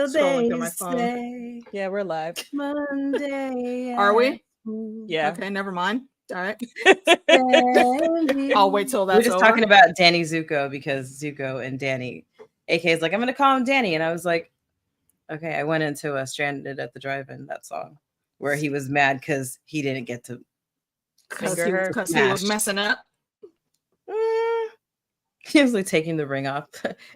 So scrolling they through my phone. say Yeah, we're live. Monday. Are we? Yeah. Okay, never mind. All right. Sandy. I'll wait till We're that's just over. talking about Danny Zuko because Zuko and Danny, AK is like, I'm gonna call him Danny, and I was like, okay. I went into a Stranded at the Drive-In, that song, where he was mad because he didn't get to Because Finger her. he was smash. messing up. He was like taking the ring off.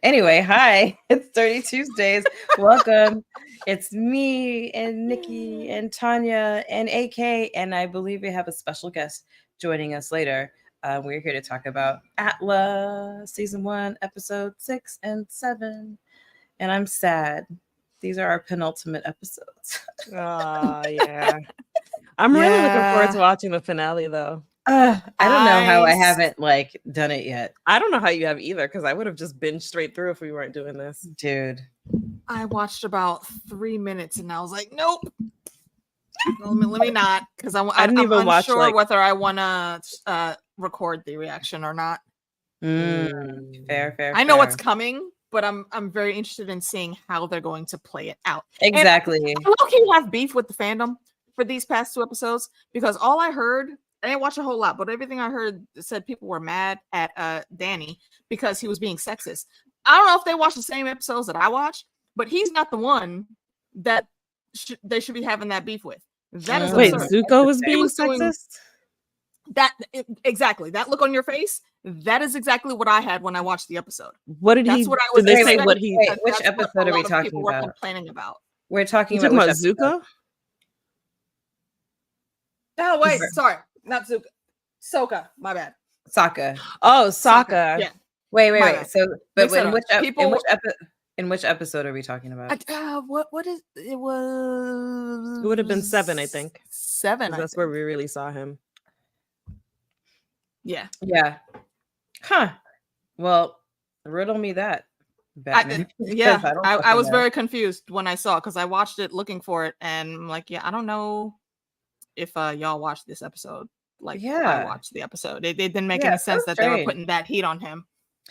Anyway, hi. It's Dirty Tuesdays. Welcome. It's me and Nikki and Tanya and AK, and I believe we have a special guest joining us later. We're here to talk about Atlas season 1, episode 6 and 7. And I'm sad. These are our penultimate episodes. Oh, yeah. I'm really looking forward to watching the finale, though. I don't know how I haven't like done it yet. I don't know how you have either, because I would have just binged straight through if we weren't doing this. Dude. I watched about 3 minutes and I was like, nope. Let me not, because I'm unsure whether I want to record the reaction or not. Fair. I know what's coming, but I'm very interested in seeing how they're going to play it out. Exactly. And I low-key have beef with the fandom for these past 2 episodes because all I heard, I didn't watch a whole lot, but everything I heard said people were mad at Danny because he was being sexist. I don't know if they watched the same episodes that I watched, but he's not the one that they should be having that beef with. That is wait, absurd. Zuko was being sexist? Exactly. That look on your face, that is exactly what I had when I watched the episode. What did That's he? what I was did they say expecting. what he? Wait, which episode are we talking people about? were complaining about. We're talking You about, talking about Zuko? Oh wait, sorry, not Zuko. Sokka, my bad. Sokka. Oh, Sokka. Yeah. Wait. So, but in which episode are we talking about? What is it? Was It would have been 7, I think. 7. That's where we really saw him. Yeah. Huh. Well, riddle me that, Batman. I was very confused when I saw it because I watched it looking for it, and I'm like, yeah, I don't know if y'all watched this episode. I watched the episode. It didn't make any sense that they were putting that heat on him.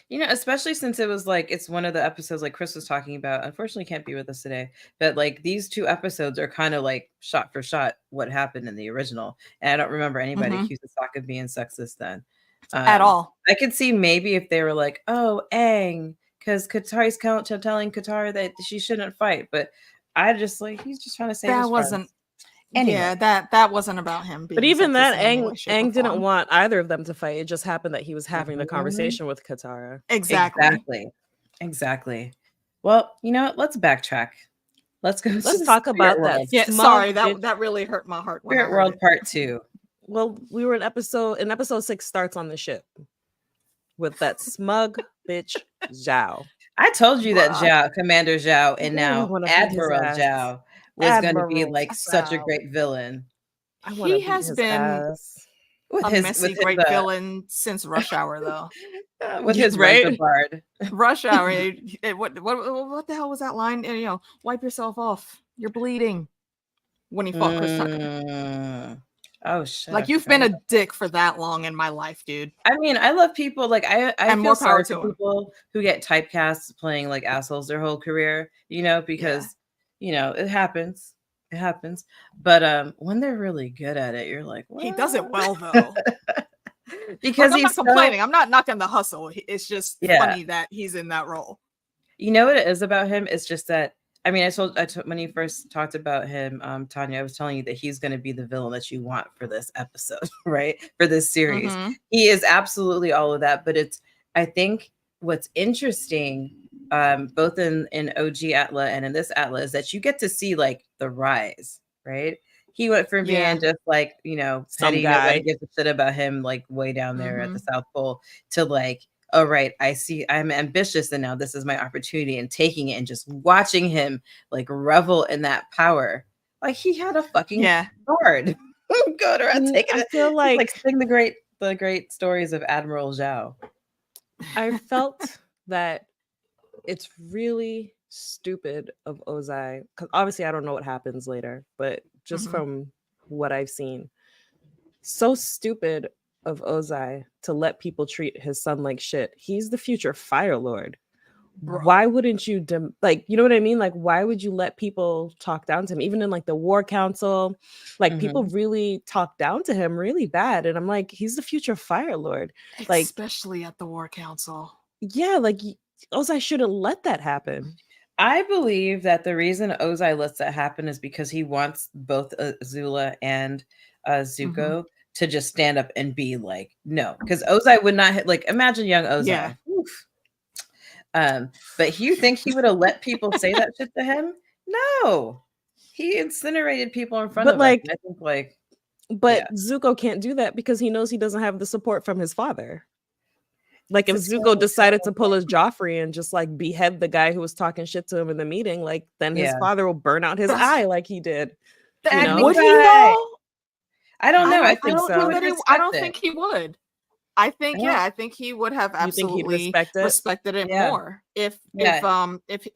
You know, especially since it was like, it's one of the episodes like Chris was talking about. Unfortunately, can't be with us today. But like these 2 episodes are kind of like shot for shot what happened in the original. And I don't remember anybody accusing Sokka of being sexist then. At all. I could see maybe if they were like, oh, Aang, because Katari's telling Katara that she shouldn't fight. But I just like, he's just trying to say that wasn't. Anyway. Yeah, that wasn't about him. But even that, Aang didn't want either of them to fight. It just happened that he was having the conversation with Katara. Exactly. Well, you know what? Let's backtrack. Let's talk about that. Yeah, sorry, that really hurt my heart. Spirit World Part 2. Well, we were in episode 6 starts on the ship with that smug bitch Zhao. I told you that Zhao, Commander Zhao, and now Admiral Zhao was going to be like such a great villain. He has been a messy great villain since Rush Hour, though. With his right bard. Rush Hour. What the hell was that line? You know, wipe yourself off. You're bleeding. When he fought Chris Tucker. Oh shit! Like you've been a dick for that long in my life, dude. I mean, I love people like I feel more power sorry for people who get typecast playing like assholes their whole career, you know, because you know it happens. But when they're really good at it, you're like, what? He does it well though. Because I'm not complaining. I'm not knocking the hustle. It's just funny that he's in that role. You know what it is about him? It's just that. I mean, I told when you first talked about him, Tanya, I was telling you that he's going to be the villain that you want for this episode, right? For this series. He is absolutely all of that. But I think what's interesting, both in OG Atla and in this Atla, is that you get to see like the rise, right? He went from being just like, you know, some guy nobody gives a shit about him, like way down there at the South Pole, to like, oh, right, I see I'm ambitious and now this is my opportunity, and taking it and just watching him like revel in that power. Like he had a fucking bard going around taking it. I feel like sing the great stories of Admiral Zhao. I felt that it's really stupid of Ozai, because obviously I don't know what happens later, but just from what I've seen, so stupid of Ozai to let people treat his son like shit. He's the future Fire Lord. why wouldn't you like, you know what I mean? Like, why would you let people talk down to him? Even in like the war council, like people really talk down to him really bad. And I'm like, he's the future Fire Lord. Like, especially at the war council. Yeah, like Ozai shouldn't let that happen. I believe that the reason Ozai lets that happen is because he wants both Azula and Zuko to just stand up and be like, no, because Ozai would not like, imagine young Ozai. Yeah. But you think he would have let people say that shit to him? No, he incinerated people in front of us. I think but Zuko can't do that because he knows he doesn't have the support from his father. Like if Zuko decided to pull his Joffrey and just like behead the guy who was talking shit to him in the meeting, like then his father will burn out his eye like he did. Would he though? I don't know. I don't think he would. I think I think he would have absolutely respected it more if damn it,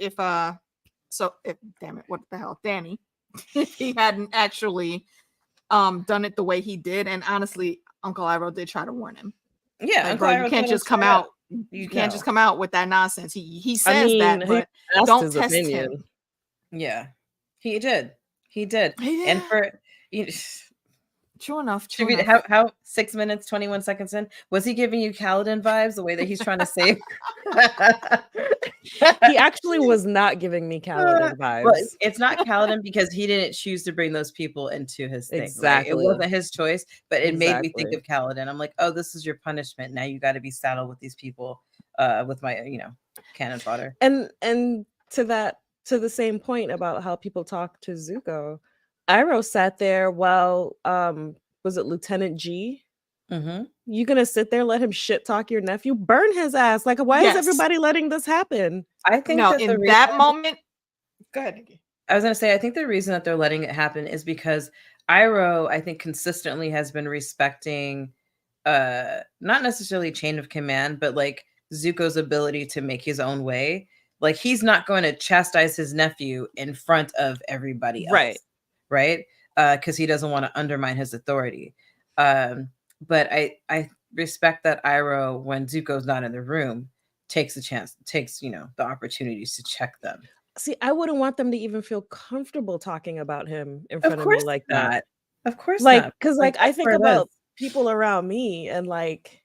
what the hell, Danny, if he hadn't actually done it the way he did. And honestly, Uncle Iroh did try to warn him. Yeah, like, bro, you can't just come out. You can't just come out with that nonsense. He says that, but don't test him. Yeah, he did. And for true enough. How 6 minutes 21 seconds in, was he giving you Kaladin vibes the way that he's trying to save? He actually was not giving me Kaladin vibes. Well, it's not Kaladin because he didn't choose to bring those people into his thing. Exactly, right? It wasn't his choice, but it made me think of Kaladin. I'm like, oh, this is your punishment. Now you got to be saddled with these people, with my cannon fodder. And to the same point about how people talk to Zuko. Iroh sat there while was it Lieutenant G? You gonna sit there, let him shit talk your nephew, burn his ass? Like, why is everybody letting this happen? I think that moment. Go ahead, Nikki. I was gonna say, I think the reason that they're letting it happen is because Iroh, I think, consistently has been respecting, not necessarily chain of command, but like Zuko's ability to make his own way. Like he's not going to chastise his nephew in front of everybody else. Right? Because he doesn't want to undermine his authority. But I respect that Iroh, when Zuko's not in the room, takes the opportunities to check them. See, I wouldn't want them to even feel comfortable talking about him in front of me like that. Of course not. Like, because like I think about people around me, and like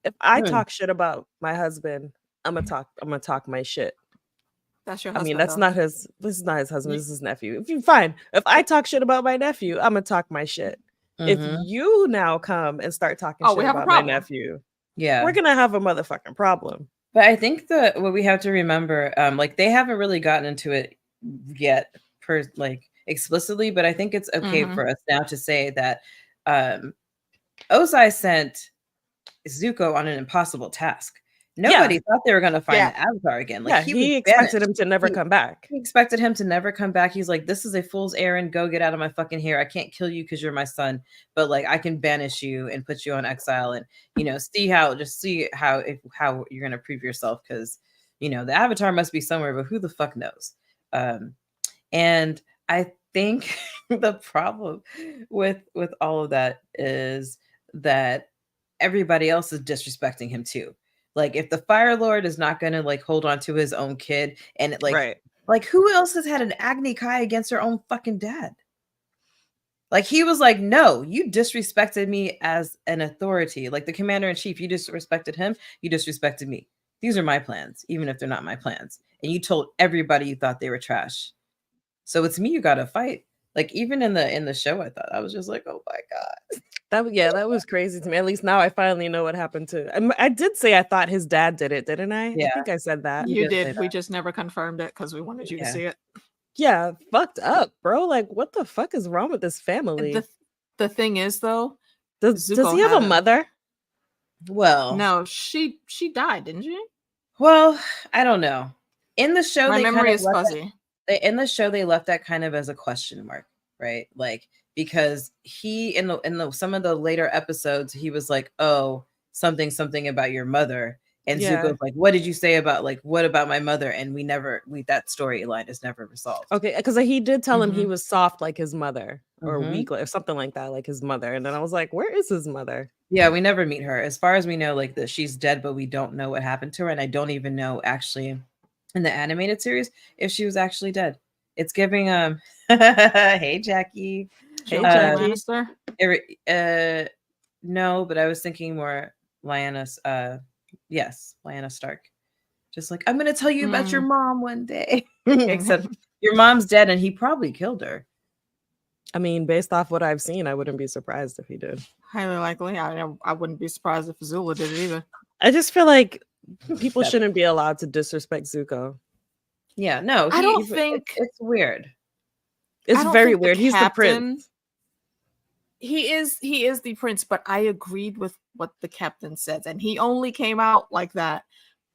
if I talk shit about my husband, I'm gonna talk my shit. That's your husband. I mean, this is not his husband, this is his nephew. If you fine. If I talk shit about my nephew, I'm gonna talk my shit. If you now come and start talking shit about my nephew, we're gonna have a motherfucking problem. But I think what we have to remember, like they haven't really gotten into it yet explicitly, but I think it's okay for us now to say that Ozai sent Zuko on an impossible task. Nobody thought they were going to find the Avatar again. Like he expected him to never come back. He expected him to never come back. He's like, this is a fool's errand. Go get out of my fucking hair. I can't kill you because you're my son, but like I can banish you and put you on exile and see how you're going to prove yourself, because the Avatar must be somewhere, but who the fuck knows? And I think the problem with all of that is that everybody else is disrespecting him too. Like if the Fire Lord is not going to like hold on to his own kid, and like who else has had an Agni Kai against their own fucking dad? Like he was like, no, you disrespected me as an authority. Like the commander in chief, you disrespected him. You disrespected me. These are my plans, even if they're not my plans. And you told everybody you thought they were trash. So it's me you got to fight. Like even in the show, I thought I was just like, oh my god. That was crazy to me. At least now I finally know what happened to. I did say I thought his dad did it, didn't I? Yeah. I think I said that. You did. We just never confirmed it because we wanted you to see it. Yeah, fucked up, bro. Like, what the fuck is wrong with this family? The thing is, though, does he have a mother? Well, no, she died, didn't she? Well, I don't know. In the show, my memory is fuzzy. In the show, they left that kind of as a question mark, right? Like. Because he in the some of the later episodes, he was like, oh, something about your mother. And Zuko's like, what did you say about what about my mother? And that storyline is never resolved. Okay, because he did tell him he was soft like his mother, or weak or something like that, like his mother. And then I was like, where is his mother? Yeah, we never meet her. As far as we know, like that she's dead, but we don't know what happened to her. And I don't even know actually in the animated series if she was actually dead. It's giving hey Jackie. Hey, Jaime Jackie. Lannister. No, but I was thinking more Lyanna's yes, Lyanna Stark. Just like, I'm gonna tell you about your mom one day. Except your mom's dead and he probably killed her. I mean, based off what I've seen, I wouldn't be surprised if he did. Highly likely. I wouldn't be surprised if Azula did it either. I just feel like people shouldn't be allowed to disrespect Zuko. Yeah, no, I don't think it's weird. It's very weird. He's the prince. He is the prince, but I agreed with what the captain said, and he only came out like that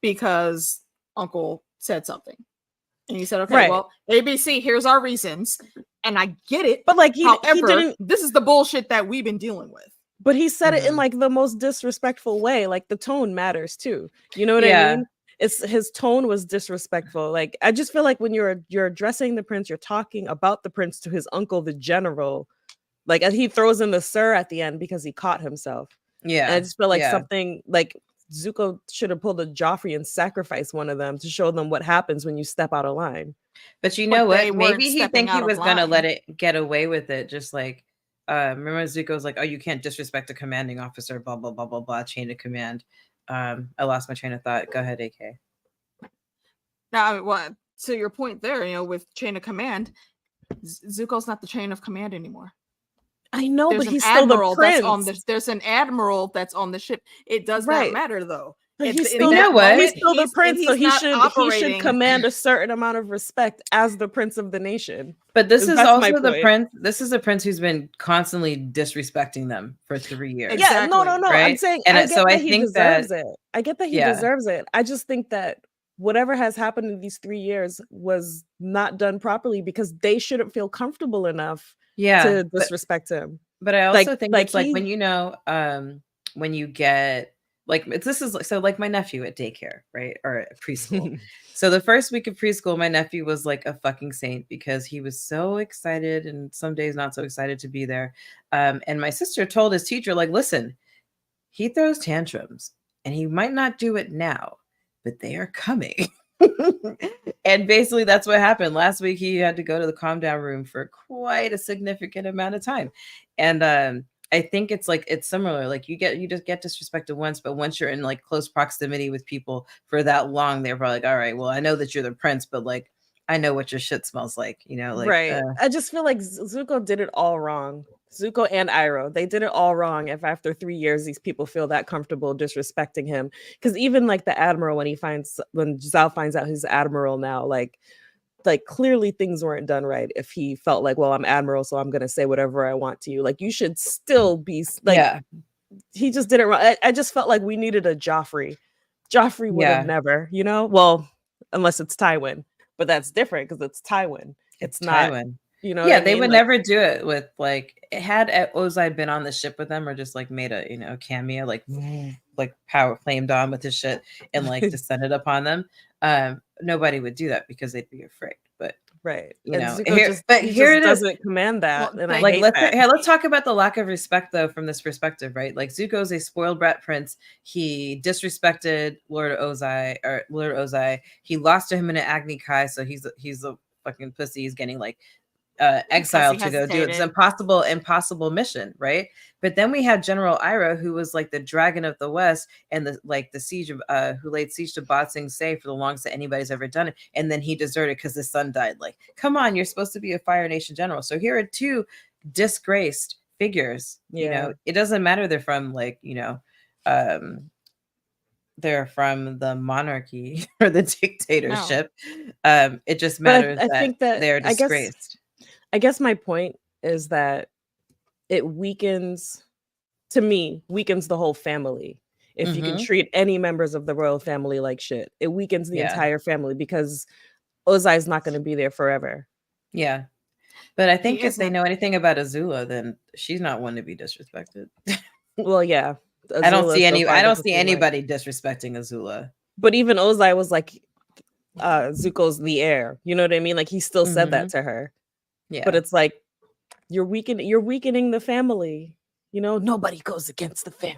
because Uncle said something. And he said, okay, well, ABC, here's our reasons. And I get it. But like, however, this is the bullshit that we've been dealing with. But he said it in like the most disrespectful way. Like the tone matters too. You know what I mean? It's his tone was disrespectful. Like, I just feel like when you're addressing the prince, you're talking about the prince to his uncle, the general. Like, and he throws in the sir at the end because he caught himself. Yeah. And I just feel like something like Zuko should have pulled a Joffrey and sacrificed one of them to show them what happens when you step out of line. But you know what? Maybe he think he was gonna let it get away with it, just like remember Zuko's like, oh, you can't disrespect a commanding officer, blah blah blah blah blah, chain of command. I lost my train of thought. Go ahead, AK. Now, well, to your point there, you know, with chain of command, Zuko's not the chain of command anymore. I know, but he's still the prince. There's an admiral that's on the ship. It does not matter though. He's still, he's still the prince, so he should command a certain amount of respect as the prince of the nation. But this is also the prince. This is a prince who's been constantly disrespecting them for 3 years. Exactly. Yeah, no. Right? I'm saying, and I so I think he deserves it. I get that he deserves it. I just think that whatever has happened in these 3 years was not done properly because they shouldn't feel comfortable enough to disrespect him. But I also think it's like when you know, when you get like this is so like my nephew at daycare, right? Or preschool. So the first week of preschool, my nephew was like a fucking saint because he was so excited and some days not so excited to be there. And my sister told his teacher, like, listen, he throws tantrums and he might not do it now, but they are coming. And basically that's what happened. Last week he had to go to the calm down room for quite a significant amount of time. And I think it's like it's similar. Like you just get disrespected once, but once you're in like close proximity with people for that long, they're probably like, all right, well, I know that you're the prince, but like I know what your shit smells like, you know, like I just feel like Zuko did it all wrong. Zuko and Iroh, they did it all wrong. If after 3 years these people feel that comfortable disrespecting him, because even like the admiral, when Zhao finds out he's admiral now, like clearly things weren't done right. If he felt like, well, I'm admiral, so I'm gonna say whatever I want to you. Like you should still be like, he just did it wrong. I just felt like we needed a Joffrey. Joffrey would have never, you know, well, unless it's Tywin, but that's different because it's Tywin. It's not Tywin. You know, they would never do it with like had Ozai been on the ship with them or just like made a cameo like power flamed on with his shit and like descended upon them. Nobody would do that because they'd be afraid. But you know, here it doesn't command that. Well, and let's talk about the lack of respect though from this perspective, right? Like Zuko's a spoiled brat prince. He disrespected Lord Ozai. He lost to him in an Agni Kai, so he's a fucking pussy. He's getting like exiled to go do this impossible mission, right? But then we have General Iroh, who was like the dragon of the West and the siege of who laid siege to Ba Sing Se for the longest that anybody's ever done it, and then he deserted because his son died. Like, come on, you're supposed to be a Fire Nation general. So here are two disgraced figures. You know, it doesn't matter they're from like they're from the monarchy or the dictatorship. No. It just matters I think that they're disgraced. I guess my point is that it weakens the whole family. If you can treat any members of the royal family like shit, it weakens the entire family because Ozai is not going to be there forever. Yeah. But I think if they know anything about Azula, then she's not one to be disrespected. Well, yeah. I don't see anybody disrespecting Azula. But even Ozai was like, Zuko's the heir. You know what I mean? Like he still said that to her. Yeah. But it's like you're weakening the family. You know, nobody goes against the family.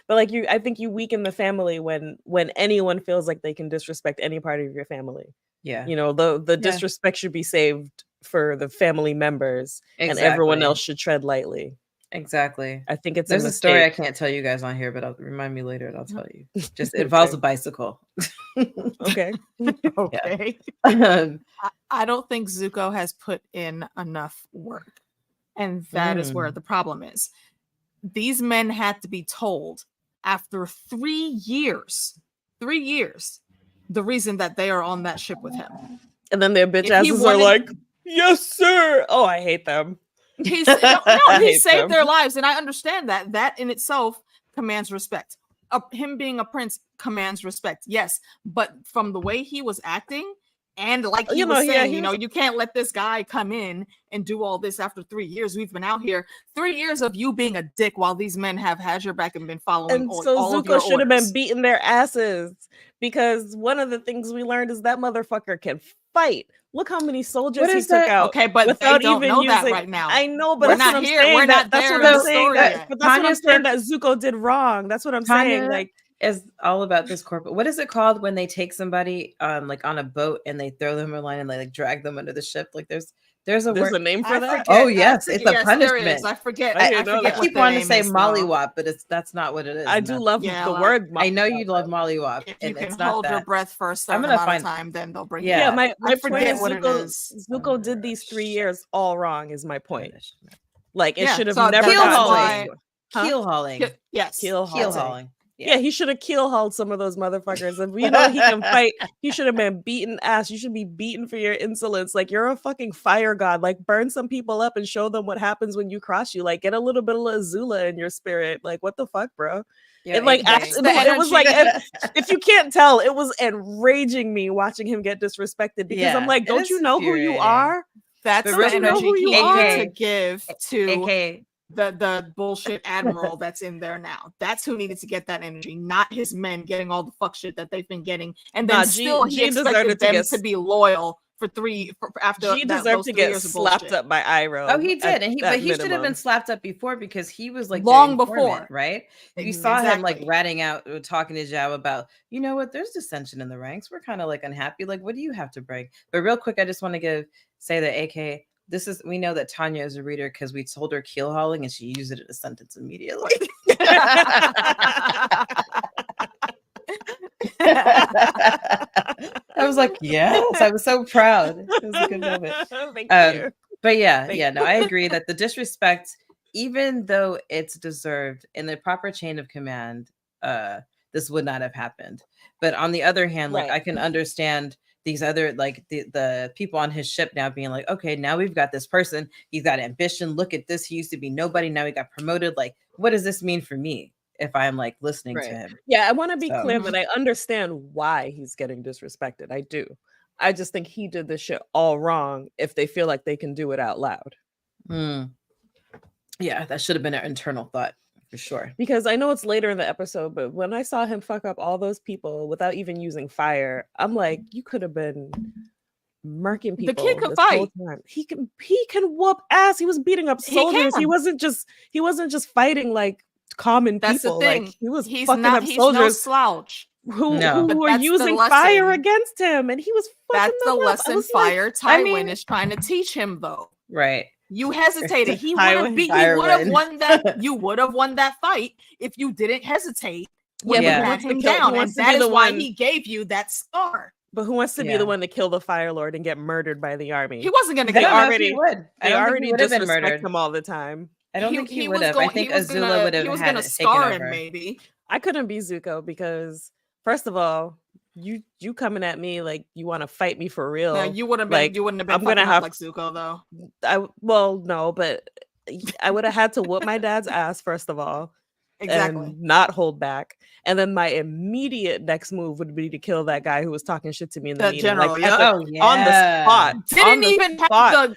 But like I think you weaken the family when anyone feels like they can disrespect any part of your family. Yeah. You know, the disrespect should be saved for the family members, and everyone else should tread lightly. Exactly. I think it's There's a a story I mistake. can't tell you guys on here, but I'll remind me later and I'll tell you. Just it involves a bicycle. Okay. Okay. Um, I don't think Zuko has put in enough work. And that is where the problem is. These men had to be told after 3 years, the reason that they are on that ship with him. And then their bitch asses are like, yes, sir. Oh, I hate them. He saved their lives. And I understand that. That in itself commands respect. Him being a prince commands respect. Yes. But from the way he was acting, and like he was saying, you can't let this guy come in and do all this after 3 years. We've been out here 3 years of you being a dick while these men have had your back and been following. And so Zuko should have been beating their asses, because one of the things we learned is that motherfucker can fight. Look how many soldiers he took out. Okay, but without they don't even know that right now. I know, but we're not here. We're not there. That's what I'm saying. But that's what I'm saying that Zuko did wrong. That's what I'm saying. Like, is all about this corporate. What is it called when they take somebody like on a boat and they throw them in a line and they like drag them under the ship? Like there's a name for that. Oh yes, it's a punishment. I forget. I keep wanting to say mollywop, but that's not what it is. I do love the word. I know you love mollywop. If you can hold your breath for a certain amount of time, then they'll bring. Yeah, my forget what it is. Zuko did these 3 years all wrong. Is my point. Like it should have never gotten keel hauling. Yes, keel hauling. Yeah, he should have keel hauled some of those motherfuckers. If we know he can fight, he should have been beaten ass. You should be beaten for your insolence. Like you're a fucking fire god. Like burn some people up and show them what happens when you cross you. Like get a little bit of Azula in your spirit. Like what the fuck, bro? Yeah, it like it was like if you can't tell, it was enraging me watching him get disrespected because I'm like, don't you know who you are? That's the energy you need to give to the bullshit admiral that's in there now. That's who needed to get that energy, not his men getting all the fuck shit that they've been getting. And then still he expected them to be loyal for after he deserved to get slapped up by Iroh. Oh, he did, but he should have been slapped up before because he was like long before, right? You saw him like ratting out, talking to Zhao about, you know what? There's dissension in the ranks. We're kind of like unhappy. Like, what do you have to bring? But real quick, I just want to say that AK. We know that Tanya is a reader because we told her keel hauling and she used it in a sentence immediately. I was like, yes, I was so proud. It was a good moment. Thank you. But no, I agree that the disrespect, even though it's deserved in the proper chain of command, this would not have happened. But on the other hand, like I can understand these other like the people on his ship now being like, okay, now we've got this person, he's got ambition, look at this, he used to be nobody, now he got promoted. Like, what does this mean for me if I'm like listening to him? Yeah, I want to be clear that I understand why he's getting disrespected. I do. I just think he did this shit all wrong if they feel like they can do it out loud. Yeah, that should have been an internal thought. For sure. Because I know it's later in the episode, but when I saw him fuck up all those people without even using fire, I'm like, you could have been murking people. The kid can fight. He can whoop ass. He was beating up soldiers. He wasn't just fighting like common people. The thing. Like he's fucking up soldiers. No slouch. Who were using fire against him, and he was fucking That's the lesson Fire Tywin is trying to teach him, though. Right. You hesitated. He would have won that. You would have won that fight if you didn't hesitate. But who wants him down, and that is why he gave you that scar. But who wants to be the one to kill the Fire Lord and get murdered by the army? He wasn't going to get already. They already disrespect him all the time. I don't think he would have. I think Azula would have. He was going to scar him, maybe. I couldn't be Zuko because, first of all, you coming at me like you want to fight me for real. No, you wouldn't have been. Like, you wouldn't have been. I'm gonna have like Zuko though. No, but I would have had to whoop my dad's ass first of all, and not hold back. And then my immediate next move would be to kill that guy who was talking shit to me in the meeting. General, like, on the spot. Didn't even have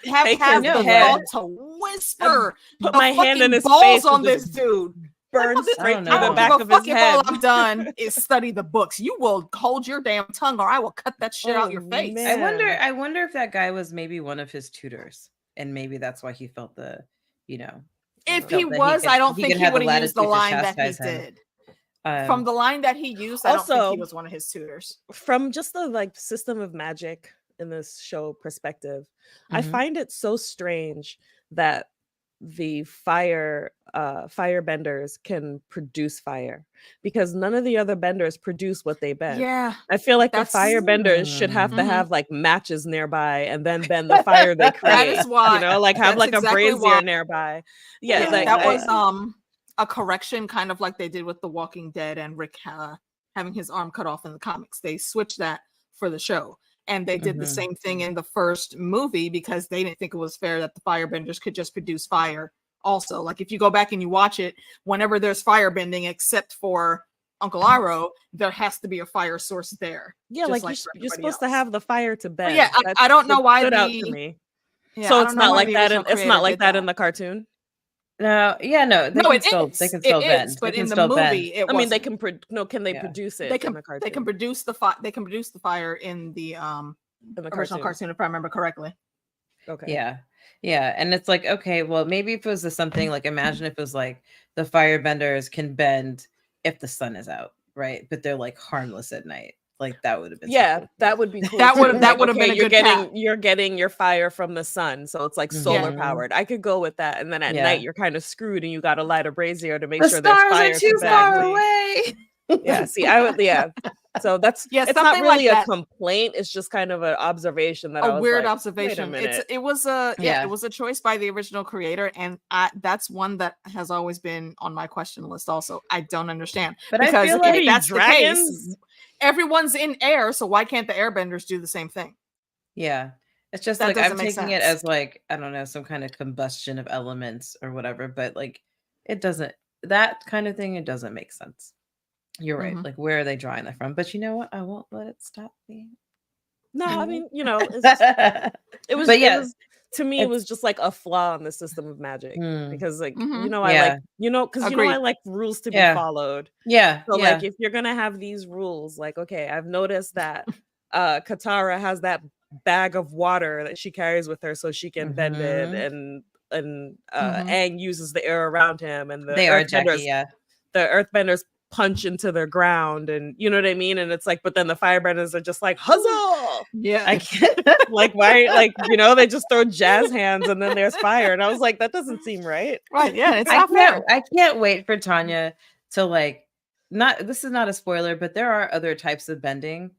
the thought to whisper. Put my hand in his balls face on this dude. Burn straight through the back of his head. All I've done is study the books. You will hold your damn tongue, or I will cut that shit out your face. Man. I wonder if that guy was maybe one of his tutors, and maybe that's why he felt the, If he was, I don't think he would have used the line that he did. From the line that he used, I don't think Also- he was one of his tutors. From just the like system of magic in this show perspective, I Mhm. find it so strange that the firebenders can produce fire, because none of the other benders produce what they bend. Yeah, I feel like the that's- firebenders should have to Mhm. have like matches nearby and then bend the fire they create. That is why- you know, like have that's like a exactly brazier why- nearby. Yeah, Yeah, like that was a correction, kind of like they did with The Walking Dead and Rick having his arm cut off in the comics. They switched that for the show. And they did the Mhm. same thing in the first movie because they didn't think it was fair that the firebenders could just produce fire also. Like if you go back and you watch it, whenever there's firebending, except for Uncle Iroh, there has to be a fire source there. yeah, just like, for you're everybody supposed to else. have the fire to bend. yeah, I don't know why stood out the- to me. Yeah, So I it's don't know not why like the that. original It's not creator like did that in the cartoon. No, yeah, no, they No, can it still is. they can It still is, bend. but They can in the still bend. movie, it I mean, they wasn't. can can they Yeah. produce it They in can the cartoon? they can produce the they can produce the fire in the in the original cartoon, if I remember correctly. Okay. Yeah, and it's like, okay, well, maybe if it was something like, imagine if it was like the firebenders can bend if the sun is out, right? But they're like harmless at night. Like that would have been Yeah, cool. that would be cool. That too. would've- that Like, would've been a you're good cap. you're getting your fire from the sun, so it's like solar Mhm. powered. I could go with that. And then at Yeah. night you're kind of screwed, and you got to light a brazier to make The sure there's stars fire are to too bend. far away. Yeah, see, I would, yeah. So that's Yeah, it's not something like really a that. complaint. It's just kind of an observation that I A was weird like, observation. Wait a minute. It was a Yeah. it was a choice by the original creator, and that's one that has always been on my question list. Also, I don't understand But I because feel if like that's dragons? the case, everyone's in air, so why can't the airbenders do the same thing? Yeah. It's just That like I'm doesn't make taking it sense. as like, I don't know, some kind of combustion of elements or whatever, but like it doesn't, that kind of thing, it doesn't make sense. You're right. Mhm. Like, where are they drawing that from? But you know what? I won't let it stop me. No, I mean, you know, it's just, it was, But yeah, it was, to me, it was it's- just like a flaw in the system of magic, because like, Mhm. you know, Yeah. I like, you know, because you know, I Agreed. like rules to Yeah. be followed. yeah. So yeah. like, if you're gonna have these rules, like, okay, I've noticed that Katara has that bag of water that she carries with her so she can bend it, Mhm. and Mhm. Aang uses the air around him, and the They are earthbenders, Jackie, yeah. the earthbenders punch into the ground, and you know what I mean. And it's like, but then the firebenders are just like, huzzah! Yeah, I can't. Like, why? Like, you know, they just throw jazz hands, and then there's fire. And I was like, that doesn't seem right. right. Yeah, it's I not fair. can't. I can't wait for Tanya to like. Not. This is not a spoiler, but there are other types of bending,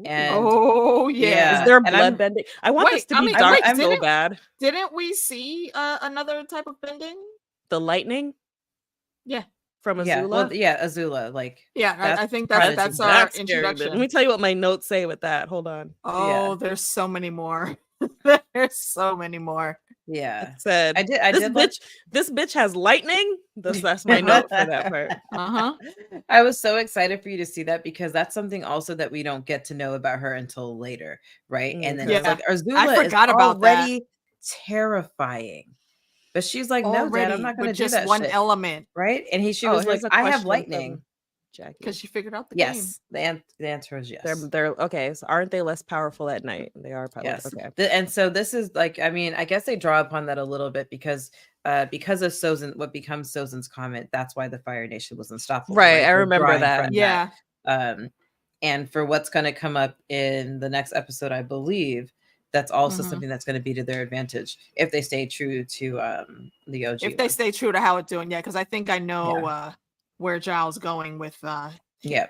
and Oh yeah. Yeah. Is there and I'm- blood bending? I want this Wait, to I be mean, dark wait, so didn't- bad. Didn't we see another type of bending? The lightning? Yeah. From Azula? yeah, well, yeah, Azula. Like, Yeah, That's I think prodigy. that's our That's scary, but introduction. let me tell you what my notes say with that. Hold on. Oh, there's so many more. There's so many more. yeah. It said, I this did bitch, like- this bitch has lightning. That's my note for that part. Uh-huh. I was so excited for you to see that because that's something also that we don't get to know about her until later, right? And then it's Yeah. like Azula I forgot is about that. already terrifying, but she's like, no, Dad, I'm not going to with do just that one shit, element right? And she Oh, was like, here's a I have question lightning. from Jackie. because she figured out the game. Yes, the answer is yes. They're okay. So aren't they less powerful at night? They are powerful. Yes. Okay. And so this is like, I mean, I guess they draw upon that a little bit because of Sozin, what becomes Sozin's comment, that's why the Fire Nation was unstoppable. Right, I They're remember drawing that. from Yeah. And for what's going to come up in the next episode, I believe that's also Mhm. something that's going to be to their advantage if they stay true to the OG. If they stay true to how it's doing, yeah, because I think I know where Zhao's going with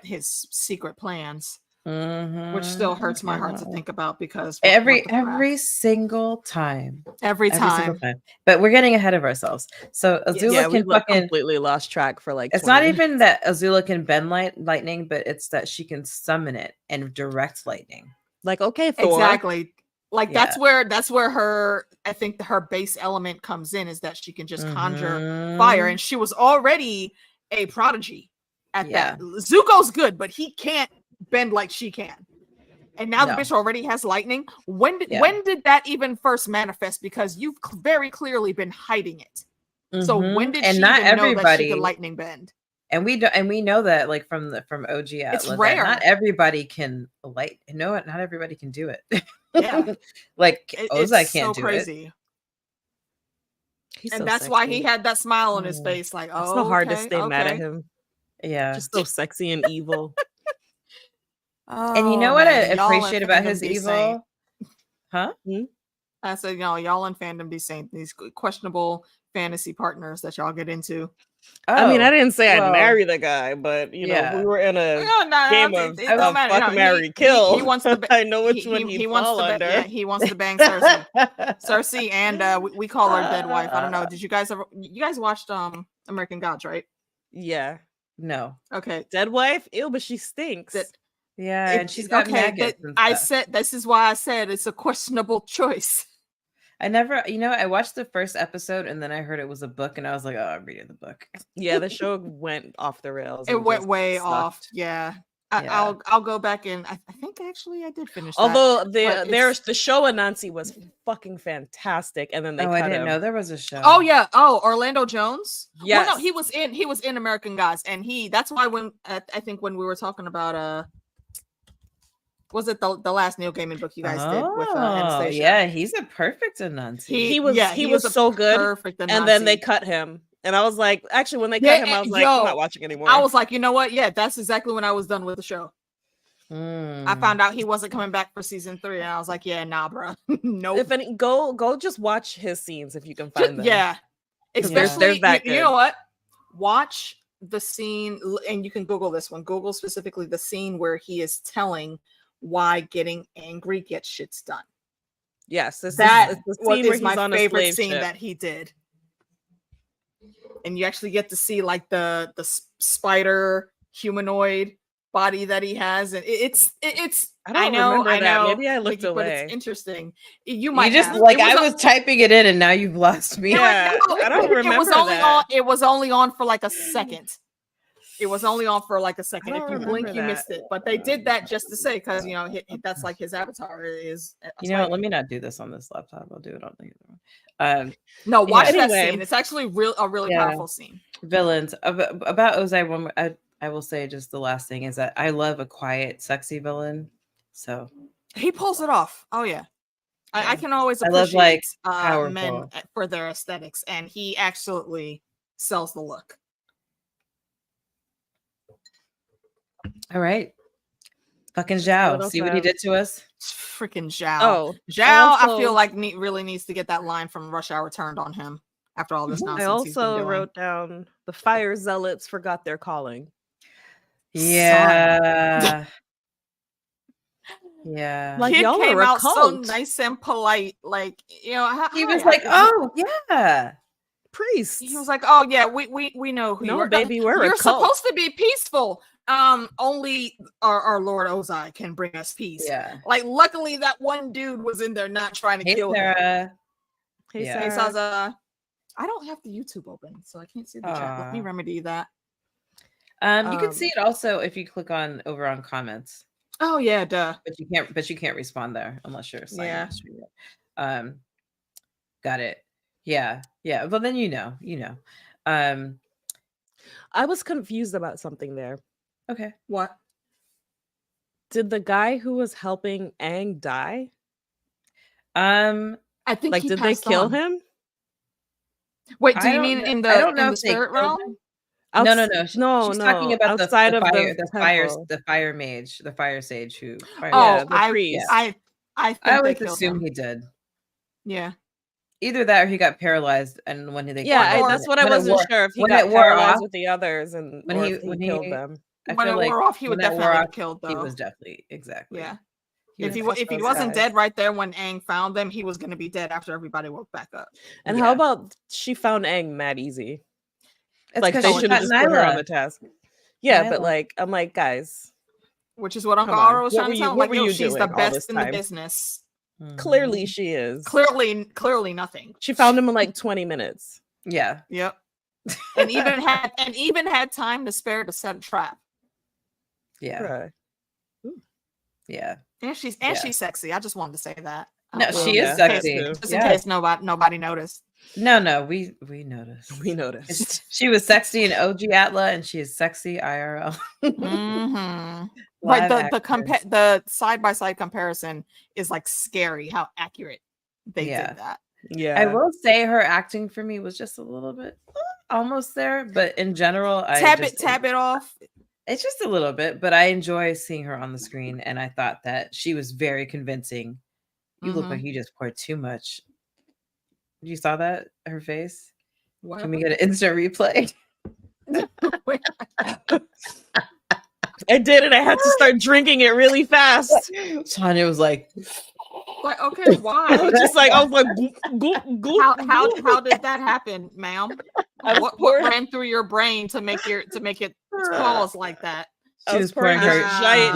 his secret plans, which still hurts my heart to think about because every every single time. time. But we're getting ahead of ourselves. So Azula we can fucking completely lost track for like. It's 20 not minutes. even that Azula can bend lightning, but it's that she can summon it and direct lightning. Like, okay, Thor. Exactly. Like Yeah. that's where her, I think her base element comes in, is that she can just conjure fire, and she was already a prodigy at that. Zuko's good, but he can't bend like she can. And now the bitch already has lightning. When did that even first manifest? Because you've very clearly been hiding it. So when did she not even know that she everybody could lightning bend? And we know that like from OG Atlas, It's that rare. not everybody can not everybody can do it. Yeah. Like It's Ozai can't so do crazy. He's And so that's why sexy. he had that smile on his face, like, It's oh, so hard to stay mad at him. Yeah. Just so sexy and evil. And you know Oh, what I man, y'all in appreciate about fandom his be saying- evil? Huh? I said, y'all in fandom be saying these questionable fantasy partners that y'all get into. I mean, I Oh, didn't say I'd well, marry the guy, but you know, if we yeah. were in a No, game it of don't matter. fuck, No, marry, kill, he wants to. I know which one he'd He wants fall to. under. Yeah, he wants to bang Cersei. Cersei, and we call her dead wife. I don't know. Did you guys ever? You guys watched American Gods, right? Yeah. No. Okay. Dead wife? Ew, but she stinks. Yeah, and she's got maggots. I said this is why I said it's a questionable choice. I never, I watched the first episode and then I heard it was a book and I was like, oh, I'm reading the book. Yeah, the show went off the rails. It went way off. Yeah. I'll go back and I think actually I did finish. Although the show Anansi was fucking fantastic, and then they cut I didn't him. know there was a show. Oh yeah. Oh, Orlando Jones. Yes. Well, no, he was in American Gods, and that's why when I think when we were talking about was it the last Neil Gaiman book you guys did with Anastasia? Yeah, he's a perfect Anansi. He was so good, perfect Anansi. And then they cut him. And I was like, actually, when they cut him, I was like, I'm not watching anymore. I was like, you know what? Yeah, that's exactly when I was done with the show. I found out he wasn't coming back for season 3, and I was like, yeah, nah, bro. Nope. If any, go just watch his scenes if you can find them. Yeah. Especially, they're you know what? Watch the scene, and you can Google this one. Google specifically the scene where he is telling why getting angry gets shit's done. Yes, that is the scene is where he's my on favorite a scene ship. that he did. And you actually get to see like the spider humanoid body that he has, and it's I know maybe I looked away, but it's interesting. You might just have. Like I was typing it in and now you've lost me. Yeah, I don't remember. It was only on for like a second. If you blink, you missed it. But they did that just to say, because that's like his avatar is. Let me not do this on this laptop. I'll do it on the other one. No, watch that scene. It's actually a really powerful scene. Villains about Ozai. I will say just the last thing is that I love a quiet, sexy villain. So he pulls it off. Oh yeah. I can always appreciate men for their aesthetics, and he absolutely sells the look. All right. Fucking Zhao. See what he did to us? Freaking Zhao. Oh, Zhao, I feel like really needs to get that line from Rush Hour turned on him after all this nonsense. I also wrote down the fire zealots forgot their calling. Yeah. Yeah. Like, y'all came out so nice and polite. Like, he was like, oh, yeah. Priest. He was like, oh, yeah, we know who you are. Baby, you're supposed to be peaceful. Only our Lord Ozai can bring us peace. Yeah. Like, luckily that one dude was in there not trying to kill him. Hey, Sarah. I don't have the YouTube open, so I can't see the chat. Let me remedy that. You can see it also if you click over on comments. Oh yeah, duh. But you can't respond there unless you're signed in. Got it. Yeah. Well, then you know. I was confused about something there. Okay. What? Did the guy who was helping Aang die? I think did they kill him? Wait, do you mean in the spirit realm? No. She's talking about outside the fire mage, the fire sage who. The priest. I always assume he did. Yeah. Either that or he got paralyzed, and when they that's what I wasn't sure if he got paralyzed with the others and when he killed them. When it wore off, he would definitely have killed them. He was definitely yeah. If he wasn't dead right there when Aang found them, he was going to be dead after everybody woke back up. And how about she found Aang mad easy? Like they should have just put her on the task. Yeah, but I'm like, guys, which is what Uncle Aro was trying to tell. Like, she's the best in the business. Clearly, she is. Clearly, nothing. She found him in like 20 minutes. Yeah. Yep. And even had time to spare to set a trap. Yeah. Right. Yeah. And she's sexy. I just wanted to say that. No, she is sexy. Just in case nobody noticed. No, we noticed. We noticed. She was sexy in OG Atla, and she is sexy IRL. But the side by side comparison is like scary how accurate they did that. Yeah, I will say her acting for me was just a little bit. almost there, but in general, tap it off. It's just a little bit, but I enjoy seeing her on the screen, and I thought that she was very convincing. You look like you just poured too much. You saw that? Her face? What Can we get an instant replay? I did, and I had to start drinking it really fast. Tanya was like, okay, why? I was like, goop, goop, goop, how did that happen, ma'am? What ran through your brain to make it pause like that? She was pouring her giant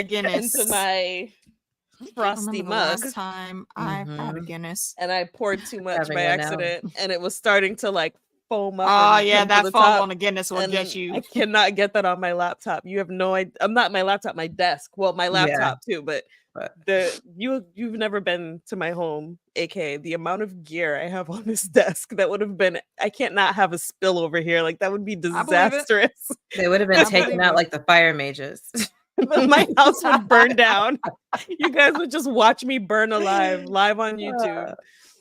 Guinness into my frosty mug. Last time I had a Guinness, and I poured too much by accident, and it was starting to like foam up. Oh yeah, that foam on the Guinness will get you. I cannot get that on my laptop. You have no idea. I'm not my laptop, my desk. Well, my laptop too, but you've never been to my home, aka the amount of gear I have on this desk that would have been. I can't not have a spill over here. Like that would be disastrous. They would have been taken out like the fire mages. My house would burn down. You guys would just watch me burn live on YouTube.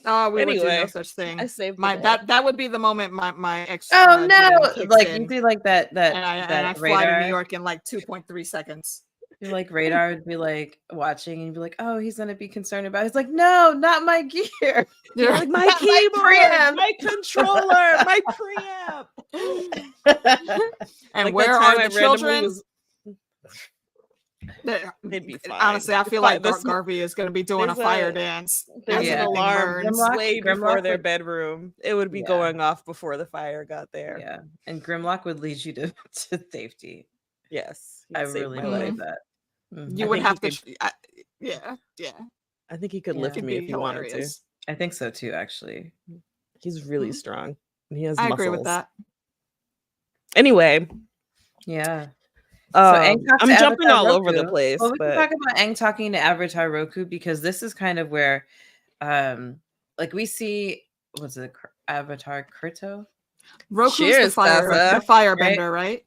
We would do no such thing. I saved that would be the moment my ex. Oh no! Like you do like that and I fly to New York in like 2.3 seconds. Like Radar would be like watching and you'd be like, oh, he's gonna be concerned about it. He's like, no, not my gear. You're like my keyboard, my controller, my preamp. And like where are the children? They'd be fine. Honestly, I feel like Garvey is going to be doing a fire dance. There's an alarm way before their bedroom. It would be going off before the fire got there. Yeah, and Grimlock would lead you to safety. Yes, I really believe that. You would have to. Yeah. I think he could lift me if he wanted to. I think so too. Actually, he's really strong. And he has. I muscles. agree with that. Anyway. Yeah. So I'm jumping all over the place. Well, we can talk about Aang talking to Avatar Roku because this is kind of where, like we see, what's it, Avatar Kurto? Roku's the firebender, right?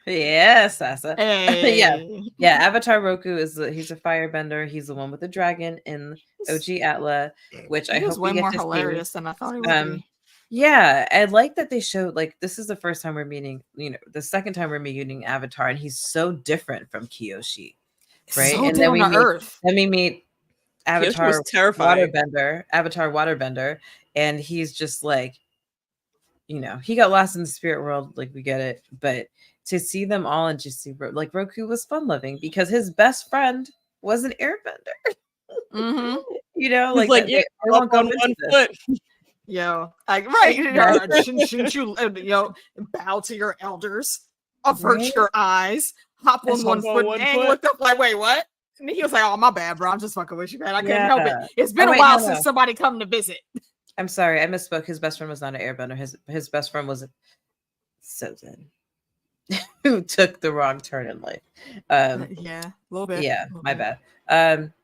Yeah, Sasa. Hey. yeah. Avatar Roku he's a firebender. He's the one with the dragon in OG Atla, which I hope way more hilarious than I thought he would be. Yeah, I like that they showed like this is the first time we're meeting, the second time we're meeting Avatar, and he's so different from Kyoshi, right? So and then we meet Avatar Waterbender, and he's just like, he got lost in the spirit world, like we get it, but to see them all and just see like Roku was fun loving because his best friend was an airbender. Like they won't go on one foot. Shouldn't you bow to your elders, avert your eyes, hop on one foot, and looked up like, wait, what? And he was like, oh, my bad, bro. I'm just fucking with you, man. I can't help it. It's been a while since somebody come to visit. I'm sorry, I misspoke. His best friend was not an airbender. His best friend was Sozin, who took the wrong turn in life. A little bit. Yeah, my bad.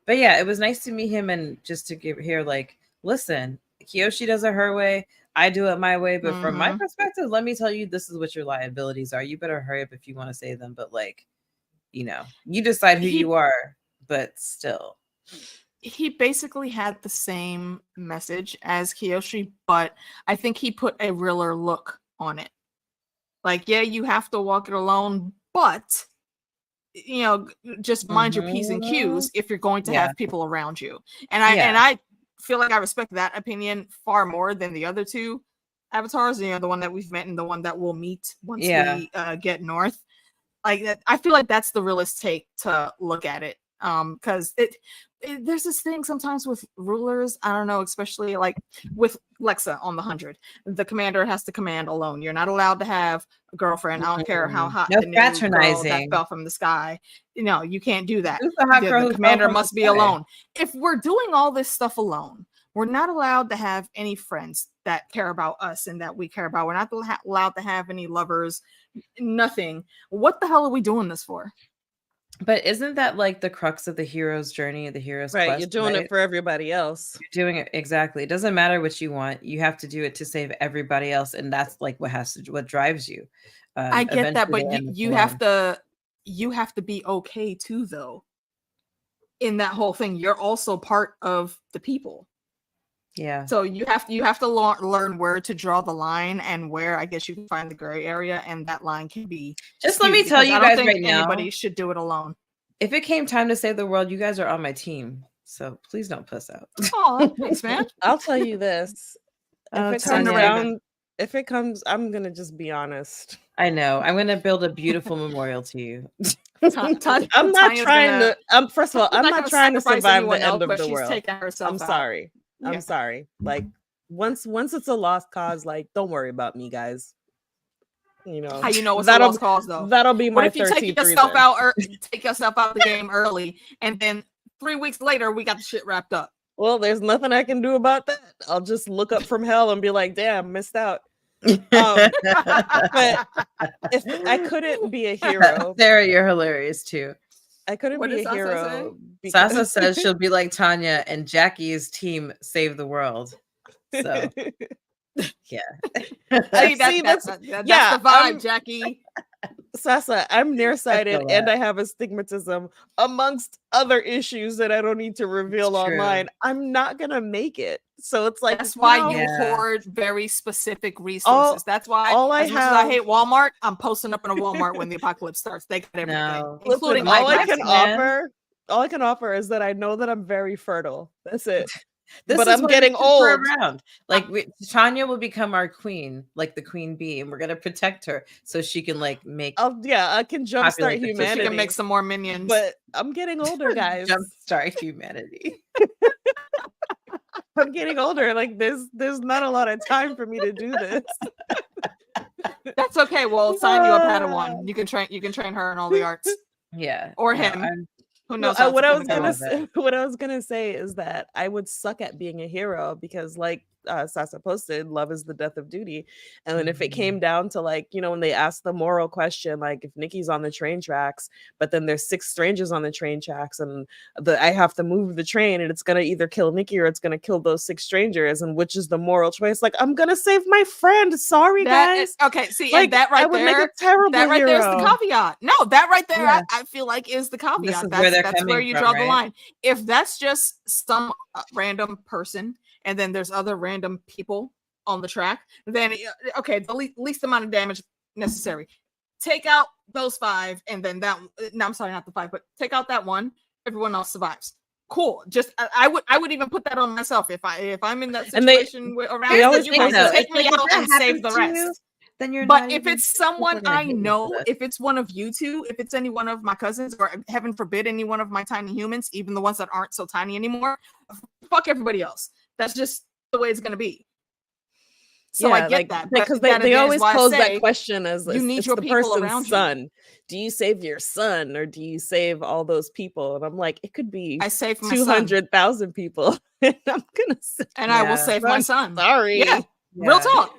But yeah, it was nice to meet him and just to hear like, listen, Kyoshi does it her way. I do it my way. But from my perspective, let me tell you, this is what your liabilities are. You better hurry up if you want to say them. But like, you decide who you are, but still. He basically had the same message as Kyoshi, but I think he put a realer look on it. Like, yeah, you have to walk it alone, but just mind your P's and Q's if you're going to have people around you. And I feel like I respect that opinion far more than the other two avatars, the one that we've met and the one that we'll meet once we get north. Like, I feel like that's the realest take to look at it. Because there's this thing sometimes with rulers, I don't know, especially like with Lexa on the 100, the commander has to command alone. You're not allowed to have a girlfriend. I don't care how hot the new girl that fell from the sky. You can't do that. The commander must be alone. If we're doing all this stuff alone, we're not allowed to have any friends that care about us and that we care about. We're not allowed to have any lovers, nothing. What the hell are we doing this for? But isn't that like the crux of the hero's journey, the hero's quest? You're doing it for everybody else. You're doing it exactly. It doesn't matter what you want. You have to do it to save everybody else, and that's like what drives you. I get that, but you have to be okay too, though. In that whole thing, you're also part of the people. Yeah. So you have to learn where to draw the line and where I guess you can find the gray area, and that line can be Just let me tell you I don't guys think right now, anybody should do it alone. if it came time to save the world, you guys are on my team. So please don't puss out. Oh, thanks, man. I'll tell you this. Oh, If it comes Tanya. down, if it comes, I'm gonna just be honest. I know. I'm gonna build a beautiful memorial to you. I'm not trying to. First of all, I'm not trying to survive the end of the world. I'm sorry. Yeah. I'm sorry. Like once it's a lost cause, like don't worry about me, guys. You know how you know it's a lost cause though. That'll be my 13th reason. What if you take yourself out the game early, and then 3 weeks later we got the shit wrapped up? Well, there's nothing I can do about that. I'll just look up from hell and be like, damn, missed out. But if I couldn't be a hero, Sarah, you're hilarious too. I couldn't be a hero. Sasa says she'll be like Tanya and Jackie's team save the world. So yeah. That's the vibe, Jackie. Sasa, I'm nearsighted and I have astigmatism amongst other issues that I don't need to reveal online. I'm not gonna make it. So it's like that's why you hoard very specific resources. That's why as much as I hate Walmart, I'm posting up in a Walmart when the apocalypse starts. They got everything, including all I can offer is that I know that I'm very fertile. That's it. But I'm getting old. Around. Like Tanya will become our queen, like the queen bee, and we're gonna protect her so she can like make. I can jumpstart humanity. So she can make some more minions. But I'm getting older, guys. Jumpstart humanity. I'm getting older. Like there's not a lot of time for me to do this. That's okay. We'll sign you a Padawan. You can train her in all the arts. Yeah. Or him. Who knows? What I was gonna say is that I would suck at being a hero because, like Sasa posted, love is the death of duty. And then if it came down to like, you know, when they asked the moral question, like if Nikki's on the train tracks, but then there's 6 strangers on the train tracks, and I have to move the train, and it's gonna either kill Nikki or it's gonna kill those 6 strangers, and which is the moral choice? Like, I'm gonna save my friend. Sorry, guys. Okay, see, like, and that right there, make a terrible that right there is the caveat. No, that right there, I feel like is the caveat. That's where you draw the line. If that's just some random person, and then there's other random people on the track, then okay, the least amount of damage necessary. Take out those 5, and then that. No, I'm sorry, not the 5, but take out that one. Everyone else survives. Cool. Just I would even put that on myself if I'm in that situation around. They always take me out and save the rest. Then you're. But if it's someone I know, if it's one of you two, if it's any one of my cousins, or heaven forbid, any one of my tiny humans, even the ones that aren't so tiny anymore, fuck everybody else. That's just the way it's going to be. So I get that. Because they always pose that question as you need your people around you. Son. Do you save your son or do you save all those people? And I'm like, it could be I save my 200,000 people. And I'm going to say, I will save my son. Sorry. Yeah. Real talk.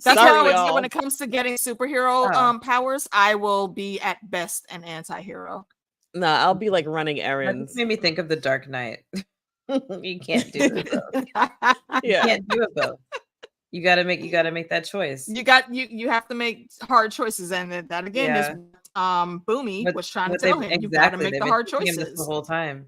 That's how when it comes to getting superhero powers, I will be at best an anti-hero. No, I'll be like running errands. That made me think of the Dark Knight. You can't do it both. You can't do it both. You gotta make that choice. You have to make hard choices, and that again is Boomy was trying to tell him. You gotta make the hard choices the whole time.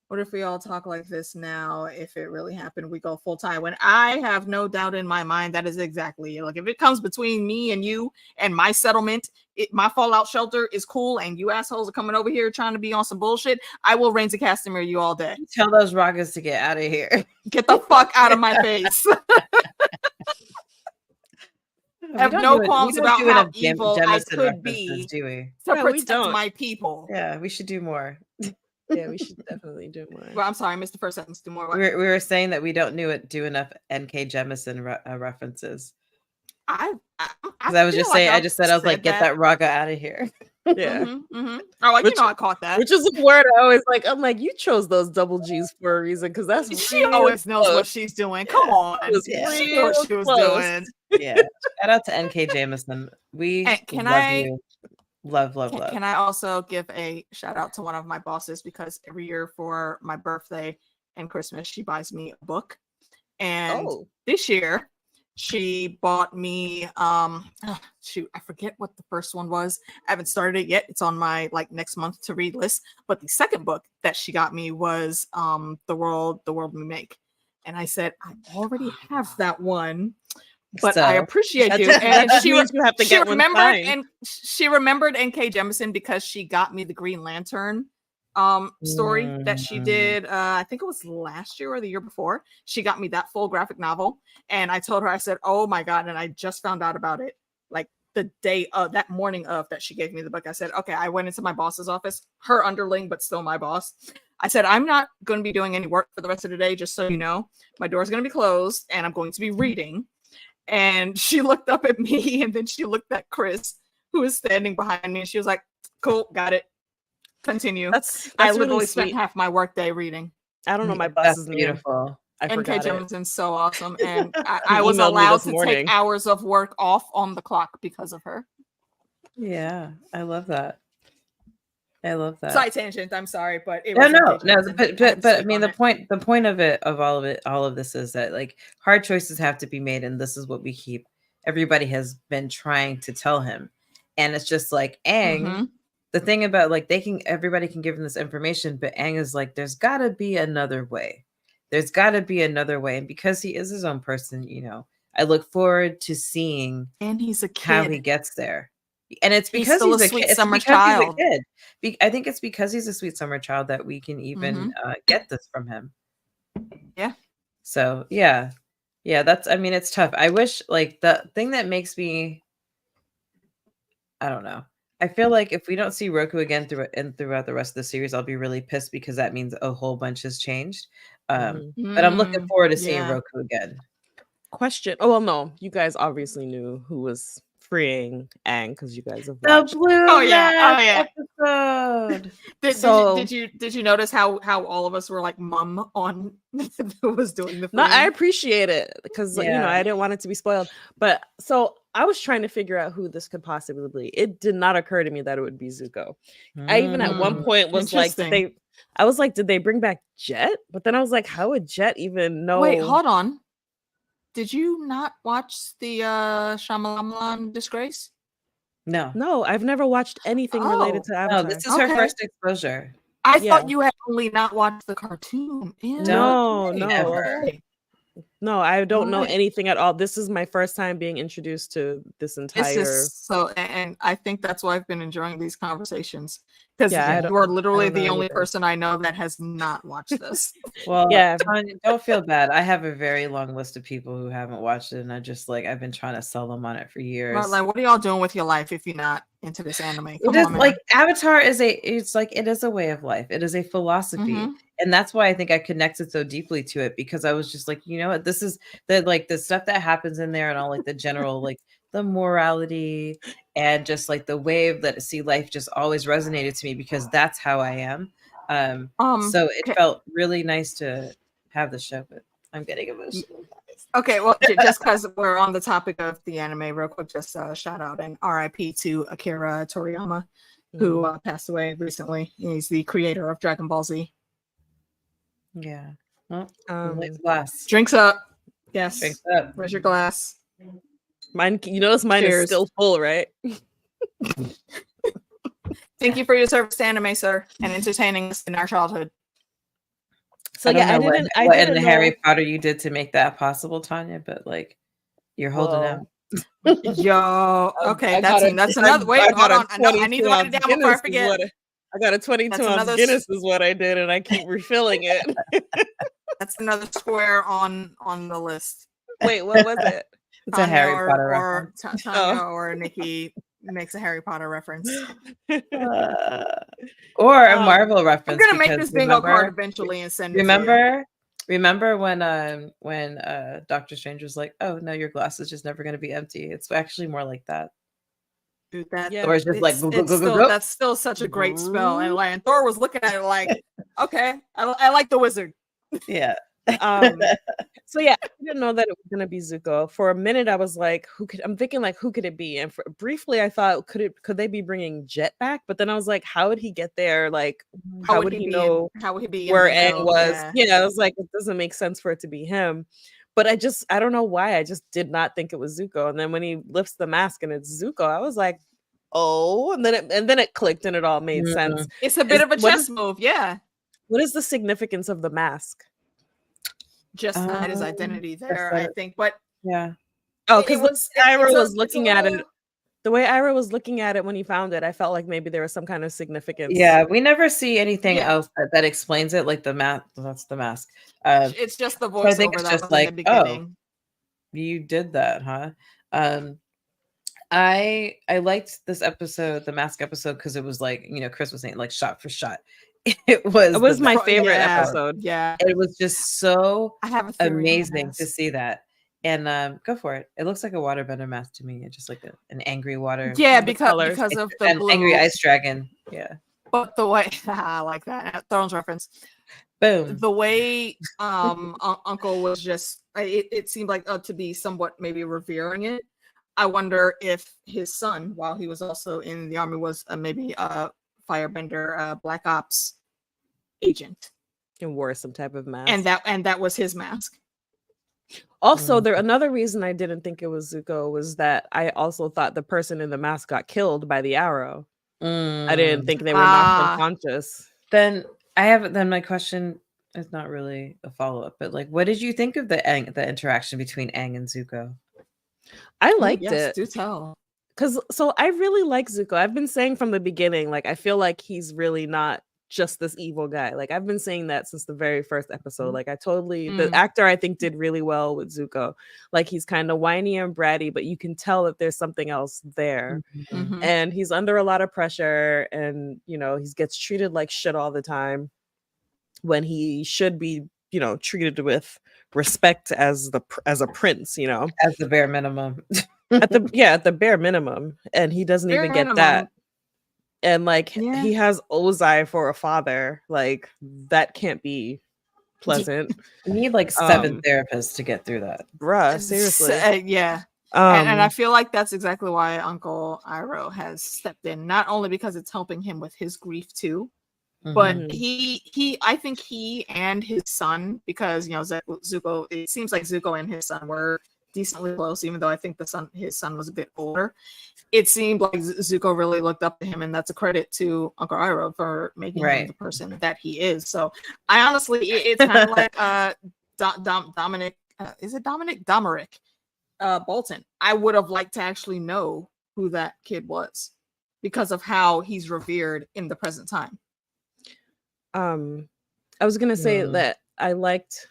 What if we all talk like this now? If it really happened, we go full time. When I have no doubt in my mind, that is exactly it. Like if it comes between me and you and my settlement, my fallout shelter is cool, and you assholes are coming over here trying to be on some bullshit, I will Reigns of Castamere you all day. Tell those rockets to get out of here. Get the fuck out of my face. I have no qualms about how evil I could be to protect my people. Yeah, we should do more. Yeah, we should definitely do more. Well, I'm sorry, I missed the first sentence. Do more. We were saying that we don't do enough N.K. Jemisin references. I was just saying. I just said I was like, get that raga out of here. Yeah. Oh, like I caught that. Which is a word I always like. I'm like, you chose those double G's for a reason because that's she always knows what she's doing. Come on, she knew what she was doing. Yeah. Shout out to N.K. Jemisin. We love you. Love. Can I also give a shout out to one of my bosses, because every year for my birthday and Christmas she buys me a book, and this year she bought me I forget what the first one was. I haven't started it yet. It's on my next month to read list. But the second book that she got me was The World We Make. And I said, I already have that one, but I So appreciate you. That And just she means you have to get one remembered, signed. and she remembered N.K. Jemisin because she got me the Green Lantern story that she did. I think it was last year or the year before. She got me that full graphic novel, and I told her, I said, "Oh my god!" And I just found out about it like the day of that morning of that she gave me the book. I said, "Okay." I went into my boss's office, her underling, but still my boss. I said, "I'm not going to be doing any work for the rest of the day, just so you know. My door's going to be closed, and I'm going to be reading." And she looked up at me, and then she looked at Chris, who was standing behind me, and she was like, "Cool, got it. Continue." That's I really literally sweet. spent half my workday reading. I don't know my That's boss's name. beautiful. I N.K. forgot it. Jemison's so awesome, and He I was emailed me allowed this to morning. take hours of work off on the clock because of her. Yeah, I love that. I love that. Side tangent. I'm sorry, but it No, was no, N.K. no. Jemisin. But I mean, the point of it, of all of this, is that like hard choices have to be made, and this is what we keep. Everybody has been trying to tell him, and it's just like Aang. The thing about like everybody can give him this information, but Aang is like, there's got to be another way. There's got to be another way, and because he is his own person, you know, I look forward to seeing and he's a kid. how he gets there. And it's because he's a sweet summer child. He's a kid. I think it's because he's a sweet summer child that we can even get this from him. Yeah. So yeah, that's. I mean, it's tough. I wish like the thing that makes me. I don't know. I feel like if we don't see Roku again throughout the rest of the series, I'll be really pissed because that means a whole bunch has changed. But I'm looking forward to seeing Roku again. Question. Oh well, no, you guys obviously knew who was freeing Aang because you guys have The watched. Blue episode. Did you notice how all of us were like mum on who was doing the freeing? No, I appreciate it because you know I didn't want it to be spoiled. But so I was trying to figure out who this could possibly be. It did not occur to me that it would be Zuko. I even at one point was like, did they bring back Jet? But then I was like, how would Jet even know? Wait, hold on. Did you not watch the Shyamalan Disgrace? No, I've never watched anything related to Avatar. No, this is her first exposure. I thought you had only not watched the cartoon. No. Never. No, I don't know anything at all. This is my first time being introduced to this entire. And I think that's why I've been enjoying these conversations because you are literally the only person I know that has not watched this. Well, Tanya, don't feel bad. I have a very long list of people who haven't watched it, and I've been trying to sell them on it for years. Well, like, what are y'all doing with your life if you're not into this anime? Come on, like Avatar is it is a way of life. It is a philosophy. And that's why I think I connected so deeply to it, because I was just like, you know what, this is the stuff that happens in there and all like the general, like the morality and just like the way that see life just always resonated to me because that's how I am. So it felt really nice to have the show, but I'm getting emotional. Okay, well, just because we're on the topic of the anime, real quick, just shout out and RIP to Akira Toriyama, who passed away recently. He's the creator of Dragon Ball Z. Yeah. Well, glass. Drinks up. Yes. Drinks up. Where's your glass? Mine. You notice mine is still full, right? Thank you for your service to anime, sir, and entertaining us in our childhood. So I didn't know what in the Harry Potter you did to make that possible, Tanya, but like you're holding out. Yo, okay, that's another. Wait, hold on. I need to write it down before I forget. I got a 22-ounce Guinness is what I did, and I keep refilling it. That's another square on the list. Wait, what was it? It's a Harry Potter reference. Tanya or Nikki makes a Harry Potter reference. Or a Marvel reference. I'm gonna make this bingo card eventually and send it to you. Remember when Doctor Strange was like, "Oh no, your glass is just never gonna be empty." It's actually more like that. Dude, or it's just like that's still such a great spell, and Thor was looking at it like, okay, I like the wizard. Yeah. So yeah, I didn't know that it was gonna be Zuko. For a minute, I was like, I'm thinking like, who could it be? And briefly, I thought, could they be bringing Jet back? But then I was like, how would he get there? Like, how would he know? How would he be where Aang was? Yeah, I was like, it doesn't make sense for it to be him. But I don't know why. I just did not think it was Zuko. And then when he lifts the mask and it's Zuko, I was like, oh, and then it clicked and it all made sense. It's a bit of a chess move, yeah. What is the significance of the mask? just hide his identity there, I think. But yeah. Oh, it because was Ira was it's a looking at it. little- The way Ira was looking at it when he found it, I felt like maybe there was some kind of significance. Yeah, we never see anything Yeah. else that explains it, like the mask. That's the mask. It's just the So I think voiceover it's that just was in the like, beginning. you did that, huh? I liked this episode, the mask episode, because it was like, Chris was saying, like, shot for shot. It was It was the my best favorite Yeah. episode. Yeah. It was just so I have a theory on the amazing to mask. see that. And go for it. It looks like a waterbender mask to me. It's just like an angry water. Yeah, The because colors. of the An blue. angry ice dragon. Yeah. But the way I like that Thrones reference. Boom. The way Uncle was just it seemed like to be somewhat maybe revering it. I wonder if his son, while he was also in the army, was maybe a firebender, black ops agent, And wore some type of mask. and that was his mask. Also, another reason I didn't think it was Zuko was that I also thought the person in the mask got killed by the arrow. I didn't think they were knocked unconscious. Then my question is not really a follow-up, but like, what did you think of the interaction between Aang and Zuko? I liked it. Do tell. So I really like Zuko. I've been saying from the beginning, like, I feel like he's really not just this evil guy. Like, I've been saying that since the very first episode. Like, the actor, I think, did really well with Zuko. Like, he's kind of whiny and bratty, but you can tell that there's something else there. And he's under a lot of pressure, and he gets treated like shit all the time when he should be treated with respect as a prince, as the bare minimum. at the bare minimum, and he doesn't even get that. And like, he has Ozai for a father. Like, that can't be pleasant. You need like 7 therapists to get through that. Bruh, seriously. And I feel like that's exactly why Uncle Iroh has stepped in, not only because it's helping him with his grief too, but I think he and his son, because Zuko, it seems like Zuko and his son were decently close, even though I think his son was a bit older. It seemed like Zuko really looked up to him, and that's a credit to Uncle Iroh for making him the person that he is. So I honestly, it's kind of like Dominic, is it Dominic? Domeric Bolton. I would have liked to actually know who that kid was because of how he's revered in the present time. I was gonna say that I liked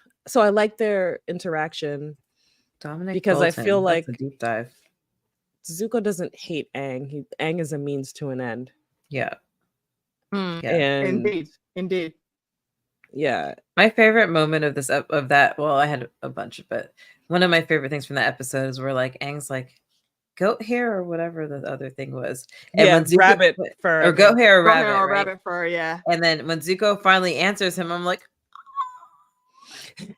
their interaction, Dominic, because Bolton. I feel like that's a deep dive. Zuko doesn't hate Aang. Aang is a means to an end. Yeah. And Indeed. Yeah. My favorite moment of that, well, I had a bunch, but one of my favorite things from that episode is where like Aang's like, goat hair or whatever the other thing was. And when Zuko, rabbit fur. Or goat hair or Goat rabbit. hair or right? rabbit fur, yeah. And then when Zuko finally answers him, I'm like,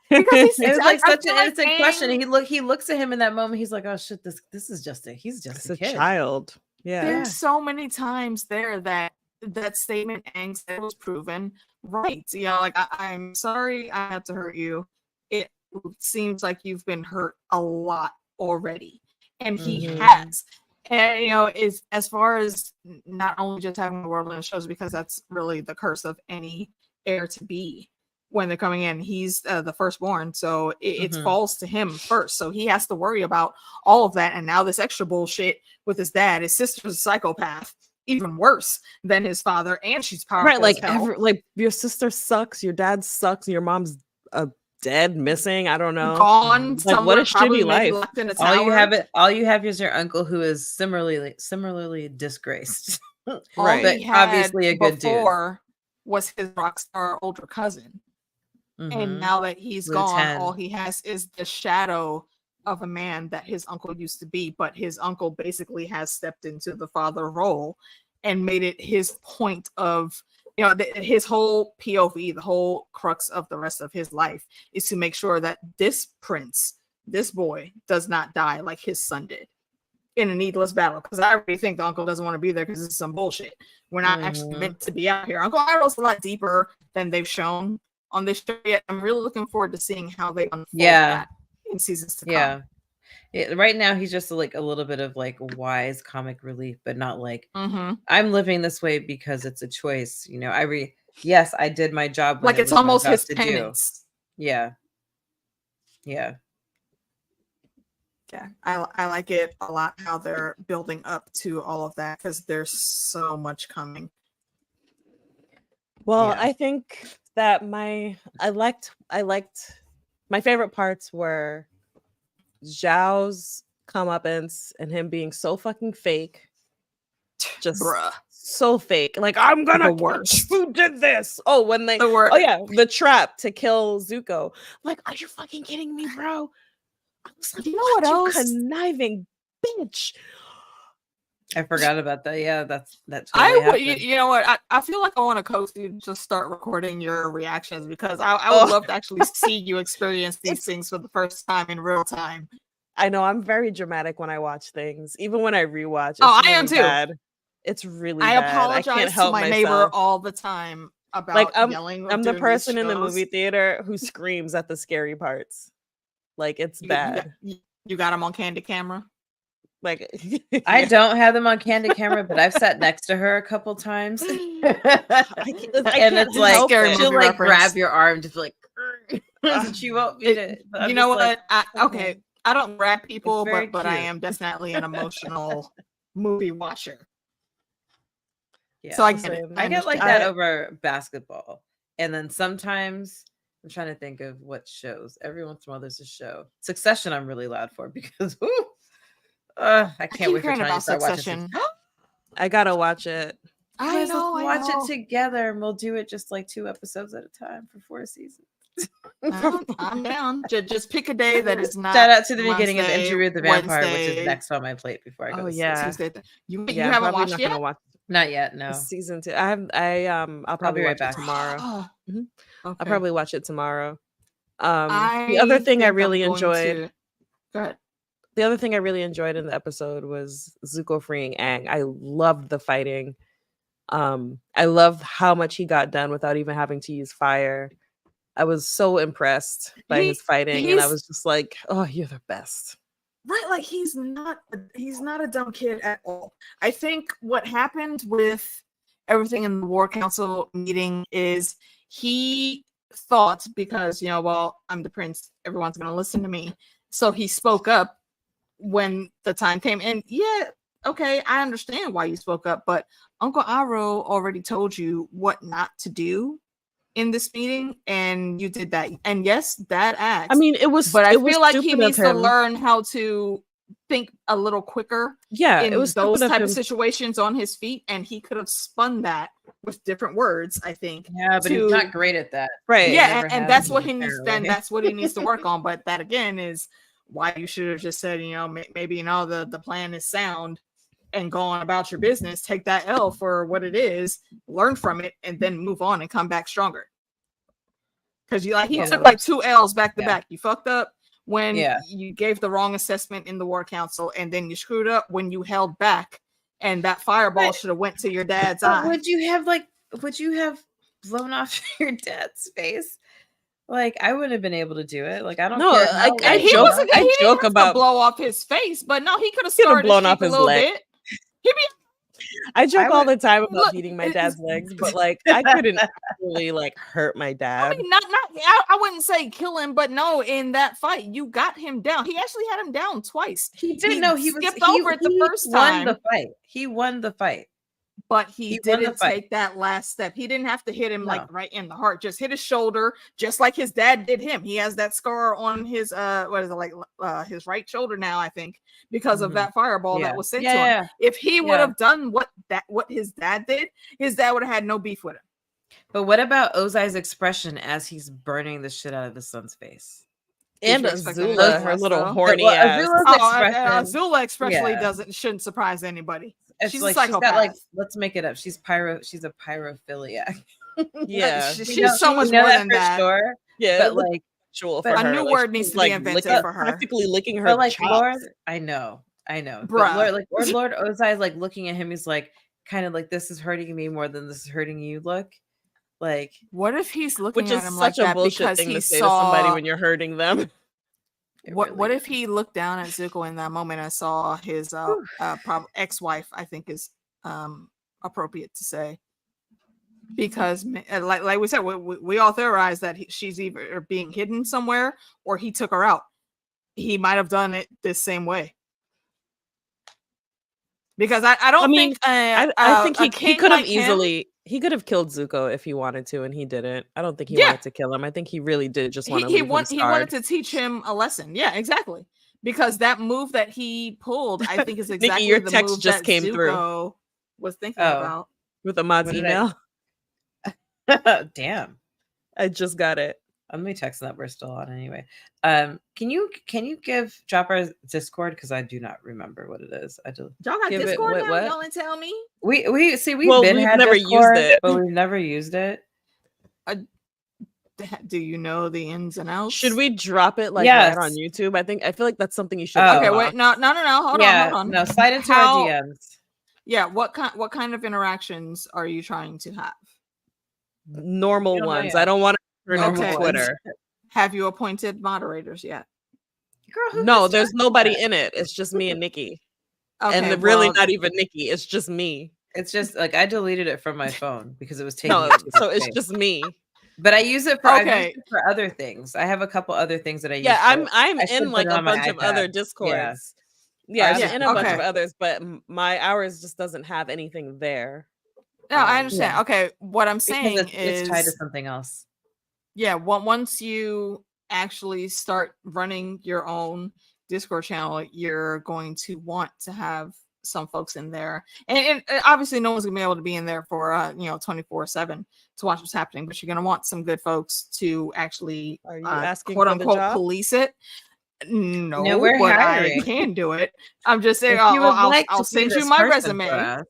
because it was like such an innocent Aang, question. And he looks at him in that moment. He's like, oh shit, this is just he's just a kid. Child. Yeah. There's so many times there that statement Aang said was proven right. Like, I'm sorry I had to hurt you. It seems like you've been hurt a lot already. And he has. And is as far as not only just having the world in shows, because that's really the curse of any heir to be. When they're coming in, he's the firstborn, so it falls to him first. So he has to worry about all of that, and now this extra bullshit with his dad. His sister's a psychopath, even worse than his father, and she's powerful. Right, like as hell. like your sister sucks, your dad sucks, your mom's dead, missing. I don't know, gone. Like, what a shitty life. In a all you have is your uncle, who is similarly disgraced. Right, but obviously a good dude. Was his rock star older cousin. And now that he's gone, all he has is the shadow of a man that his uncle used to be. But his uncle basically has stepped into the father role and made it his point of, his whole POV, the whole crux of the rest of his life is to make sure that this prince, this boy, does not die like his son did in a needless battle. Because I already think the uncle doesn't want to be there because it's some bullshit. We're not actually meant to be out here. Uncle Iroh's a lot deeper than they've shown on this show yet. I'm really looking forward to seeing how they unfold that in seasons to come. Yeah, right now he's just like a little bit of like wise comic relief, but not like I'm living this way because it's a choice. Yes, I did my job. Like it's almost his penance. Yeah. Yeah. Yeah, I like it a lot how they're building up to all of that because there's so much coming. Well, Yeah. I think that I liked my favorite parts were Zhao's comeuppance and him being so fucking fake. Just Bruh. so fake. Like, I'm gonna The catch worst. who did this. Oh, when they The worst. oh yeah, the trap to kill Zuko. Like, are you fucking kidding me, bro? I was like, You know what you else? conniving bitch. I forgot about that. Yeah, that totally happened. You know what? I feel like I want to coach you to just start recording your reactions because I would love to actually see you experience these things for the first time in real time. I know I'm very dramatic when I watch things, even when I rewatch. It's I really am too. bad. It's really I bad. apologize I can't to help my myself. neighbor all the time about Like yelling. I'm the during person these in the shows. movie theater who screams at the scary parts. Like, it's bad. You got him on candid camera. Like, I don't have them on candid camera, but I've sat next to her a couple times. And it's like she'll like grab your arm, just like she won't be to. You know what? Like, okay, I don't grab people, but cute. I am definitely an emotional movie watcher. Yeah, so I get it. I get like that over basketball, and then sometimes I'm trying to think of what shows. Every once in a while, there's a show. Succession, I'm really loud for because I can't wait for Tanya to start watching. I gotta watch it. Let's watch it together, and we'll do it just like 2 episodes at a time for 4 seasons. I'm down. Just pick a day that is not. Shout out to the beginning of Interview with the Vampire, Wednesday. which is next on my plate before I go. Oh yeah, you haven't watched yet? Not yet. No. Season 2. I'll probably watch it tomorrow. Okay. I'll probably watch it tomorrow. The The other thing I really enjoyed. Go ahead. The other thing I really enjoyed in the episode was Zuko freeing Aang. I loved the fighting. I loved how much he got done without even having to use fire. I was so impressed by his fighting, and I was just like, "Oh, you're the best." Right, like he's not a dumb kid at all. I think what happened with everything in the War Council meeting is he thought because well, I'm the prince, everyone's gonna listen to me, so he spoke up when the time came. And yeah, okay, I understand why you spoke up, but Uncle Aro already told you what not to do in this meeting, and you did that. And yes, that acts. I mean, it was, but I feel like he needs to learn how to think a little quicker. Yeah, in it was those type of situations on his feet, and he could have spun that with different words. I think. Yeah, but he's not great at that, right? Yeah, and that's what he needs. Then that's what he needs to work on. But that again is why you should have just said, maybe the plan is sound. And go on about your business, take that L for what it is, learn from it, and then move on and come back stronger. Because he took like 2 L's back to back. You fucked up when you gave the wrong assessment in the War Council, and then you screwed up when you held back, and that fireball should have went to your dad's eye. Would you have blown off your dad's face? Like, I wouldn't have been able to do it. Like, I don't care. I joke about blow off his face, but no, he could have started blown off his leg. Bit. I joke all the time about beating my dad's legs, but like I couldn't really like hurt my dad. I mean, I wouldn't say kill him, but no, in that fight, you got him down. He actually had him down twice. He didn't know he skipped over it the first time. He won the fight. But he didn't take that last step. He didn't have to hit him like right in the heart. Just hit his shoulder, just like his dad did him. He has that scar on his his right shoulder now, I think, because of that fireball that was sent to him. If he would have done what his dad did, his dad would have had no beef with him. But what about Ozai's expression as he's burning the shit out of his son's face? And Azula, her little horny ass. Azula especially shouldn't surprise anybody. She's like, she's got like, let's make it up. She's a pyrophiliac. Yeah, she's so much more than that. Sure. Yeah, but like a new word needs to be invented for her. Practically licking her. But like chops. Lord, I know. But Lord Ozai is like looking at him. He's like, kind of like, this is hurting me more than this is hurting you. Look, like, what if he's looking at him such like a that bullshit because thing he to say saw to somebody when you're hurting them? What if he looked down at Zuko in that moment and saw his ex-wife, I think is appropriate to say, because like we said, we all theorize that she's either being hidden somewhere or he took her out. He might have done it this same way. Because I don't think I think he could have like easily he could have killed Zuko if he wanted to, and he didn't. I don't think he Yeah. wanted to kill him. I think he really did just want to he leave him he wanted scarred. to teach him a lesson. Yeah, exactly. Because that move that he pulled, I think, is exactly Nikki, your the text move just that came Zuko through. was thinking about. With Ahmad's What did email. Damn. I just got it. Let me text that we're still on anyway. Can you drop our Discord, because I do not remember what it is. I do. Y'all got Give it- Discord what- now? what? Y'all ain't tell me. We see we've Well, been we've had never Discord, used it. but we've never used it. Do you know the ins and outs? Should we drop it like Yes. right on YouTube? I feel like that's something you should. Oh. Okay, unlock. wait, no. Hold on. No, slide into How- our DMs. Yeah, what kind of interactions are you trying to have? Normal You don't know ones. yet. I don't want to turn Normal into ones. Twitter. Have you appointed moderators yet? Girl, who No, has there's time for nobody that? in it. It's just me and Nikki. Okay, And really well, not even Nikki. It's just me. It's just like I deleted it from my phone because it was taking. No, up too so much it's space. just me. But I use it for I've Okay. used it for other things. I have a couple other things that I use. Yeah, for I'm I should in put like it a on my bunch of iPad. other Discords. Yeah, Ours I'm is in a bunch of okay. others, but my ours just doesn't have anything there. No, I understand. Yeah. Okay, what I'm Because saying it's tied to is, something else. yeah, once you actually start running your own Discord channel, you're going to want to have some folks in there, and obviously no one's gonna be able to be in there for 24/7 to watch what's happening, but you're gonna want some good folks to actually Are you asking quote for the unquote job? police it. No, No, we're but hiring. I can do it. I'm just saying, If you would I'll like to be send you this my person for resume. us,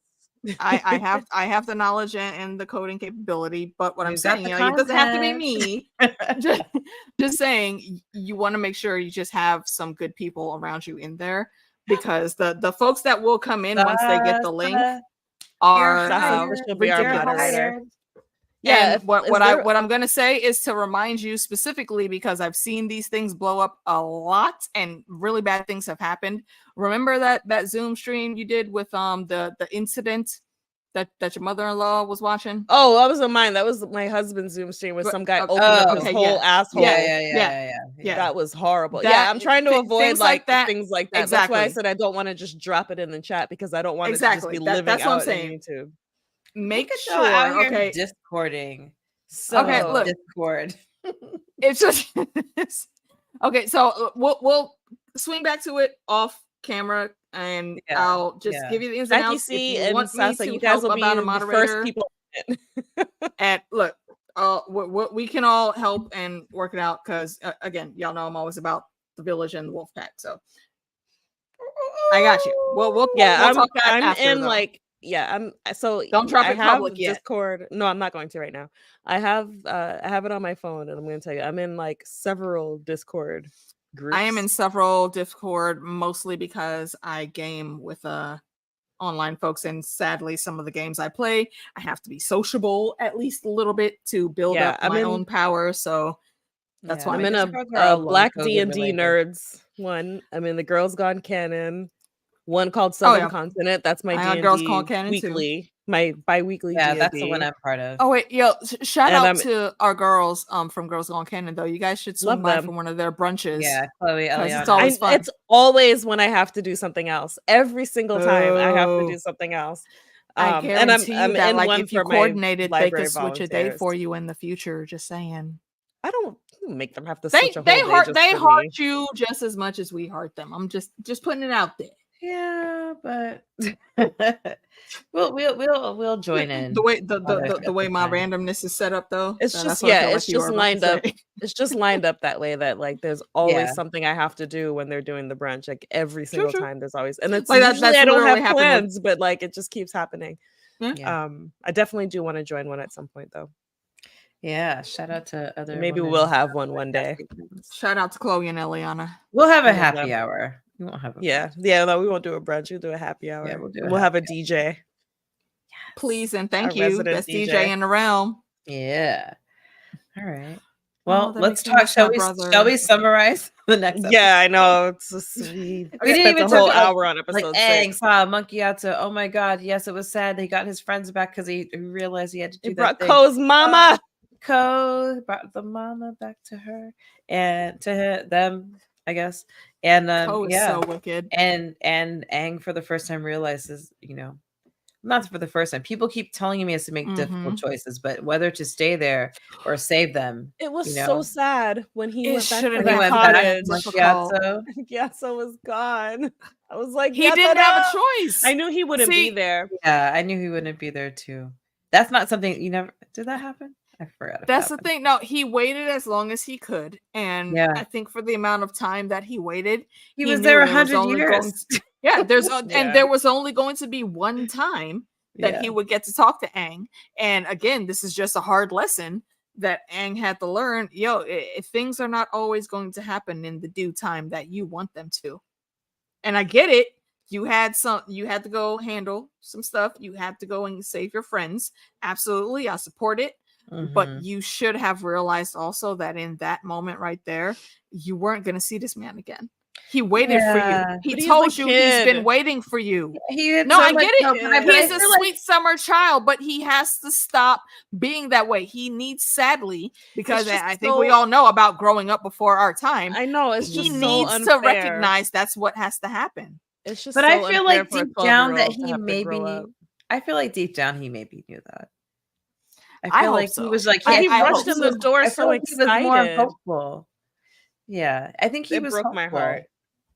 I have the knowledge and the coding capability, but what I'm We've got saying, the it doesn't have to be content. me. just saying, you want to make sure you just have some good people around you in there, because the folks that will come in once they get the link are Sasa should be our ridiculous. moderator. Yeah, Yeah, and what I'm gonna say is to remind you specifically, because I've seen these things blow up a lot and really bad things have happened. Remember that Zoom stream you did with the incident that your mother-in-law was watching? Oh, that wasn't mine. That was my husband's Zoom stream where But- some guy okay, opened up his okay, whole yeah. asshole. Yeah. That was horrible. That- Yeah, I'm trying to thi- avoid things like that. things like that. That's why I Exactly. said I don't want to just drop it in the chat, because I don't want Exactly. it to just be That- living that's what I'm out saying. in YouTube. Make Sure, out sure, here okay. Discording. So Okay, look. Discord. It's just okay. So we'll swing back to it off camera, and Yeah, I'll just yeah. give you the ins and Jackie outs. If C you and want me Sasa, to you guys help will be about a the moderator, first people. and look, we can all help and work it out, because again, y'all know I'm always about the village and the wolf pack. So I got you. We'll talk that I'm after, in though. so Don't drop I it have public yet. Discord. No, I'm not going to right now. I have it on my phone, and I'm going to tell you, I'm in like several Discord groups. I am in several Discord, mostly because I game with online folks, and sadly some of the games I play, I have to be sociable at least a little bit to build up my own power. So that's why I'm in Discords are all a Black long D&D COVID related. nerds one. I'm in the Girls Gone Canon one called Southern yeah. Continent. That's my I got D&D Girls Gone Canon too. weekly, my bi-weekly Yeah, D&D. that's the one I'm part of. Oh wait, yo, shout And out to our girls from Girls Gone Canon, though. You guys should swing Love by them. for one of their brunches. Yeah, Chloe, 'cause Eliana. it's always fun. It's always when I have to do something else. Every single time I have to Oh. do something else. I And guarantee I'm you that, in like, one if you for my coordinated, they library could switch a day volunteers. for you in the future. Just saying. I don't make them have to They switch a whole day heart just they for heart me. you just as much as we heart them. I'm just putting it out there. Yeah, but we'll join in. The way at the way my time. randomness is set up, though. It's that's just what I feel it's like you just were about to lined up. say. It's just lined up that way that like there's always Yeah. something I have to do when they're doing the brunch. Like every single true. time there's always, and it's Like, usually that's I don't literally have happened with- plans, but like it just keeps happening. Yeah. I definitely do want to join one at some point though. Yeah, shout out to other. Maybe women we'll have one day. Shout out to Chloe and Eliana. We'll have a love happy them. hour. We won't have a Yeah. No, we won't do a brunch. We'll do a happy hour. Yeah, we'll do a We'll have a happy DJ. Please and thank Our you. resident Best DJ DJ. in the realm. Yeah. All right. Well, that let's makes me talk. miss Shall my we? brother. Shall we summarize the next episode? Yeah, I know. It's just, we didn't spent even a talk whole about, hour on like episode Aang 6. saw a monkey out to. Oh my god! Yes, it was sad. He got his friends back because he realized he had to do It that brought thing. Ko's mama. Ko brought the mama back to her and to them, I guess. And Ko is so wicked. And Aang for the first time realizes, not for the first time. People keep telling him he has to make difficult choices, but whether to stay there or save them. It was so sad when he went back to shouldn't the have been cottage. difficult. Gyatso was gone. I was like, he Gyatso, didn't have a no! choice. I knew he wouldn't be there. Yeah, I knew he wouldn't be there too. That's not something you never did. That happen? I forgot. That's the thing. No, he waited as long as he could, and I think for the amount of time that he waited, he was there 100 years. And there was only going to be one time that he would get to talk to Aang. And again, this is just a hard lesson that Aang had to learn. If things are not always going to happen in the due time that you want them to. And I get it. You had to go handle some stuff. You had to go and save your friends. Absolutely. I support it. But you should have realized also that in that moment right there, you weren't going to see this man again. He waited for you. He told you he's been waiting for you. I get it. He's a sweet summer child, but he has to stop being that way. He needs, sadly, because I think we all know about growing up before our time. I know. It's just he needs to recognize that's what has to happen. It's just, but I feel like deep down that he maybe. I feel like deep down he maybe knew that. I feel like he was like he rushed in the door so excited. He was more hopeful. Yeah, I think he was. Broke my heart.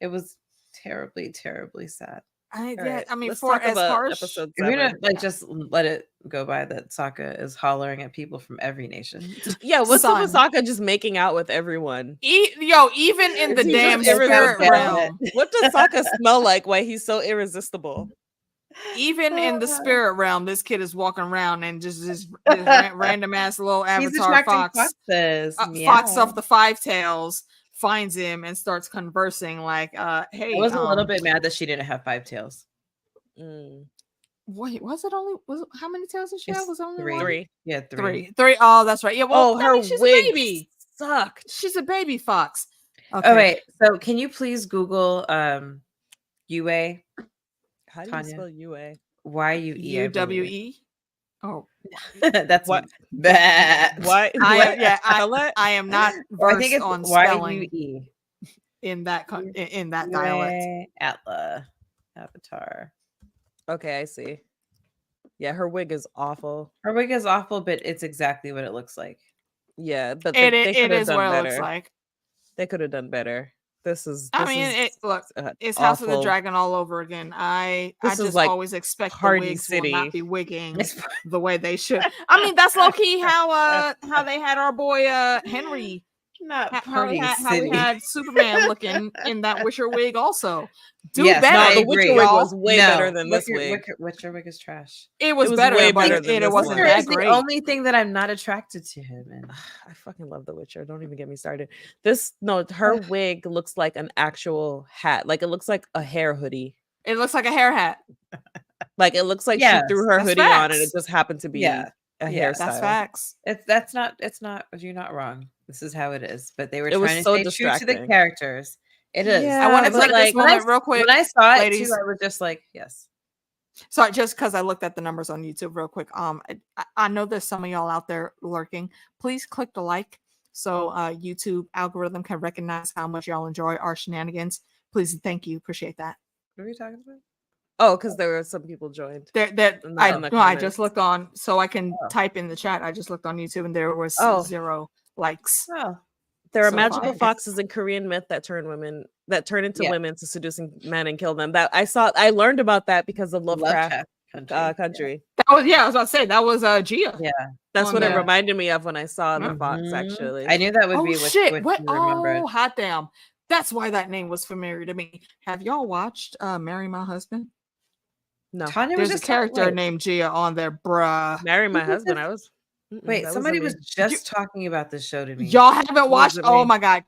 It was terribly, terribly sad. I mean, let's for talk as about harsh, episode 7. We're gonna just let it go by that Sokka is hollering at people from every nation. Yeah, what's up with Sokka just making out with everyone? Even in the damn spirit realm. What does Sokka smell like? Why he's so irresistible? Even in the spirit realm, this kid is walking around and just random ass little avatar fox. Fox of the Five Tails finds him and starts conversing like, hey. I was a little bit mad that she didn't have 5 tails. Wait, how many tails did she have? Was it only 3? Yeah, 3. 3. Oh, that's right. Yeah, well, her she's wig a baby. Sucked. She's a baby fox. Okay. Oh wait, so can you please Google UA? How do you spell UA? YUE. UWE. Oh, that's what. Why? I am not versed I think it's on spelling YUE in that dialect. Atla Avatar. Okay, I see. Yeah, her wig is awful. Her wig is awful, but it's exactly what it looks like. Yeah, but it is what it looks like. They could have done better. It's House of the Dragon all over again. I just always expect the wigs will not be wigging the way they should. I mean, that's low key how they had our boy Henry. How we had Superman looking in that Witcher wig also. Better. The Witcher wig was way better than this wig. Witcher wig is trash. It was better, way but better than it wasn't that great. The only thing that I'm not attracted to him in. I fucking love The Witcher. Don't even get me started. Her wig looks like an actual hat. Like it looks like a hair hoodie. It looks like a hair hat. Like it looks like she threw her hoodie on and it just happened to be a hairstyle. That's facts. It's not. You're not wrong. This is how it is. But they were trying to stay true to the characters. It is. Yeah, I want to take this moment real quick. When I saw it ladies, too, I was just like, yes. Sorry, just because I looked at the numbers on YouTube real quick. I know there's some of y'all out there lurking. Please click the like so YouTube algorithm can recognize how much y'all enjoy our shenanigans. Please and thank you. Appreciate that. What are we talking about? Oh, because there were some people joined. I just looked on so I can type in the chat. I just looked on YouTube and there was 0 likes. Oh. There are magical foxes in Korean myth that turn into women to seducing men and kill them. I learned about that because of Lovecraft Country. I was about to say that was Gia. Yeah. That's what it reminded me of when I saw the fox, actually. I knew that would be what you remembered. Oh, hot damn. That's why that name was familiar to me. Have y'all watched Marry My Husband? No. There's a character named Gia on there, bruh. Marry My Husband. I was Wait, somebody was just talking about this show to me. Y'all haven't watched? Oh my god!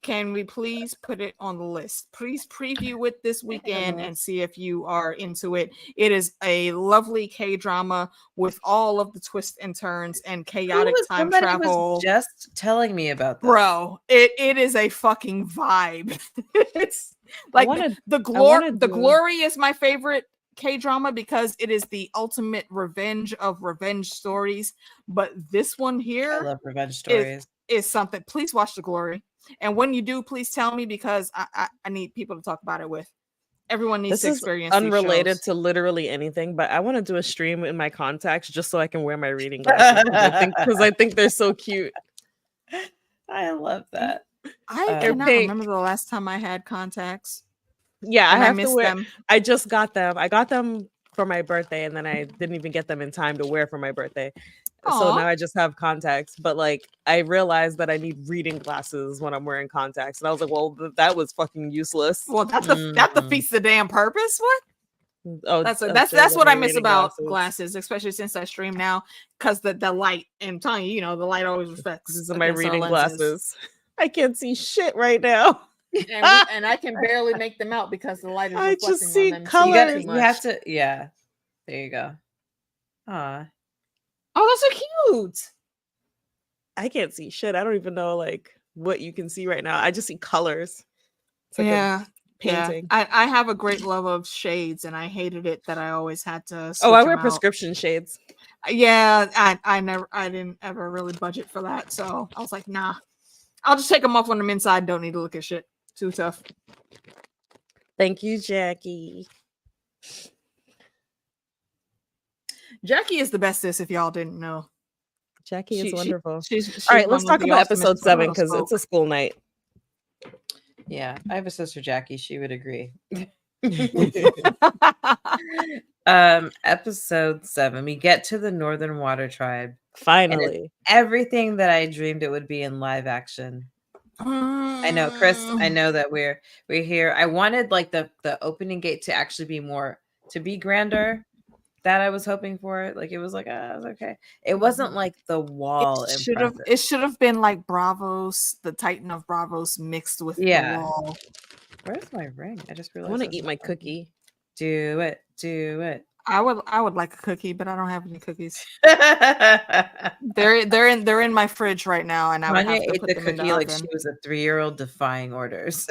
Can we please put it on the list? Please preview it this weekend and see if you are into it. It is a lovely K-drama with all of the twists and turns and chaotic time somebody travel. was just telling me about this. Bro, it is a fucking vibe. It's like the glory is my favorite K-drama because it is the ultimate revenge of revenge stories. But this one here, I love revenge stories. Is something. Please watch The Glory. And when you do, please tell me because I need people to talk about it with. Everyone needs to experience this is unrelated these shows. to literally anything, but I want to do a stream in my contacts just so I can wear my reading glasses because I think they're so cute. I love that. I cannot remember the last time I had contacts. Yeah, I have to wear them. I just got them. I got them for my birthday, and then I didn't even get them in time to wear for my birthday. Aww. So now I just have contacts. But like, I realized that I need reading glasses when I'm wearing contacts, and I was like, "Well, that was fucking useless." Well, that defeats the damn purpose. What? Oh, that's what I miss about glasses, especially since I stream now, because the light. And telling you, the light always reflects. These are my reading glasses. I can't see shit right now. And I can barely make them out because the light is reflecting just see on them. colors. You have to, yeah. There you go. Oh, those are cute. I can't see shit. I don't even know like what you can see right now. I just see colors. It's like painting. Yeah. I have a great love of shades, and I hated it that I always had to. I wear prescription shades. Yeah, I didn't ever really budget for that, so I was like, nah. I'll just take them off when I'm inside. Don't need to look at shit. Too tough. Thank you, Jackie. Jackie is the bestest, if y'all didn't know. Jackie is wonderful. She's all right, let's talk about episode 7 because it's a school night. Yeah, I have a sister, Jackie. She would agree. Episode 7. We get to the Northern Water Tribe. Finally. Everything that I dreamed it would be in live action. I know, Chris. I know that we're here. I wanted like the opening gate to actually be grander. That I was hoping for. Like it was like, it was okay. It wasn't like the wall. It should have been like Bravos, the Titan of Bravos mixed with the wall. Where's my ring? I just realized. I want to eat my cookie. Do it. I would like a cookie, but I don't have any cookies. They're in my fridge right now, and I would have to put them in the oven. She was a 3-year-old defying orders.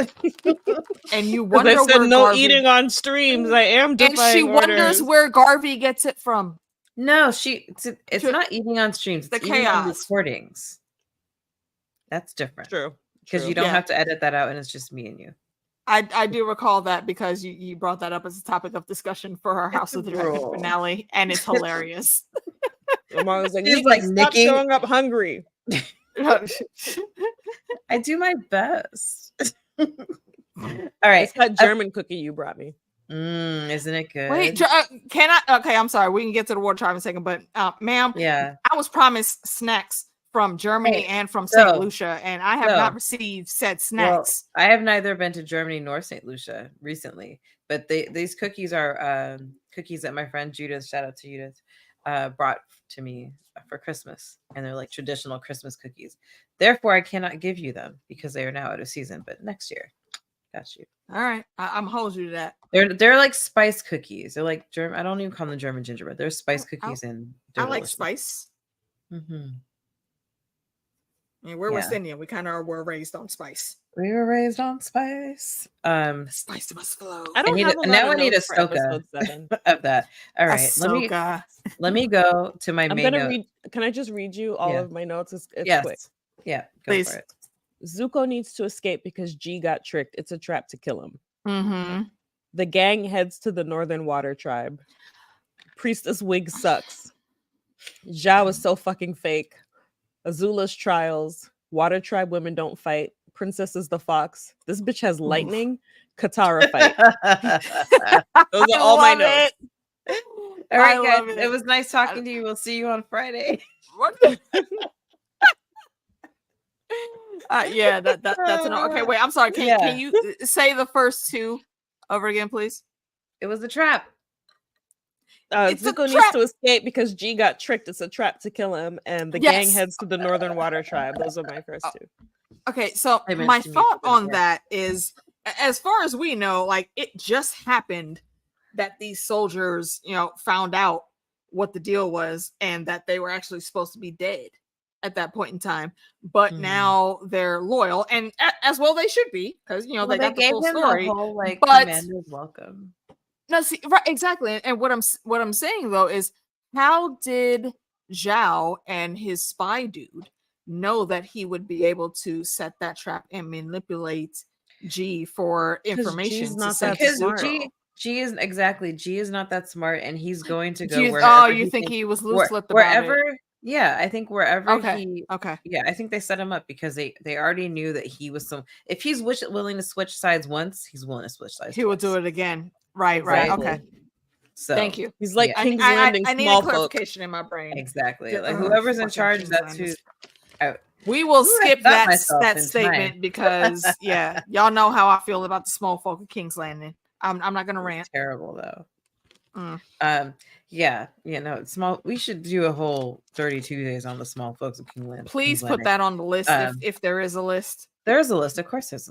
And you wonder I said no eating on streams. I am defying and she orders. wonders where Garvey gets it from. No, it's not eating on streams. It's eating on recordings. That's different. True. Because you don't have to edit that out, and it's just me and you. I do recall that because you brought that up as a topic of discussion for our House of the Dragon finale, and it's hilarious. Mom was like, "He's like stop showing up hungry." I do my best. All right, it's that German cookie you brought me. Isn't it good? Wait, can I? Okay, I'm sorry. We can get to the water tribe in a second, but ma'am, I was promised snacks from Germany and from St. Lucia, and I have not received said snacks. Well, I have neither been to Germany nor St. Lucia recently, but these cookies are cookies that my friend Judith, shout out to Judith, brought to me for Christmas, and they're like traditional Christmas cookies. Therefore, I cannot give you them because they are now out of season, but next year. Got you. All right. I'm holding you to that. They're like spice cookies. They're like German. I don't even call them German gingerbread. They're spice cookies and I like spice. Mm-hmm. I mean, we're West Indian. We kind of were raised on spice. We were raised on spice. Spice must flow. I need a Ahsoka of that. All right. Ahsoka. Let me go to my main note. Can I just read you all of my notes? It's quick. Yeah, please. For it. Zuko needs to escape because G got tricked. It's a trap to kill him. Mm-hmm. The gang heads to the Northern Water Tribe. Priestess wig sucks. Zhao is so fucking fake. Azula's trials. Water Tribe women don't fight. Princess is the fox. This bitch has lightning. Katara fight. Those are all my notes. All right, guys. It was nice talking to you. We'll see you on Friday. That's enough. Okay, wait. I'm sorry. Can you say the first two over again, please? It was a trap. Zuko needs to escape because G got tricked. It's a trap to kill him, and the gang heads to the Northern Water Tribe. Those are my first two. Okay, so I my mentioned thought music, on yeah. that is, as far as we know, like it just happened that these soldiers, found out what the deal was and that they were actually supposed to be dead at that point in time. But now they're loyal, and as well they should be, because Well, they they got the gave full him the story. whole like But commander's welcome. no, see, right, exactly. And what I'm saying though is, how did Zhao and his spy dude know that he would be able to set that trap and manipulate G for Because information G's to not send that to Because smart. Zuko? G is exactly G is not that smart, and he's going to Do go you, wherever you he think thinks he was loose-lipped about wherever. it? Yeah, I think wherever Okay. he. Okay. Yeah, I think they set him up because they already knew that he was some. If he's willing to switch sides once, he's willing to switch sides. He will do it again. Right. Right. Exactly. Okay. So Thank you. He's like yeah, King's Landing, I need a small folk. clarification in my brain. exactly. Like whoever's in Fucking charge, King's that's who. Landing. We will Ooh, I skip stopped that myself in statement time. because y'all know how I feel about the small folk of King's Landing. I'm not gonna rant. Terrible though. Mm. Yeah, small. We should do a whole 32 days on the small folks of Please King's put Landing. that on the list if there is a list. There's a list. Of course, there's.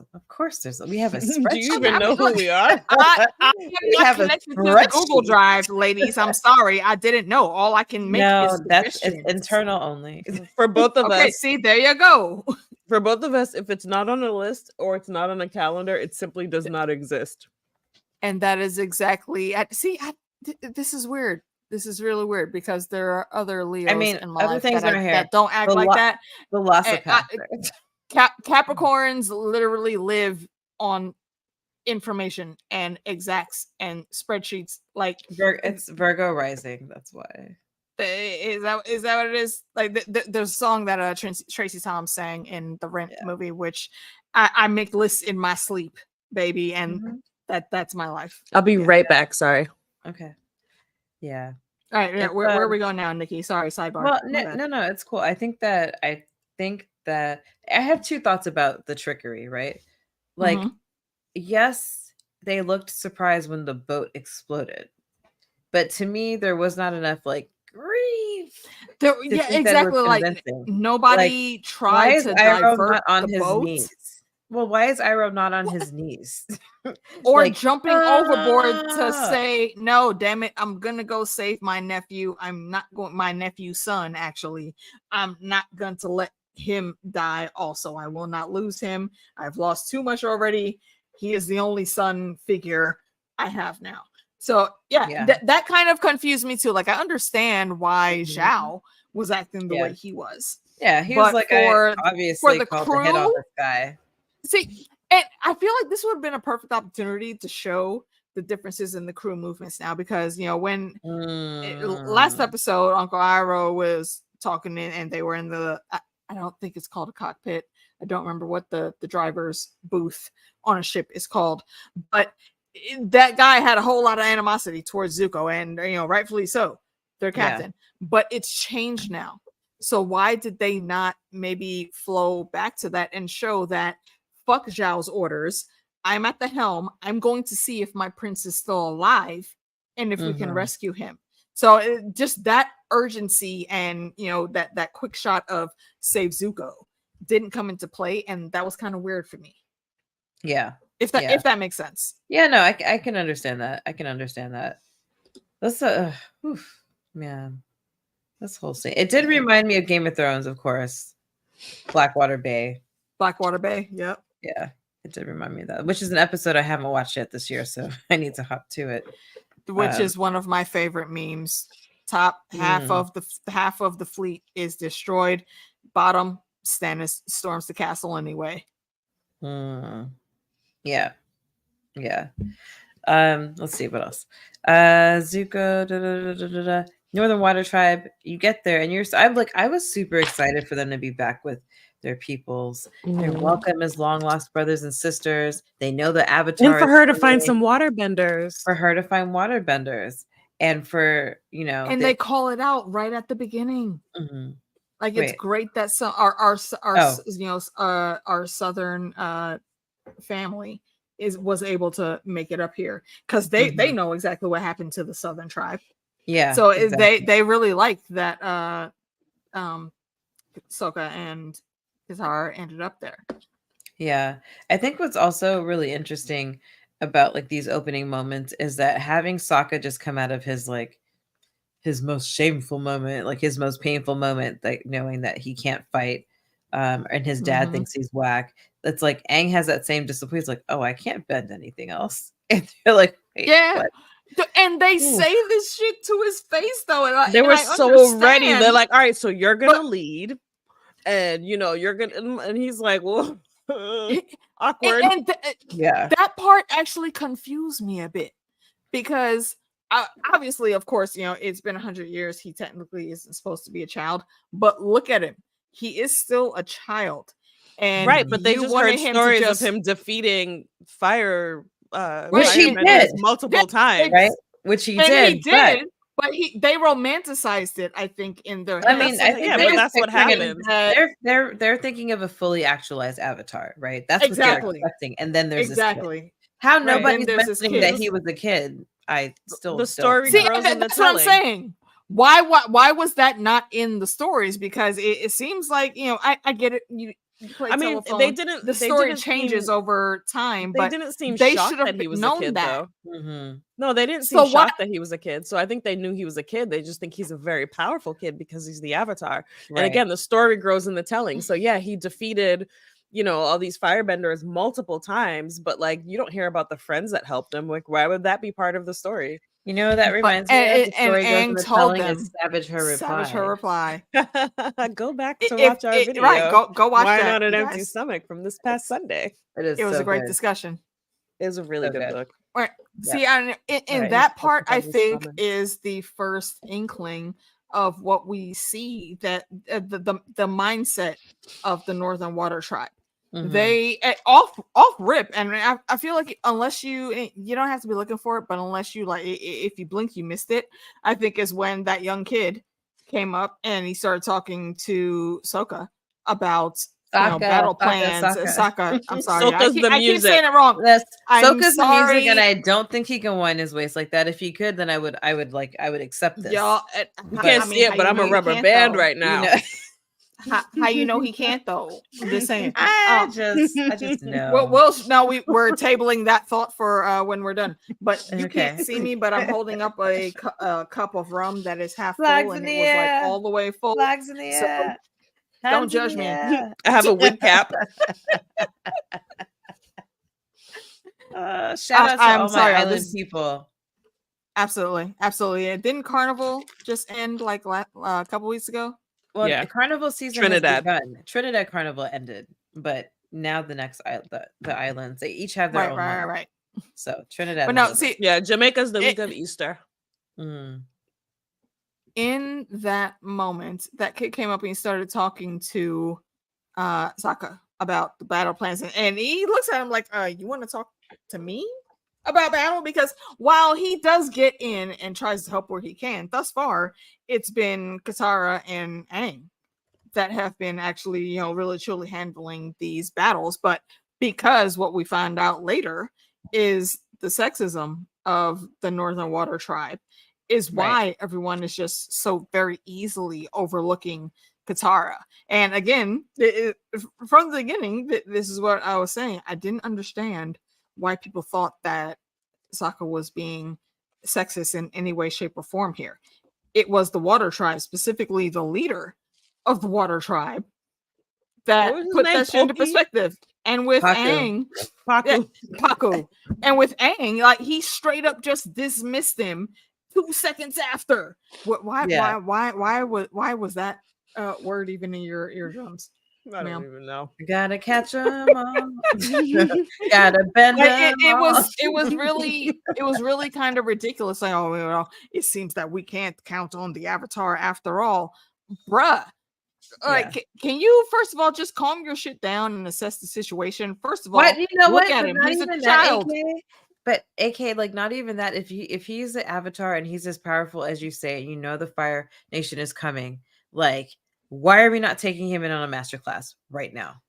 We have a spreadsheet. Do you even know who we are? I We have a connected to the Google spreadsheet. Drive, ladies. I'm sorry, I didn't know. All I can make is that's suggestions. internal only. For both of Okay, us. see, there you go. For both of us, if it's not on a list or it's not on a calendar, it simply does not exist. And that is exactly. This is weird. This is really weird because there are other Leos in my other life things that don't act like that. The Velocipaster. Capricorns literally live on information and exacts and spreadsheets. Like it's Virgo rising. That's why. Is that what it is? Like there's a song that Tracy Thoms sang in the Rent movie, which I make lists in my sleep, baby, and that's my life. I'll be right back. Sorry. Okay. Yeah. All right. Where are we going now, Nikki? Sorry, sidebar. Well, no, it's cool. I think that I have two thoughts about the trickery, right? Like, yes, they looked surprised when the boat exploded, but to me, there was not enough like grief. Exactly. Like nobody tried to divert on the his boat. knees. Well, why is Iroh not on his knees? Or like, jumping overboard to say, no, damn it, I'm gonna go save my nephew. I'm not going, my nephew's son, actually. I'm not going to let him die. Also, I will not lose him. I've lost too much already. He is the only son figure I have now. So that kind of confused me too. Like, I understand why Zhao was acting the way he was. Yeah, he was like, obviously the called crew, the hit on this guy. See, and I feel like this would have been a perfect opportunity to show the differences in the crew movements now, because when last episode Uncle Iroh was talking and they were in the I don't think it's called a cockpit. I don't remember what the driver's booth on a ship is called, but that guy had a whole lot of animosity towards Zuko, and rightfully so, their captain. But it's changed now. So why did they not maybe flow back to that and show that, fuck Zhao's orders, I'm at the helm, I'm going to see if my prince is still alive and if we can rescue him. So just that urgency and that quick shot of save Zuko didn't come into play, and that was kind of weird for me. If that makes sense. No, I can understand that. That's man, this whole scene, it did remind me of Game of Thrones, of course. Blackwater Bay. Yep. Yeah, it did remind me of that, which is an episode I haven't watched yet this year, so I need to hop to it. Which is one of my favorite memes. Top half of the fleet is destroyed. Bottom, Stannis storms the castle anyway. Yeah. Let's see what else. Zuko, Northern Water Tribe. You get there, and I was super excited for them to be back with their peoples. They're welcome as long lost brothers and sisters. They know the Avatar. And for her to find some waterbenders. And for and they call it out right at the beginning. Like, it's great that our southern family was able to make it up here, because they know exactly what happened to the southern tribe. So exactly. they really like that Sokka and Katara ended up there. Yeah. I think what's also really interesting about like these opening moments is that having Sokka just come out of his like his most shameful moment, like his most painful moment, like knowing that he can't fight, and his dad thinks he's whack. It's like Aang has that same discipline. He's like, oh, I can't bend anything else. And they're like, wait, Yeah. what? And they say this shit to his face though. And they and were I so ready. understand, They're like, all right, so you're gonna but- lead, and you know, you're gonna, and he's like, well, awkward. Yeah. That part actually confused me a bit because obviously, of course, you know, it's been 100 years. He technically isn't supposed to be a child, but look at him. He is still a child. And Right, but they you just wanted heard him stories to of him defeating Which he firebenders did. multiple times. Right? Which he and did. he did, but they romanticized it, I think, in their I heads. mean, I think yeah, they're but just that's what picturing happens. They're thinking of a fully actualized Avatar, right? That's Exactly. what they're expecting. And then there's this kid. exactly. How Right, nobody's then there's this mentioning that kid. he was a kid. I still The story don't know. grows in the That's what I'm telling. saying. Why was that not in the stories? Because it seems like, you know, I get it. You play I mean, telephone, they didn't. the They story didn't changes seem, over time, They but didn't seem they shocked should have that he was a known kid, that. though. Mhm. No, they didn't seem So why- shocked that he was a kid. So I think they knew he was a kid. They just think he's a very powerful kid because he's the Avatar. Right. And again, the story grows in the telling. So yeah, he defeated, you know, all these firebenders multiple times, but like you don't hear about the friends that helped him. Like, why would that be part of the story? You know, that reminds me of the story goes in the telling is Savage Her Reply. Savage Her Reply. Go back to watch our video. Right, go watch Why that. Not an you Empty guys. Stomach from this past Sunday. It was so a great good. discussion. It was a really So good good. book. Right. Yeah. See, in Right. that part, I Focus on this think comment. is the first inkling of what we see, that the mindset of the Northern Water Tribe. Mhm. They off rip, and I feel like unless you don't have to be looking for it, but unless you like, if you blink, you missed it. I think is when that young kid came up and he started talking to Sokka about battle plans. Sokka. I'm sorry, Sokka's the I keep music. saying it wrong. Yes, I'm Sokka's the music, sorry. and I don't think he can wind his waist like that. If he could, then I would accept this. Y'all, You can't see it, but I'm a rubber band right now. You know, How you know he can't though? I'm just saying. I just know. We're tabling that thought for when we're done. But you can't Okay. see me, but I'm holding up a cup of rum that is half Flags full, in and the it was air. like all the way full. Flags in the So, air. don't Hands in judge the me. air. I have a wig cap. Shout out to I'm all sorry, my island this- people. Absolutely. And didn't Carnival just end like a couple weeks ago? Well, Yeah. the carnival season Trinidad. has begun. Trinidad Carnival ended, but now the next the islands, they each have their own month. Right. So Trinidad. But is no, over. see, Yeah, Jamaica's the week of Easter. Mm. in that moment, that kid came up and he started talking to Sokka about the battle plans, and he looks at him like, you want to talk to me about battle? Because while he does get in and tries to help where he can, thus far it's been Katara and Aang that have been actually, really truly handling these battles. But because what we find out later is the sexism of the Northern Water Tribe is why everyone is just so very easily overlooking Katara. And again, from the beginning, this is what I was saying. I didn't understand why people thought that Sokka was being sexist in any way, shape, or form here. It was the Water Tribe, specifically the leader of the Water Tribe, that What was his put name? that shit into Pokey? perspective. And with Paku. Aang, Paku. Paku, and with Aang, like he straight up just dismissed him 2 seconds after. Why was that word even in your eardrums? I don't even know. Gotta catch them all. Gotta bend Like, them it all. was really kind of ridiculous. Like, it seems that we can't count on the Avatar after all, bruh. Like, can you first of all just calm your shit down and assess the situation? First of all, What? You know look what? at But him. not He's a even that, child. AK. But AK, like, not even that. If he's the Avatar and he's as powerful as you say, and you know the Fire Nation is coming, like, why are we not taking him in on a masterclass right now?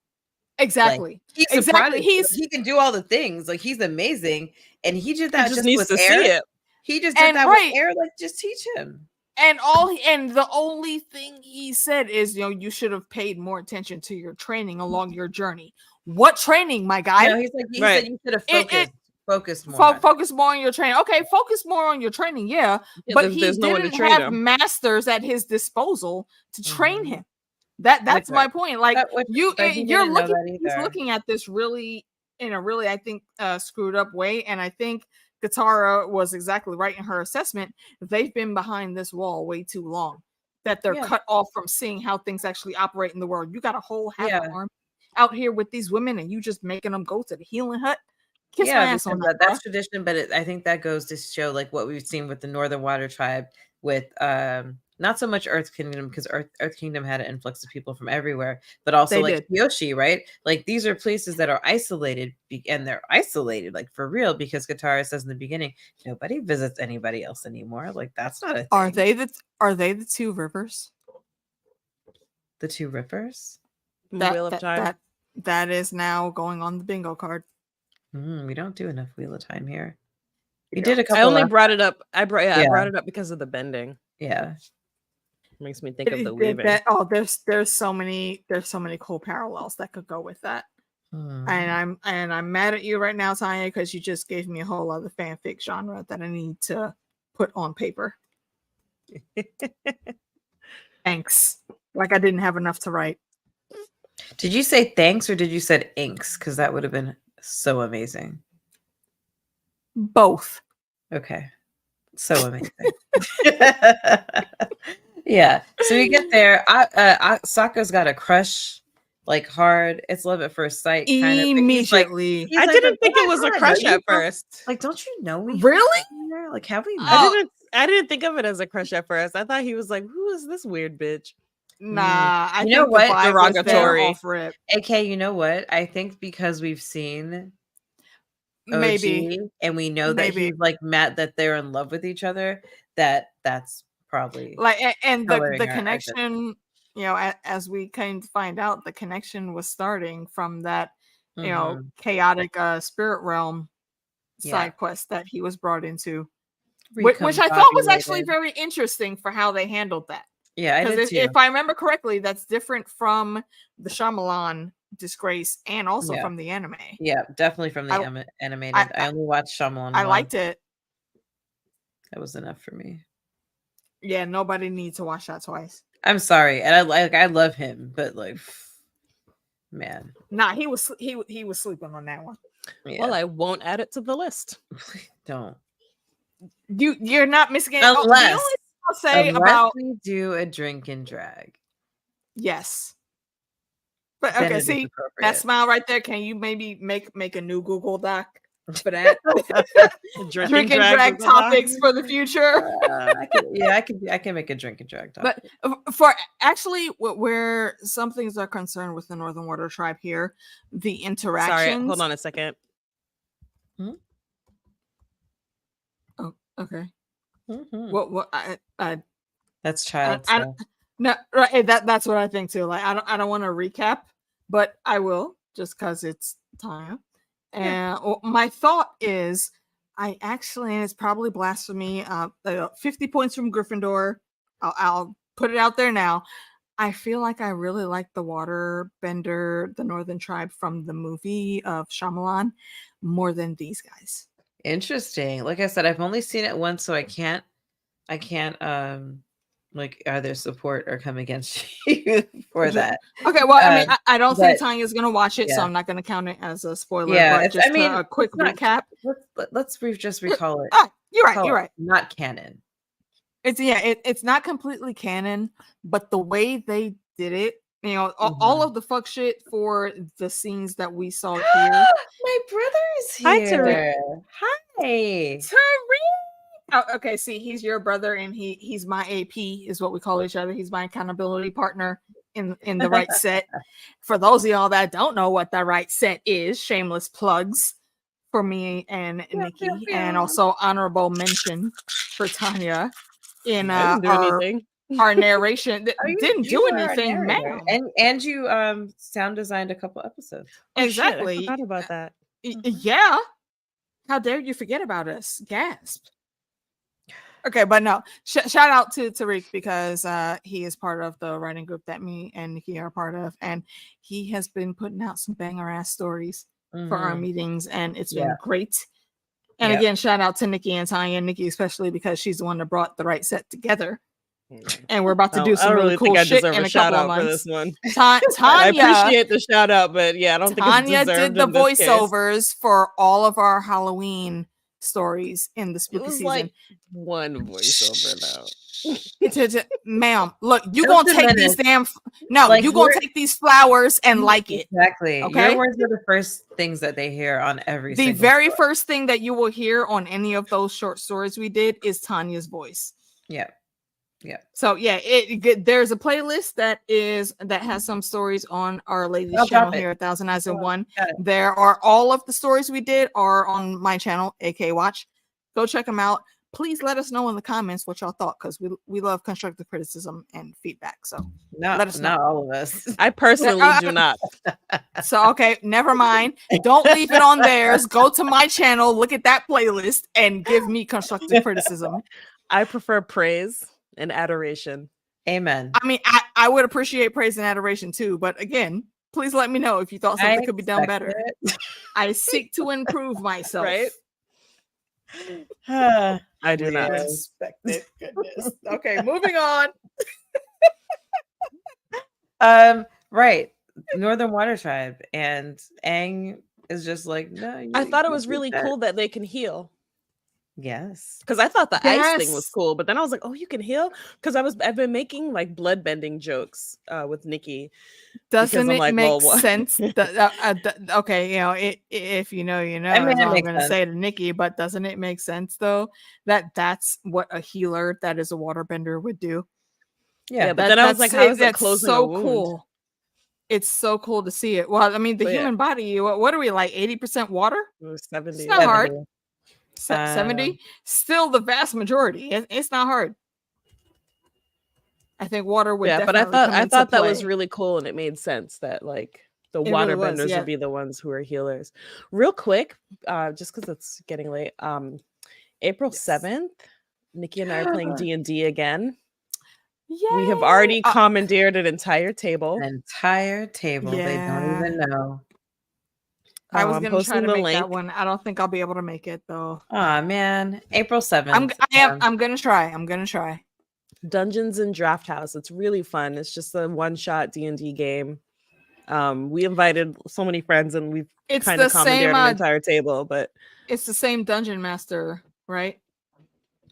Exactly. Like, he can do all the things. Like, he's amazing, and he did that. He just needs with to air. see it. He just did that with air. Like, just teach him. And the only thing he said is, you should have paid more attention to your training along your journey. What training, my guy? No, he said you should have focused more. Focus more on your training. Okay, focus more on your training, yeah. But he there's no one to didn't train have him. masters at his disposal to train him. That's my point. Like you're looking at this really in a really, I think, screwed up way. And I think Katara was exactly right in her assessment. They've been behind this wall way too long, that they're cut off from seeing how things actually operate in the world. You got a whole army out here with these women, and you just making them go to the healing hut. Kiss my ass on that. That's tradition, but I think that goes to show like what we've seen with the Northern Water Tribe, with not so much Earth Kingdom, because Earth Kingdom had an influx of people from everywhere, but also like Kyoshi, right? Like these are places that are isolated, and they're isolated like for real, because Katara says in the beginning, nobody visits anybody else anymore. Like that's not a thing. Are they the two rivers? The two rivers? Wheel of Time. That is now going on the bingo card. We don't do enough Wheel of Time here. We did a couple. I only brought it up. I brought it up because of the bending. Yeah, makes me think of the weaving. There's so many cool parallels that could go with that. And I'm mad at you right now, Tanya, because you just gave me a whole other fanfic genre that I need to put on paper. Thanks. Like I didn't have enough to write. Did you say thanks or did you said inks? Because that would have been so amazing. Both. Okay. So amazing. Yeah. So we get there. Sokka's got a crush, like hard. It's love at first sight. Kind immediately. Of. I didn't think it was a crush at first. Like, don't you know we really? Like, have we? I didn't think of it as a crush at first. I thought he was like, who is this weird bitch? Nah, I know what? Derogatory. AK, you know what? I think because we've seen OG, maybe, and we know that he's like mad that they're in love with each other. That's probably like, and the connection. As we kind of find out, the connection was starting from that, chaotic spirit realm side quest that he was brought into, which I thought was actually very interesting for how they handled that. Yeah, I did too. If I remember correctly, that's different from the Shyamalan disgrace and also from the anime. Yeah, definitely from the animated. I only watched Shyamalan. I liked it. That was enough for me. Yeah, nobody needs to watch that twice. I'm sorry, and I love him, but like, man, nah, he was sleeping on that one. Yeah. Well, I won't add it to the list. Don't. You're not missing it unless. I'll say about we do a drink and drag. Yes. But okay, see that smile right there. Can you maybe make a new Google Doc for that? Drink and drag topics for the future. I can make a drink and drag topic. But for actually where some things are concerned with the Northern Water Tribe here, the interactions. Sorry, hold on a second. Oh, okay. Mm-hmm. What that's child stuff. No, right. That's what I think too. Like I don't want to recap, but I will just because it's time. And my thought is, I actually, and it's probably blasphemy. 50 points from Gryffindor. I'll put it out there now. I feel like I really like the Waterbender, the Northern Tribe from the movie of Shyamalan, more than these guys. Interesting. Like I said, I've only seen it once, so I can't like either support or come against you for that. Okay, well, I mean, I don't think Tanya's gonna watch it, so I'm not gonna count it as a spoiler. Yeah, but just a quick recap. Let's just recall it. You're right. Not canon. It's not completely canon, but the way they did it, all of the fuck shit for the scenes that we saw here. My brother is here. Hi, Tariq. Hi, Tariq. Oh, okay, see, he's your brother, and he's my AP, is what we call each other. He's my accountability partner in the right set. For those of y'all that don't know what the right set is, shameless plugs for me and Nikki, and also honorable mention for Tanya in our narration. Didn't do anything, ma'am. And you sound designed a couple episodes. Exactly. Oh, shit, I forgot about that. Yeah. How dare you forget about us? Gasp. Okay, but no. Shout out to Tariq because he is part of the writing group that me and Nikki are part of, and he has been putting out some banger ass stories for our meetings, and it's been great. And again, shout out to Nikki and Tanya, and Nikki especially because she's the one that brought the right set together. And we're about to do some really cool shit in a couple of months. For this one. Tanya, I appreciate the shout out, but yeah, I don't think Tanya it's deserved did the voiceovers for all of our Halloween stories in the spooky season. Like one voiceover though. Ma'am, look, you gonna take these you gonna take these flowers and like it. Exactly. Okay. Your words are the first things that they hear on every. The very first thing that you will hear on any of those short stories we did is Tanya's voice. Yeah. Yeah. So yeah, there's a playlist that has some stories on our ladies channel here at Thousand Eyes of One. There are all of the stories we did are on my channel, AK Watch. Go check them out. Please let us know in the comments what y'all thought, because we love constructive criticism and feedback. So let us know. Not all of us. I personally do not. So okay, never mind. Don't leave it on theirs. Go to my channel, look at that playlist, and give me constructive criticism. I prefer praise and adoration. Amen. I mean, I would appreciate praise and adoration too, but again, please let me know if you thought something could be done better. I seek to improve myself. Right? I do not expect it. Goodness. Okay, moving on. Right. Northern Water Tribe, and Aang is just like, no. I thought it was really cool that they can heal. Yes, because I thought the ice thing was cool, but then I was like, oh, you can heal? Because I've been making like blood bending jokes with Nikki. Doesn't it make sense? Okay, you know, if you know, you know. I mean, I'm going to say to Nikki, but doesn't it make sense though that that's what a healer that is a waterbender would do? Yeah, but then I was like, how is that closing so a wound? Cool. It's so cool to see it. Well, I mean, the human body. What are we like? 80% water? 70. It's not hard. 70, still the vast majority. It's not hard. I think water would. Yeah, but I thought that was really cool, and it made sense that like the waterbenders would be the ones who are healers. Real quick, just because it's getting late. April 7th, Nikki and I are playing D&D again. Yay! We have already commandeered an entire table. An entire table. Yeah. They don't even know. I was going to try to make that one. I don't think I'll be able to make it though. Oh man, April 7th. I'm going to try. I'm going to try. Dungeons and Draft House. It's really fun. It's just a one-shot D&D game. We invited so many friends, and we've kind of commandeered an entire table. But it's the same dungeon master, right?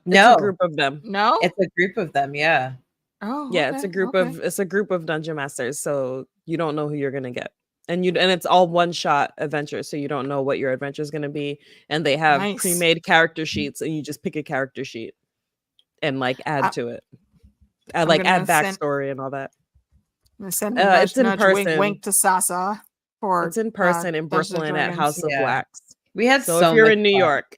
No, it's a group of them. No, it's a group of them. Yeah. Oh, yeah. Okay, it's a group of dungeon masters. So you don't know who you're gonna get. And it's all one-shot adventure, so you don't know what your adventure is going to be. And they have pre-made character sheets, and you just pick a character sheet and like add to it. Add backstory and all that. It's in person. Wink to Sasa for. It's in person in Brooklyn at House of Wax. We had so if you're in New York,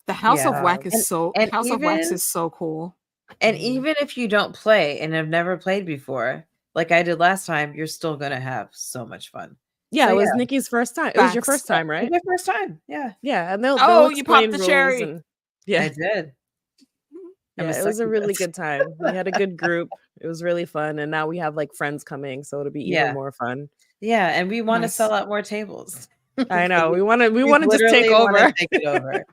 the House of Wax is of Wax is so cool. And even if you don't play and have never played before, like I did last time, you're still gonna have so much fun. Yeah, so, it was Nikki's first time. It was your first time, right? It was my first time. Yeah. Yeah, and they'll you popped the cherry. I did. Yeah, it was a really good time. We had a good group. It was really fun, and now we have like friends coming, so it'll be even more fun. Yeah, and we want to sell out more tables. I know. We want to just take over. Take it over.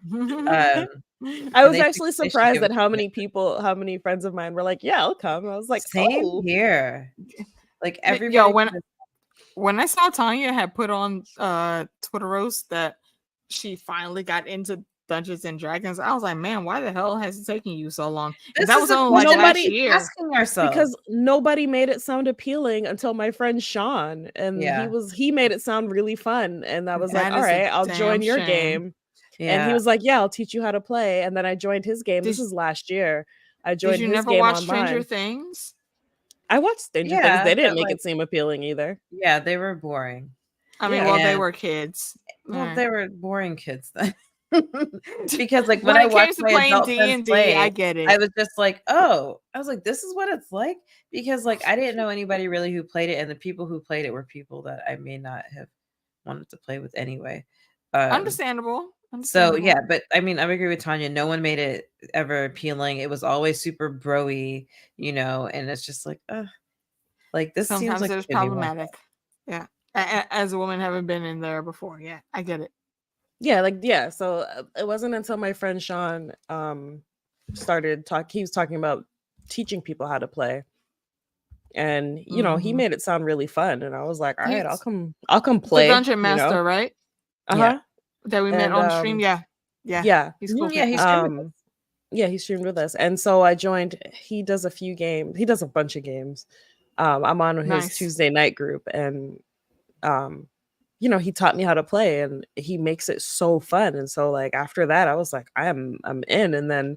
I was actually surprised at how many friends of mine were like, "Yeah, I'll come." I was like, "Same here." Like everybody. When I saw Tanya had put on Twitter roast that she finally got into Dungeons and Dragons, I was like, "Man, why the hell has it taken you so long?" That was only like last year. Asking ourselves because nobody made it sound appealing until my friend Sean, and he made it sound really fun, and I was like, "All right, I'll join your game." Yeah. And he was like, "Yeah, I'll teach you how to play." And then I joined his game. This was last year. I joined his game online. Did you never watch Stranger Things? I watched Stranger Things. They didn't make it seem appealing either. Yeah, they were boring. I mean, they were kids. Well, they were boring kids then. Because like when I watched my adult friends play, I get it. I was just like, oh, I was like, this is what it's like. Because like I didn't know anybody really who played it, and the people who played it were people that I may not have wanted to play with anyway. Understandable. So yeah, but I mean, I agree with Tanya. No one made it ever appealing. It was always super broy, and it's just like, like this seems Sometimes like it was it could be more problematic. Yeah. As a woman having been in there before. Yeah, I get it. Yeah, so it wasn't until my friend Sean started he was talking about teaching people how to play. And he made it sound really fun, and I was like, all right, I'll come play. The Dungeon Master, right? Uh-huh. That we met on stream. Yeah. He's cool. Yeah, he's streamed with us. Yeah, he streamed with us. And so I joined. He does a few games. He does a bunch of games. I'm on his Tuesday night group, and he taught me how to play, and he makes it so fun. And so like after that, I was like, I'm in. And then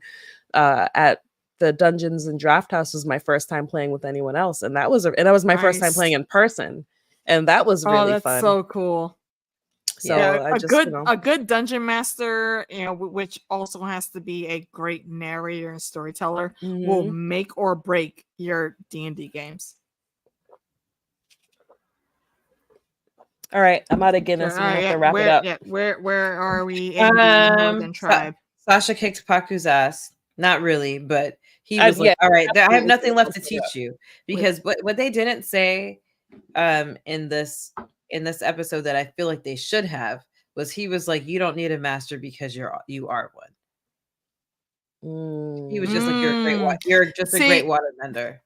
at the Dungeons and Draft House was my first time playing with anyone else, and that was my first time playing in person, and that was really that's fun. So cool. So a good dungeon master, which also has to be a great narrator and storyteller, will make or break your D&D games. All right, I'm out of Guinness. We have to wrap it up. Yeah, where are we in the Northern Tribe? Sasha kicked Paku's ass. Not really, but he was like, all right, I have nothing left to teach you. Because what they didn't say in this episode that I feel like they should have was he was like, you don't need a master because you are one. He was just like, you're just a great waterbender.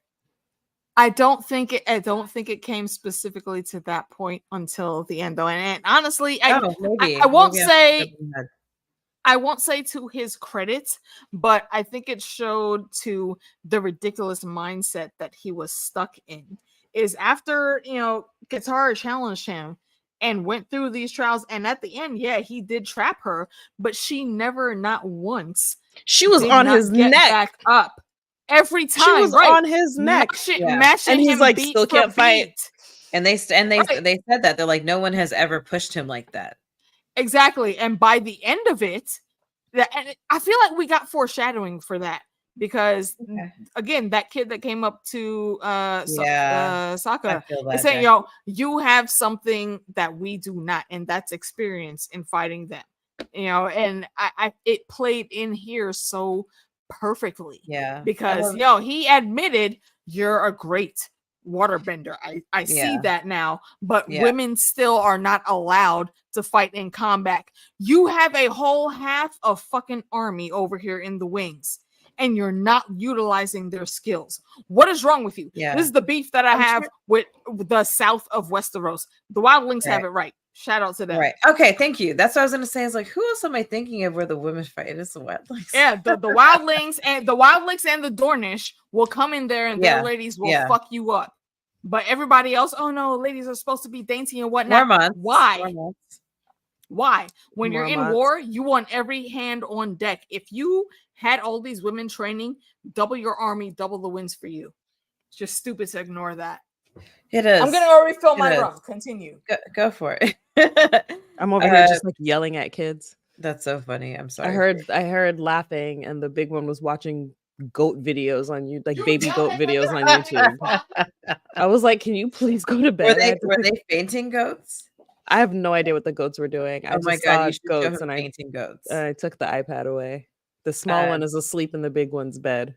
I don't think it came specifically to that point until the end though. And honestly, I won't say to his credit, but I think it showed to the ridiculous mindset that he was stuck in. Is after, Katara challenged him and went through these trials, and at the end, he did trap her, but she never, not once, she was on his neck, back up. Every time she was on his neck, and he's like, still can't fight. And they said that they're like, no one has ever pushed him like that. Exactly, and by the end of it, and I feel like we got foreshadowing for that because again, that kid that came up to Sokka is saying, you have something that we do not, and that's experience in fighting them. And it played in here so perfectly. Because he admitted you're a great waterbender. I see that now, but women still are not allowed to fight in combat. You have a whole half of fucking army over here in the wings, and you're not utilizing their skills. What is wrong with you? This is the beef that I have with the south of Westeros. The Wildlings have it right. Shout out to them. Right. Okay. Thank you. That's what I was going to say. Is like, who else am I thinking of where the women fight? It's the Wildlings. Yeah, the Wildlings and the Dornish will come in there, and their ladies will fuck you up. But everybody else, oh no, ladies are supposed to be dainty and whatnot. Why? When you're in war, you want every hand on deck. If you had all these women training, double your army, double the wins for you. It's just stupid to ignore that. It is. I'm gonna go refill my rum. Continue. Go for it. I'm over here just like yelling at kids. That's so funny. I'm sorry. I heard laughing, and the big one was watching goat videos on you, like baby goat videos on YouTube. I was like, can you please go to bed? Were they fainting goats? I have no idea what the goats were doing. I just saw goats, and fainting goats. I took the iPad away. The small one is asleep in the big one's bed.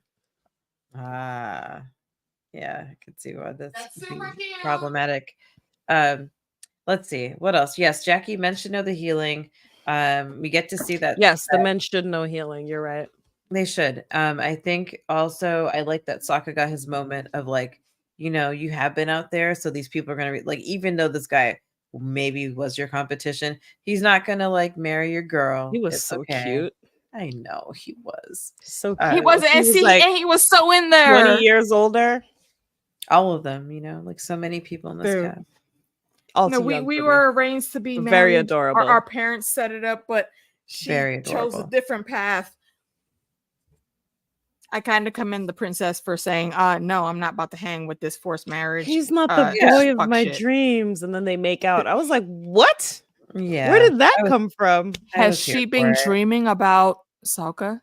Yeah, I could see why that's problematic. Let's see what else. Yes, Jackie mentioned the healing. We get to see that. Yes, the men should know healing. You're right. They should. I think also I like that Sokka got his moment of like, you have been out there, so these people are gonna be like, even though this guy maybe was your competition, he's not gonna like marry your girl. He was so cute. I know he was so cute. He was, and he was so in there. 20 years older. All of them, like so many people in this cast. We were arranged to be married. Very adorable. Our parents set it up, but she chose a different path. I kind of commend the princess for saying, no, I'm not about to hang with this forced marriage. He's not the boy of my dreams. And then they make out. I was like, what? Yeah. Where did that come from? Has she been dreaming about Sokka?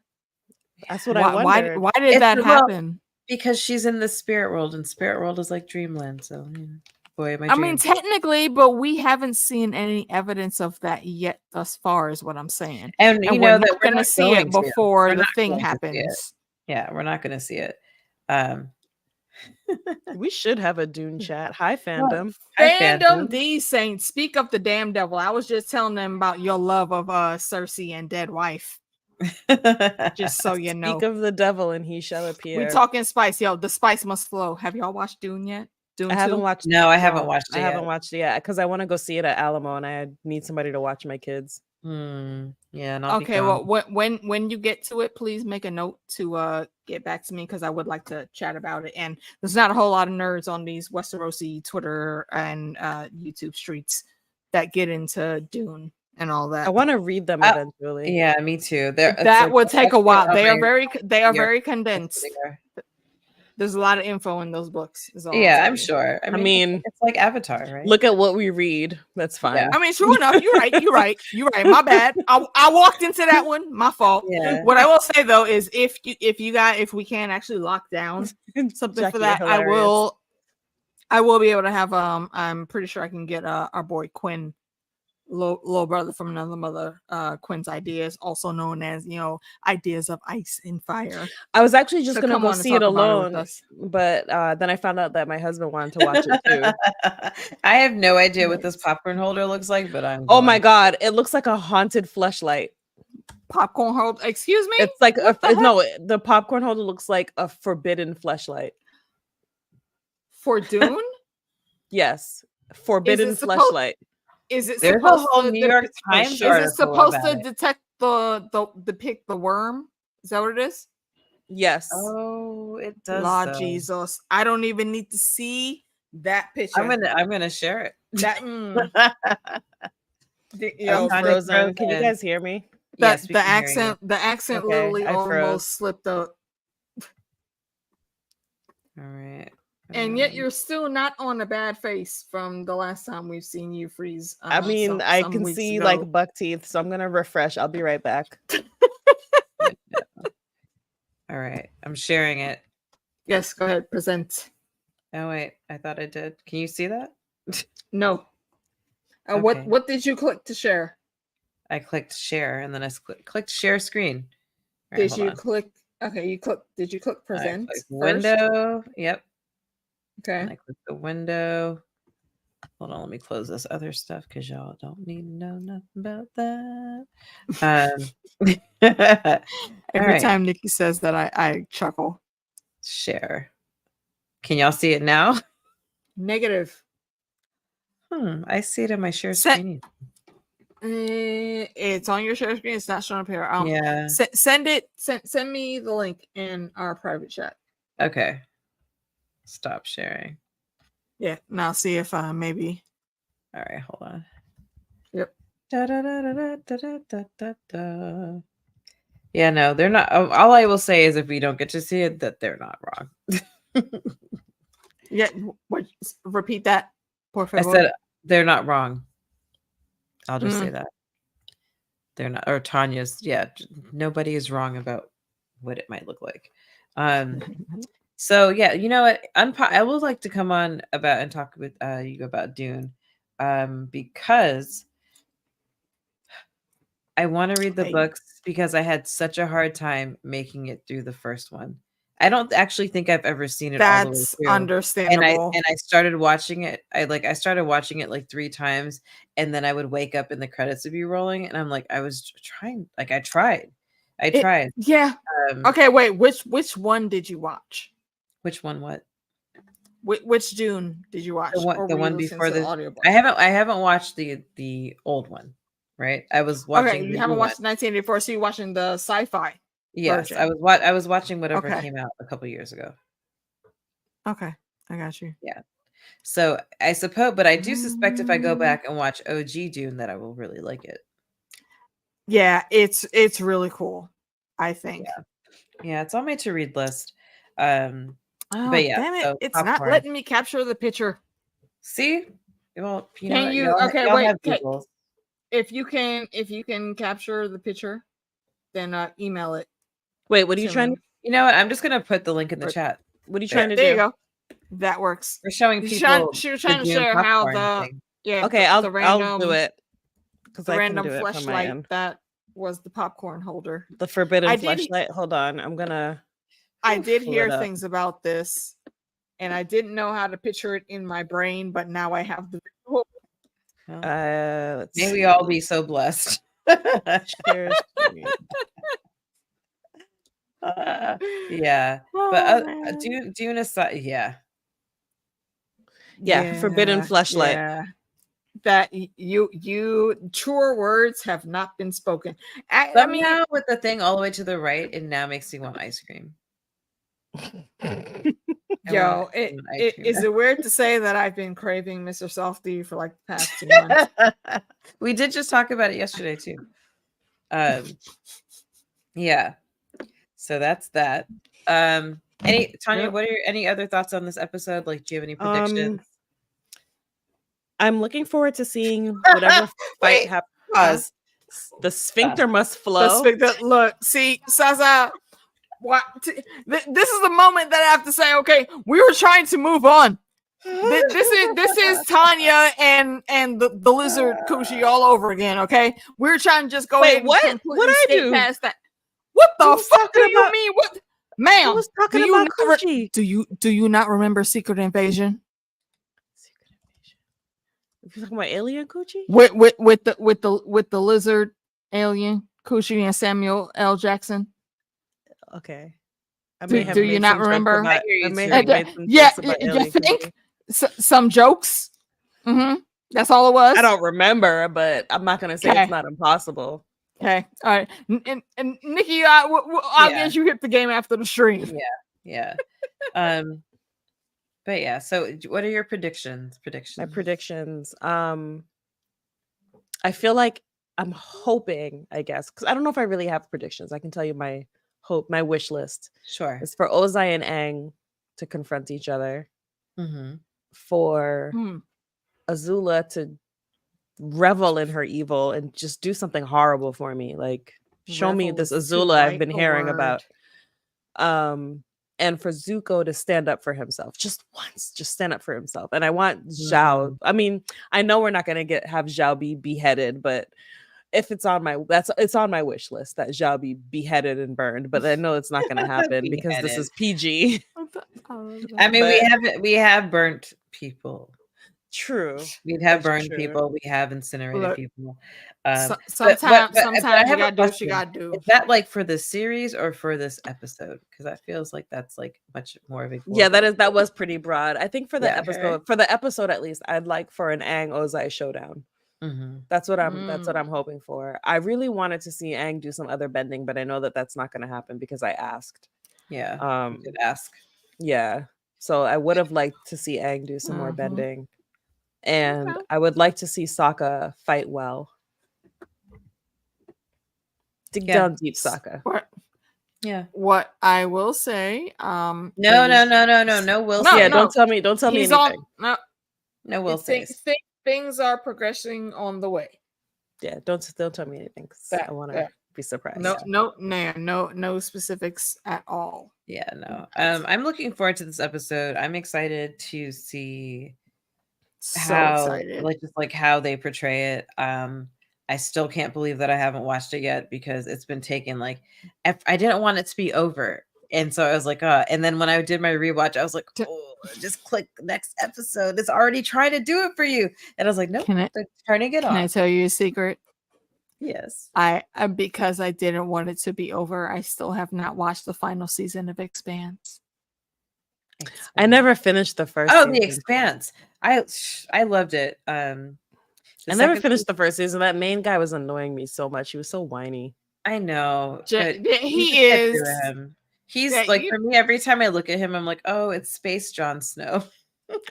That's what I wondered. Why did that happen? Because she's in the spirit world, and spirit world is like dreamland. So boy of my I mean, dreams. technically, but we haven't seen any evidence of that yet thus far, is what I'm saying. And And you we're know not that we're going to not see going it to. before We're the not thing going to see it. happens. Yeah, we're not going to see it. Um, We should have a Dune chat. Hi, well, fandom. hi, Fandom, these saints, speak of the damn devil. I was just telling them about your love of Cersei and dead wife. Just so you know. Speak of the devil and he shall appear. We talking spice, yo. The spice must flow. Have y'all watched Dune yet? Dune I haven't 2? watched. No, I haven't watched it. I haven't watched it yet because I want to go see it at Alamo, and I need somebody to watch my kids. Yeah. And I'll Okay, well, when you get to it, please make a note to get back to me because I would like to chat about it. And there's not a whole lot of nerds on these Westerosi Twitter and YouTube streets that get into Dune and all that. I want to read them eventually. Yeah, me too. That would take a while. They are very condensed. There. There's a lot of info in those books. Yeah, I'm sure. I mean, it's like Avatar, right? Look at what we read. That's fine. Yeah. I mean, sure enough, you're right. My bad. I walked into that one. My fault. Yeah. What I will say though is if we can actually lock down something for that, I will be able to have I'm pretty sure I can get our boy Quinn, little brother from another mother, Quinn's Ideas, also known as Ideas of Ice and Fire. I was actually just gonna go see it alone, but then I found out that my husband wanted to watch it too. I have no idea what this popcorn holder looks like, but oh my god, it looks like a haunted fleshlight. Popcorn holder? Excuse me? It's like the popcorn holder looks like a forbidden fleshlight. For Dune? Yes, forbidden fleshlight. Is it There's supposed a whole to New York Times is it supposed to detect depict the worm? Is that what it is? Yes. Oh, it does. Lord Jesus. I don't even need to see that picture. I'm gonna share it. That Frozen. Can you guys hear me? Yes, the accent okay, literally almost slipped up. All right. And yet you're still not on a bad face from the last time we've seen you freeze. I mean, I can see like buck teeth, so I'm gonna refresh. I'll be right back. All right, I'm sharing it. Yes, go ahead, present. Oh wait, I thought I did. Can you see that? No. Okay. What did you click to share? I clicked share and then I clicked share screen. Right, did you click? Okay, you click. Did you click present? Window. Yep. Okay. And I click the window. Hold on, let me close this other stuff because y'all don't need to know nothing about that. Every time Nikki says that, I chuckle. Share. Can y'all see it now? Negative. I see it in my share screen. It's on your share screen. It's not showing up here. Yeah. Send me the link in our private chat. Okay. Stop sharing. Yeah. Now see if maybe. All right. Hold on. Yep. Yeah. No, they're not. All I will say is if we don't get to see it, that they're not wrong. Yeah. Repeat that. Por favor. I said they're not wrong. I'll just say that. They're not, or Tanya's, nobody is wrong about what it might look like. So yeah, you know what? I would like to come on about and talk with you about Dune, because I want to read the books because I had such a hard time making it through the first one. I don't actually think I've ever seen it all the way through. Understandable. And I started watching it. I started watching it like 3 times, and then I would wake up and the credits would be rolling, and I'm like, I was trying. Like I tried. Yeah. Okay. Wait. Which one did you watch? Which one? What? Which Dune did you watch? The one before the audiobook. I haven't watched the old one. Right. I was watching. Okay. You haven't watched 1984, so you're watching the sci-fi. Yes, version. I was watching whatever came out a couple years ago. Okay, I got you. Yeah. So I suppose, but I do suspect if I go back and watch OG Dune that I will really like it. Yeah, it's really cool. I think. Yeah, it's on my to read list. But yeah, damn it! It's popcorn. Not letting me capture the picture. See, well, can you? Okay, wait. If you can capture the picture, then email it. Wait, what are you trying to? You know what? I'm just gonna put the link in the chat. What are you trying to do? There you go. That works. We're showing She people was trying the to Dune share how popcorn thing. Okay, the I'll do random it because the I can random do it from my fleshlight end. that was the popcorn holder. The forbidden I did fleshlight. Hold on, I'm gonna. I did pull hear it up. things about this, and I didn't know how to picture it in my brain, but now I have the visual. Well, Let's may we see. all be so blessed. Share screen. Yeah, but Dune aside, yeah, Forbidden fleshlight. Yeah. That you truer words have not been spoken. I mean, somehow with the thing all the way to the right, it now makes me want ice cream. yo, is it weird to say that I've been craving Mr. Softy for like the past 2 months? We did just talk about it yesterday too. Yeah. So that's that. Tanya, what are any other thoughts on this episode? Like, do you have any predictions? I'm looking forward to seeing whatever fight happens. The sphincter must flow. Look, see, Sasa, what? This is the moment that I have to say, okay, we were trying to move on. This is Tanya and the lizard Coochie all over again. Okay, we're trying to just go ahead and completely skate past that. What the fuck do you mean? What, ma'am? I was talking about Coochie. Do you not remember Secret Invasion? If you're talking about alien Coochie, with the lizard alien Coochie and Samuel L. Jackson. Okay. Do you not remember? You think some jokes? Mm-hmm. That's all it was. I don't remember, but I'm not gonna say it's not impossible. Okay, all right. And Nikki, I'll get you hit the game after the stream. Yeah. But yeah. So, what are your predictions? My predictions. I feel like I'm hoping, I guess, because I don't know if I really have predictions. I can tell you my hope, my wish list. Sure. Is for Ozai and Aang to confront each other. Mm-hmm. For Azula to revel in her evil and just do something horrible for me. Like, show me this Azula I've been hearing about. And for Zuko to stand up for himself just once, just stand up for himself. And I want Zhao. I mean, I know we're not gonna have Zhao be beheaded, but if it's on my wish list that Zhao be beheaded and burned, but I know it's not going to happen because this is PG. I mean, we have burnt people. True. We have burned people. We have incinerated people. Sometimes you gotta do what you gotta do. Is that like for the series or for this episode? Because that feels like that's like much more of a that was pretty broad. I think for the episode at least, I'd like for an Aang Ozai showdown. Mm-hmm. That's what I'm hoping for. I really wanted to see Aang do some other bending, but I know that that's not going to happen because I asked. Yeah, you did ask. Yeah, so I would have liked to see Aang do some more bending, and I would like to see Sokka fight well. Dig down deep, Sokka. Yeah. What I will say, no. Will say. Yeah, don't tell me anything. No, will say. Things are progressing on the way. Yeah, don't tell me anything. I want to be surprised. No specifics at all. Yeah, no. I'm looking forward to this episode. I'm excited to see how they portray it. I still can't believe that I haven't watched it yet because it's been taken I didn't want it to be over. And so I was like, and then when I did my rewatch, I was like, just click next episode. It's already trying to do it for you. And I was like, nope, they're turning it off. Can I tell you a secret? Yes. Because I didn't want it to be over, I still have not watched the final season of Expanse. I never finished the first season. The Expanse. I loved it. I never finished the first season. That main guy was annoying me so much. He was so whiny. I know. He is. He's for me, every time I look at him, I'm like, oh, it's Space Jon Snow.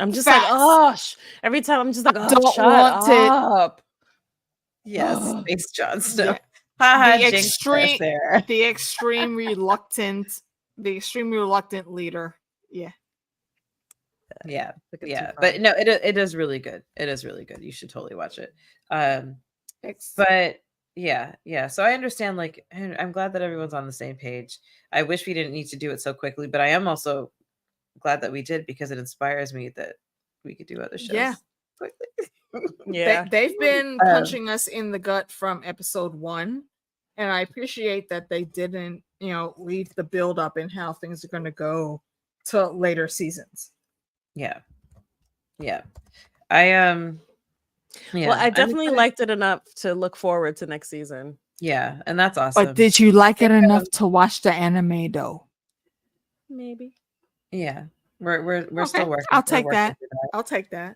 I'm just like, oh, every time I'm just like, oh, shut up. Yes, Space Jon Snow. The extreme reluctant leader. Yeah. But no, it is really good. It is really good. You should totally watch it. But yeah. So I understand. I'm glad that everyone's on the same page. I wish we didn't need to do it so quickly, but I am also glad that we did, because it inspires me that we could do other shows. Yeah. Quickly. Yeah. They've been punching us in the gut from episode 1, and I appreciate that they didn't, leave the build up in how things are going to go to later seasons. Yeah. I Well, I definitely liked it enough to look forward to next season. Yeah, and that's awesome. But did you like it enough to watch the anime though? Maybe. Yeah. We're still working. I'll take that. I'll take that.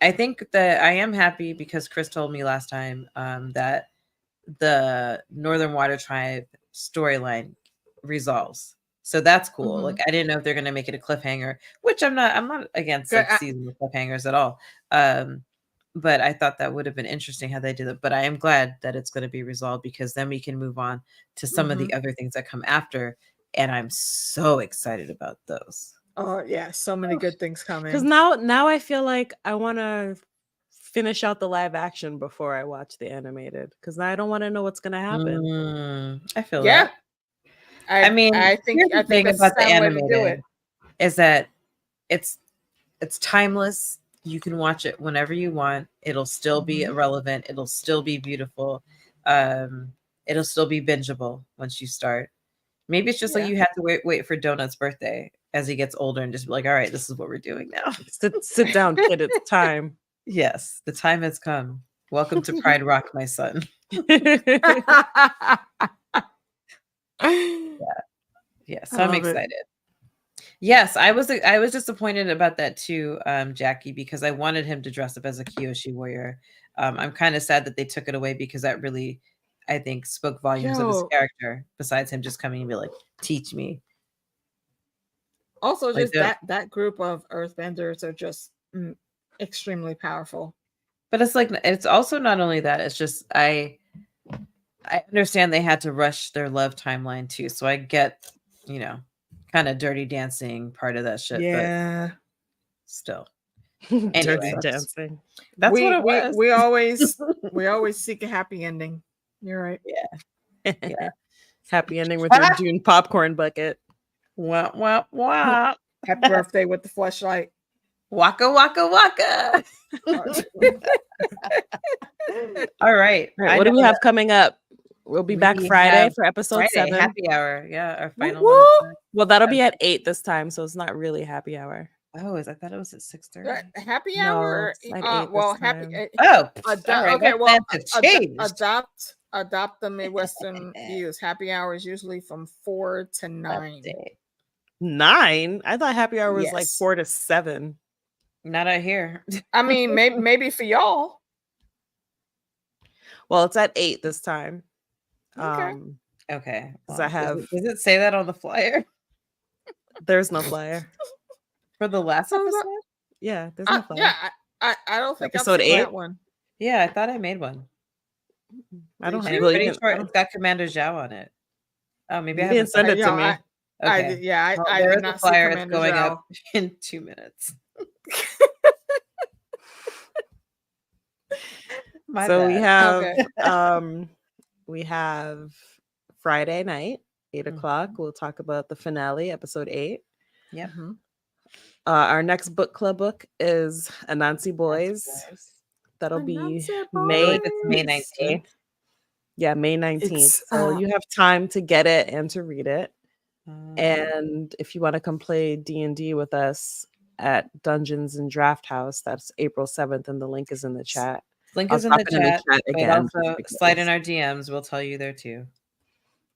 I think that I am happy because Chris told me last time that the Northern Water Tribe storyline resolves. So that's cool. Mhm. Like, I didn't know if they're going to make it a cliffhanger, which I'm not against like season cliffhangers at all. But I thought that would have been interesting how they did it. But I am glad that it's going to be resolved, because then we can move on to some of the other things that come after. And I'm so excited about those. Oh yeah, so many good things coming. Because now I feel like I want to finish out the live action before I watch the animated, because I don't want to know what's going to happen. I feel that. I mean, I think the thing about the animated is that it's timeless. You can watch it whenever you want. It'll still be relevant. It'll still be beautiful. It'll still be bingeable once you start. Maybe it's just like you have to wait for Donut's birthday as he gets older and just be like, all right, this is what we're doing now. Sit down, kid. It's time. Yes, the time has come. Welcome to Pride Rock, my son. Yeah. So I'm excited. Yes, I was disappointed about that too, Jackie, because I wanted him to dress up as a Kyoshi warrior. I'm kind of sad that they took it away, because that really, I think, spoke volumes of his character, besides him just coming and be like, teach me. Also, just that group of earthbenders are just extremely powerful. But it's like, it's also not only that, it's just I understand they had to rush their love timeline too. So I get, kind of dirty dancing part of that shit. Yeah. But still. Anyway, dirty dancing. That's what it was. We always seek a happy ending. You're right. Yeah. Happy ending with your June popcorn bucket. Wah, wah, wah. Happy birthday with the fleshlight. Waka, waka, waka. All right. What do we have coming up? We'll be back Friday for episode 7. Happy hour. Yeah, our final one. Well, that'll be at 8 this time, so it's not really happy hour. Oh, I thought it was at 6:30. Happy hour. Well, happy. Okay. Well, adopt the Midwestern views. Happy hour is usually from 4 to 9. 9? I thought happy hour was like 4 to 7. Not out here. I mean, maybe for y'all. Well, it's at 8 this time. Okay. Does it say that on the flyer? There's no flyer for the last episode. Yeah, there's no flyer. Yeah, I don't think episode I've seen 8 that one. Yeah, I thought I made one. I don't have. Pretty sure it's got Commander Zhao on it. Oh, maybe I haven't send it to me. I did not see flyer. Commander It's going Zhao. up in 2 minutes. So we have Friday night, 8 o'clock. We'll talk about the finale, episode 8. Yeah. Our next book club book is Anansi Boys. That'll be May 19th. Yeah, May 19th. So you have time to get it and to read it. And if you want to come play D&D with us at Dungeons and Draft House, that's April 7th, and the link is in the chat. Link is in the chat again. Also, slide in our DMs. We'll tell you there too.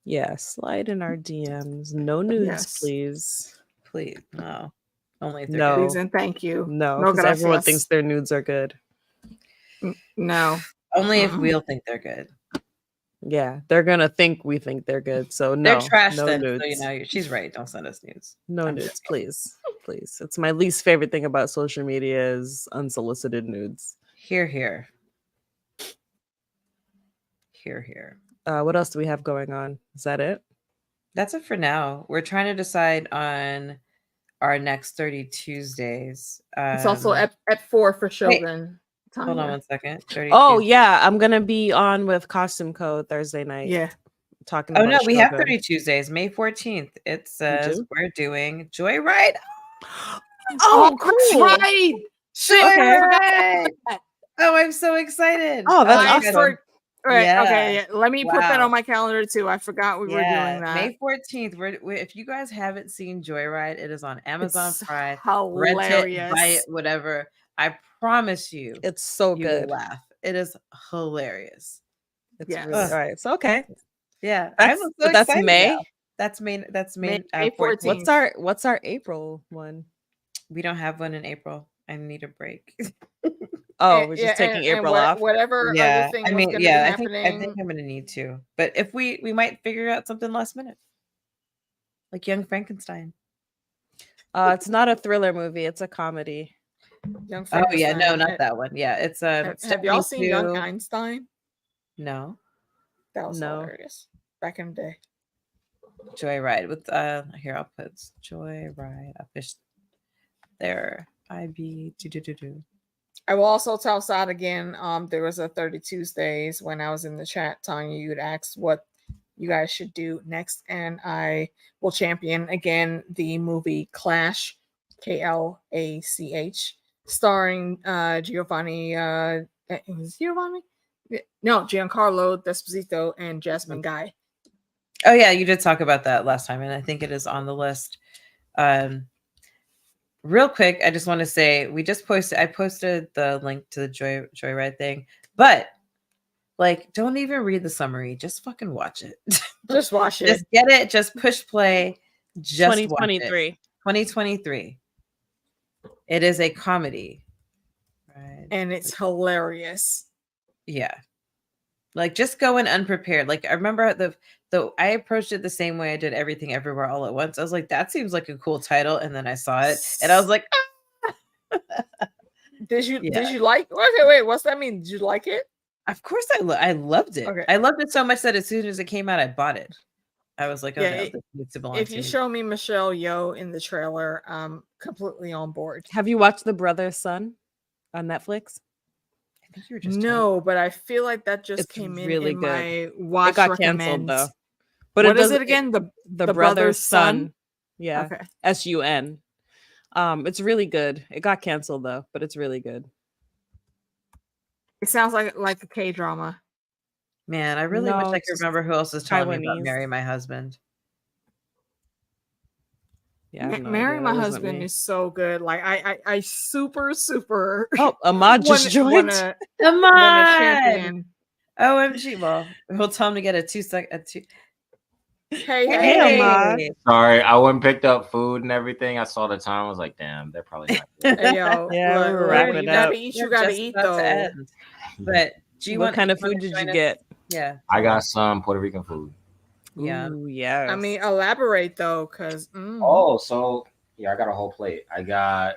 Yeah, slide in our DMs. No nudes, please. Please, no. Only if no. Please and thank you. No, because everyone thinks their nudes are good. No. Only if we'll think they're good. Yeah, they're gonna think we think they're good. So no, they're trash. No then, nudes. so she's right. Don't send us nudes. No nudes, please, please. It's my least favorite thing about social media is unsolicited nudes. Here. What else do we have going on? Is that it? That's it for now. We're trying to decide on our next 30 Tuesdays. It's also at 4 for children. Hold on 1 second. Oh, yeah. I'm going to be on with Costume Code Thursday night. Yeah. talking Oh about no, we have struggle. 30 Tuesdays, May 14th. It says do? we're doing Joyride. Oh, that's cool. right. Shit, I forgot about Joyride. that. Oh, I'm so excited. Oh, that's I awesome. Right. Yeah. Okay. Yeah. Let me put that Wow. on my calendar too. I forgot we were doing that. May 14th. If you guys haven't seen Joyride, it is on Amazon It's Prime. hilarious. Rent it, buy it, whatever. I promise you, It's so you will good. laugh. It is hilarious. It's Yes. really all right. So okay. Yeah, That's I'm so but that's excited May. now. That's May. That's May. May 14th. What's our April one? We don't have one in April. I need a break. Oh, we're just taking April off. Whatever other thing was going to be happening. I think I'm going to need to. But if we might figure out something last minute, like Young Frankenstein. It's not a thriller movie. It's a comedy. Young Oh yeah, no, Frankenstein. not that one. Yeah, it's Have y'all seen Young 72. Einstein? No, That was No. hilarious back in the day. Joyride with here I'll put Joyride. I'll push there. IB do. I will also tell Sad again. There was a 30 Tuesdays when I was in the chat, Tanya. You'd asked what you guys should do next, and I will champion again the movie Clash, Klach, starring Giovanni. It was Giovanni? No, Giancarlo Esposito and Jasmine Guy. Oh yeah, you did talk about that last time, and I think it is on the list. Real quick, I just want to say I posted the link to the Joyride thing, but like don't even read the summary, just fucking watch it. Just watch it. Just get it, just push play, just 2023. 2023. It is a comedy. Right. And it's hilarious. Yeah. Like just go in unprepared. Like I remember I approached it the same way I did Everything Everywhere All at Once. I was like, that seems like a cool title. And then I saw it and I was like, ah! Did you like wait, what's that mean? Did you like it? Of course I loved it. Okay. I loved it so much that as soon as it came out, I bought it. I was like, okay, this needs to belong if to you me. show me Michelle Yeoh in the trailer, I'm completely on board. Have you watched The Brother's Son on Netflix? I think you were just no, but I feel like that just came really in good. my watch. It got recommends. canceled though. But what is it again? The Brother's Son. Yeah. Okay. SUN. It's really good. It got canceled though, but it's really good. It sounds like a K-drama. Man, I really wish I could remember who else was telling me about Marry My Husband. Yeah, Marry My Husband is so good. Like I super Ahmad just joined. Ahmad. OMG. Well, we'll tell him to get a 2 second. Hey, Ahmad. Sorry, I went and picked up food and everything. I saw the time. I was like, damn, they're probably not. Hey, yo, yeah, we're wrapping you it up. gotta eat. You gotta eat though. But what kind of food did you get? Yeah, I got some Puerto Rican food. Yeah, yeah. I mean, elaborate though, because oh, so yeah, I got a whole plate. I got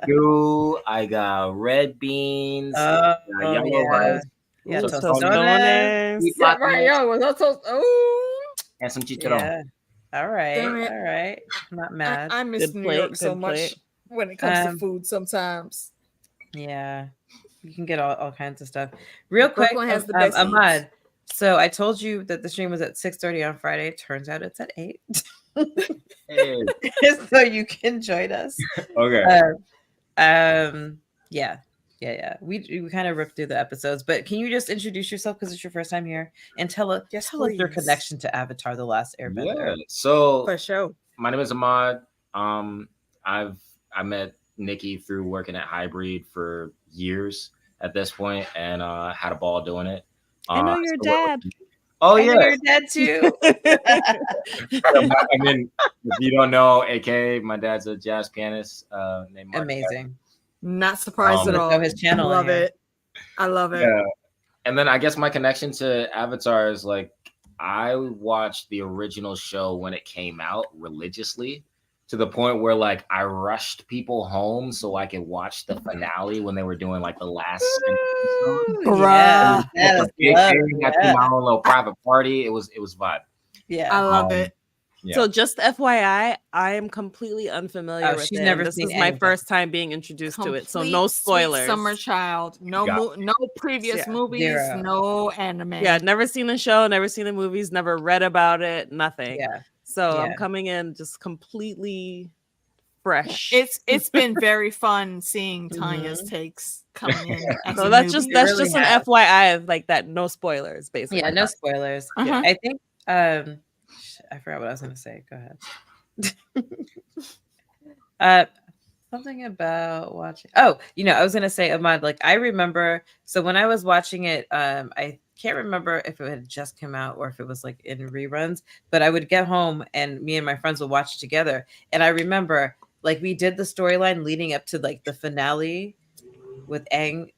stew. I got red beans. Yellow rice. Yeah, tostones. Right, yo, was that toast? Oh, and some chicharron. Yeah. All right. I'm not mad. I miss New York so much when it comes to food sometimes. Yeah, you can get all kinds of stuff. Real quick, Brooklyn has the best Ahmad. So I told you that the stream was at 6:30 on Friday. Turns out it's at 8. Hey. So you can join us. Okay. Yeah. We kind of ripped through the episodes, but can you just introduce yourself because it's your first time here and tell us your connection to Avatar: The Last Airbender. Yeah. So for sure. My name is Ahmad. I met Nikki through working at Hybrid for years at this point, and had a ball doing it. I know your dad. Oh yeah, your dad too. I mean, if you don't know, AK, my dad's a jazz pianist. Named Mark. Amazing. Not surprised at all. His channel. Love it. I love it. Yeah. And then I guess my connection to Avatar is like I watched the original show when it came out religiously, to the point where like I rushed people home so I could watch the finale when they were doing like the last yeah. At my own little private party. It was vibe. Yeah, I love it. Yeah. So just FYI, I am completely unfamiliar with she's it. never And this seen is my any of first time being introduced to it. So no Complete Sweet spoilers. Summer Child. No no previous Yeah. movies. Zero. No anime. Yeah, never seen the show, never seen the movies, never read about it, nothing. Yeah. So Yeah. I'm coming in just completely fresh. It's been very fun seeing Tanya's Mhm. takes coming in. As So a that's newbie. just It that's really just an has. FYI of like that, no spoilers, basically. Yeah, no spoilers. Uh-huh. I think I forgot what I was gonna say. Go ahead. Something about watching. Oh, I was gonna say, Ahmad, like I remember. So when I was watching it, I can't remember if it had just come out or if it was like in reruns. But I would get home and me and my friends would watch it together. And I remember, like, we did the storyline leading up to like the finale with Aang,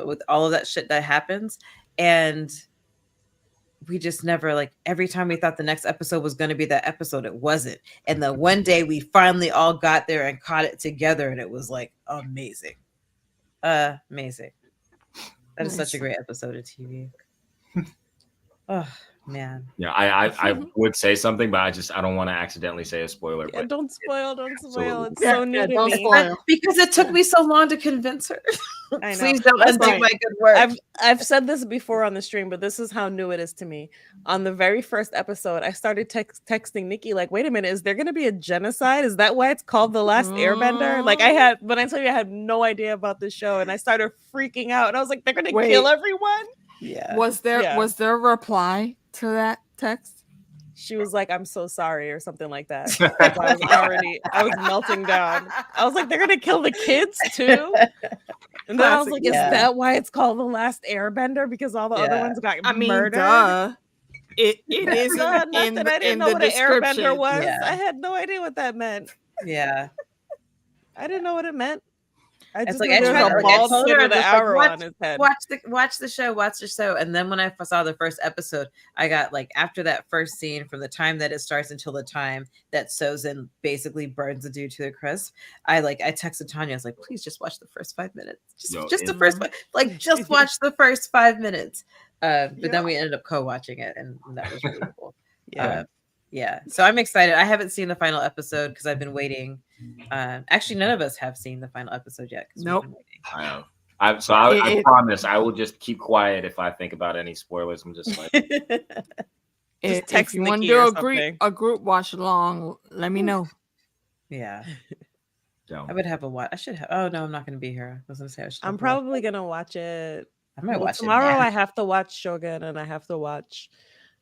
with all of that shit that happens, and we just never, like, every time we thought the next episode was going to be that episode, it wasn't. And then one day we finally all got there and caught it together, and it was like amazing. Amazing. That is such a great episode of TV. Oh man. Yeah, I would say something, but I don't want to accidentally say a spoiler. Yeah, But don't spoil. Absolutely. It's so new to don't me. spoil. Because it took me so long to convince her. I know. Please don't That's undo right. my good work. I've said this before on the stream, but this is how new it is to me. On the very first episode, I started texting Nikki, like, wait a minute, is there going to be a genocide? Is that why it's called The Last Airbender? Like, when I tell you I had no idea about this show, and I started freaking out, and I was like, they're going to kill everyone? Yeah. Was there a reply to that text? She was like, I'm so sorry, or something like that. I was melting down. I was like, they're going to kill the kids too? And then I was like, is that why it's called The Last Airbender? Because all the other ones got murdered? Duh. It is I didn't know what an airbender was. Yeah. I had no idea what that meant. Yeah. I didn't know what it meant. I just It's like knew I there was tried a to I bald told spit her, with an just, like, arrow on his head. watch the show. And then when I saw the first episode, I got, like, after that first scene, from the time that it starts until the time that Sozin basically burns the dude to the crisp, I texted Tanya. I was like, please just watch the first 5 minutes. Just the first just watch the first 5 minutes. But then we ended up co-watching it, and that was really cool. Yeah. So I'm excited. I haven't seen the final episode because I've been waiting. Actually, none of us have seen the final episode yet. Nope. I know. I promise I will just keep quiet if I think about any spoilers. I'm just like, If you want to do a group watch along, let me know. Yeah. don't. I would have a watch. I should have. Oh no, I'm not going to be here. I was going to say I should. I'm probably gonna watch it. I might watch tomorrow. it now. I have to watch Shogun, and I have to watch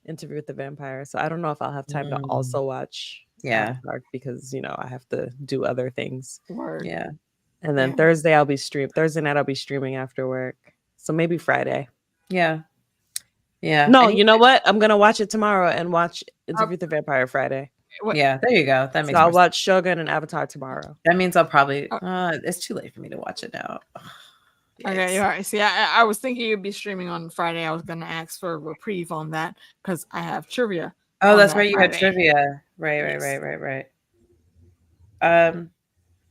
Interview with the Vampire. So I don't know if I'll have time to also watch Dark, because I have to do other things. Word. Yeah. And then Thursday night I'll be streaming after work. So maybe Friday. Yeah. Yeah. No, you know what? I'm gonna watch it tomorrow and watch Interview with the Vampire Friday. Yeah, there you go. That makes I'll sense. watch Shogun and Avatar tomorrow. That means I'll probably it's too late for me to watch it now. Okay, all right. See, I was thinking you'd be streaming on Friday. I was gonna ask for a reprieve on that because I have trivia. Oh, that's right. You had trivia. Right.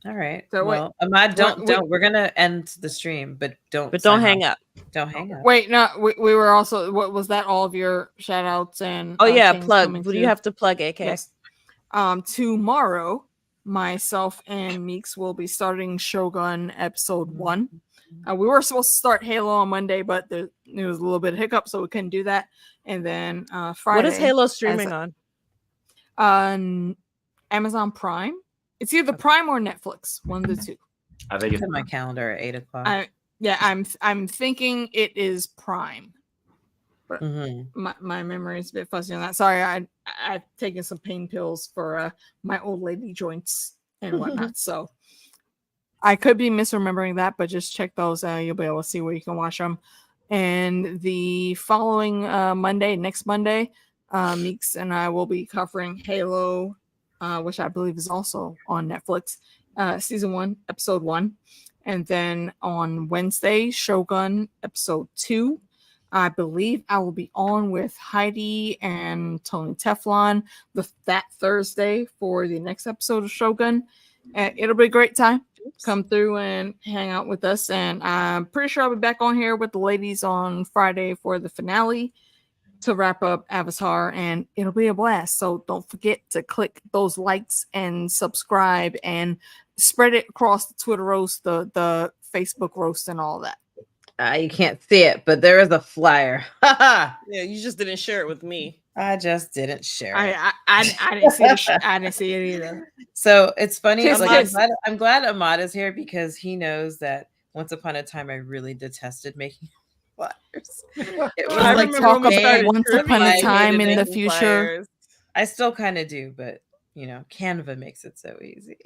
All right. So well, Ahmad, don't. We're gonna end the stream, but don't hang up. Don't hang up. Wait, no, we were also. What was that? All of your shout outs and plug. What do you have to plug, AK? Yes. Tomorrow, myself and Meeks will be starting Shogun episode 1. We were supposed to start Halo on Monday, but there was a little bit of hiccup, so we couldn't do that. And then Friday. What is Halo streaming on? On Amazon Prime. It's either Prime or Netflix, one of the two. I think it's in my calendar at 8:00. I'm thinking it is Prime. But Mm-hmm. my memory is a bit fuzzy on that. Sorry, I've taken some pain pills for my old lady joints and whatnot. So I could be misremembering that, but just check those. You'll be able to see where you can watch them. And the following next Monday, Meeks and I will be covering Halo, which I believe is also on Netflix, season 1, episode 1. And then on Wednesday, Shogun episode 2. I believe I will be on with Heidi and Tony Teflon that Thursday for the next episode of Shogun. It'll be a great time. Come through and hang out with us. And I'm pretty sure I'll be back on here with the ladies on Friday for the finale. to wrap up Avatar, and it'll be a blast. So don't forget to click those likes and subscribe and spread it across the Twitter roast, the Facebook roast, and all that. You can't see it, but there is a flyer. Yeah, you just didn't share it with me. I just didn't share it. I didn't see it. I didn't see it either. So it's funny. Kiss, Like, kiss. I'm glad Ahmad is here because he knows that once upon a time I really detested making flyers. It was I like remember talk when we about started once trivia, upon a I time hated in the making future. flyers. I still kind of do, but Canva makes it so easy.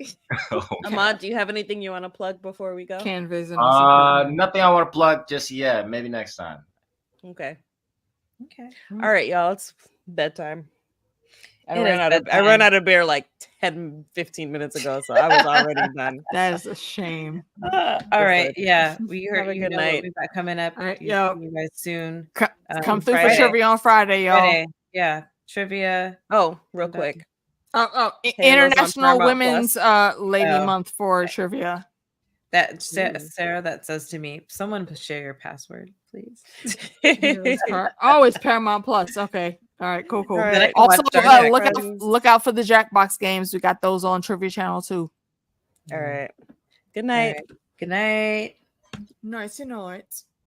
Ahmad, do you have anything you want to plug before we go? Canvas and Nothing I want to plug just yet. Maybe next time. Okay. Okay. All right, y'all. It's bedtime. I It ran is out of bedtime. beer like 10, 15 minutes ago, so I was already done. that is a shame. All right. Yeah. We Have heard a you good know night. what we've got coming up. All right, See yo. you guys soon. Come through Friday. for trivia on Friday, y'all. Friday. Yeah. Trivia. Oh, real And, quick. International Paramount Women's Lady Oh, Month for okay. trivia. That Sarah that says to me, someone share your password, please. Always Paramount Plus. Okay. All right. Cool. All Then I right. can watch Also, Star Trek. look out for the Jackbox games. We got those on Trivia Channel too. All right. Good All night. right. Good night. Nice.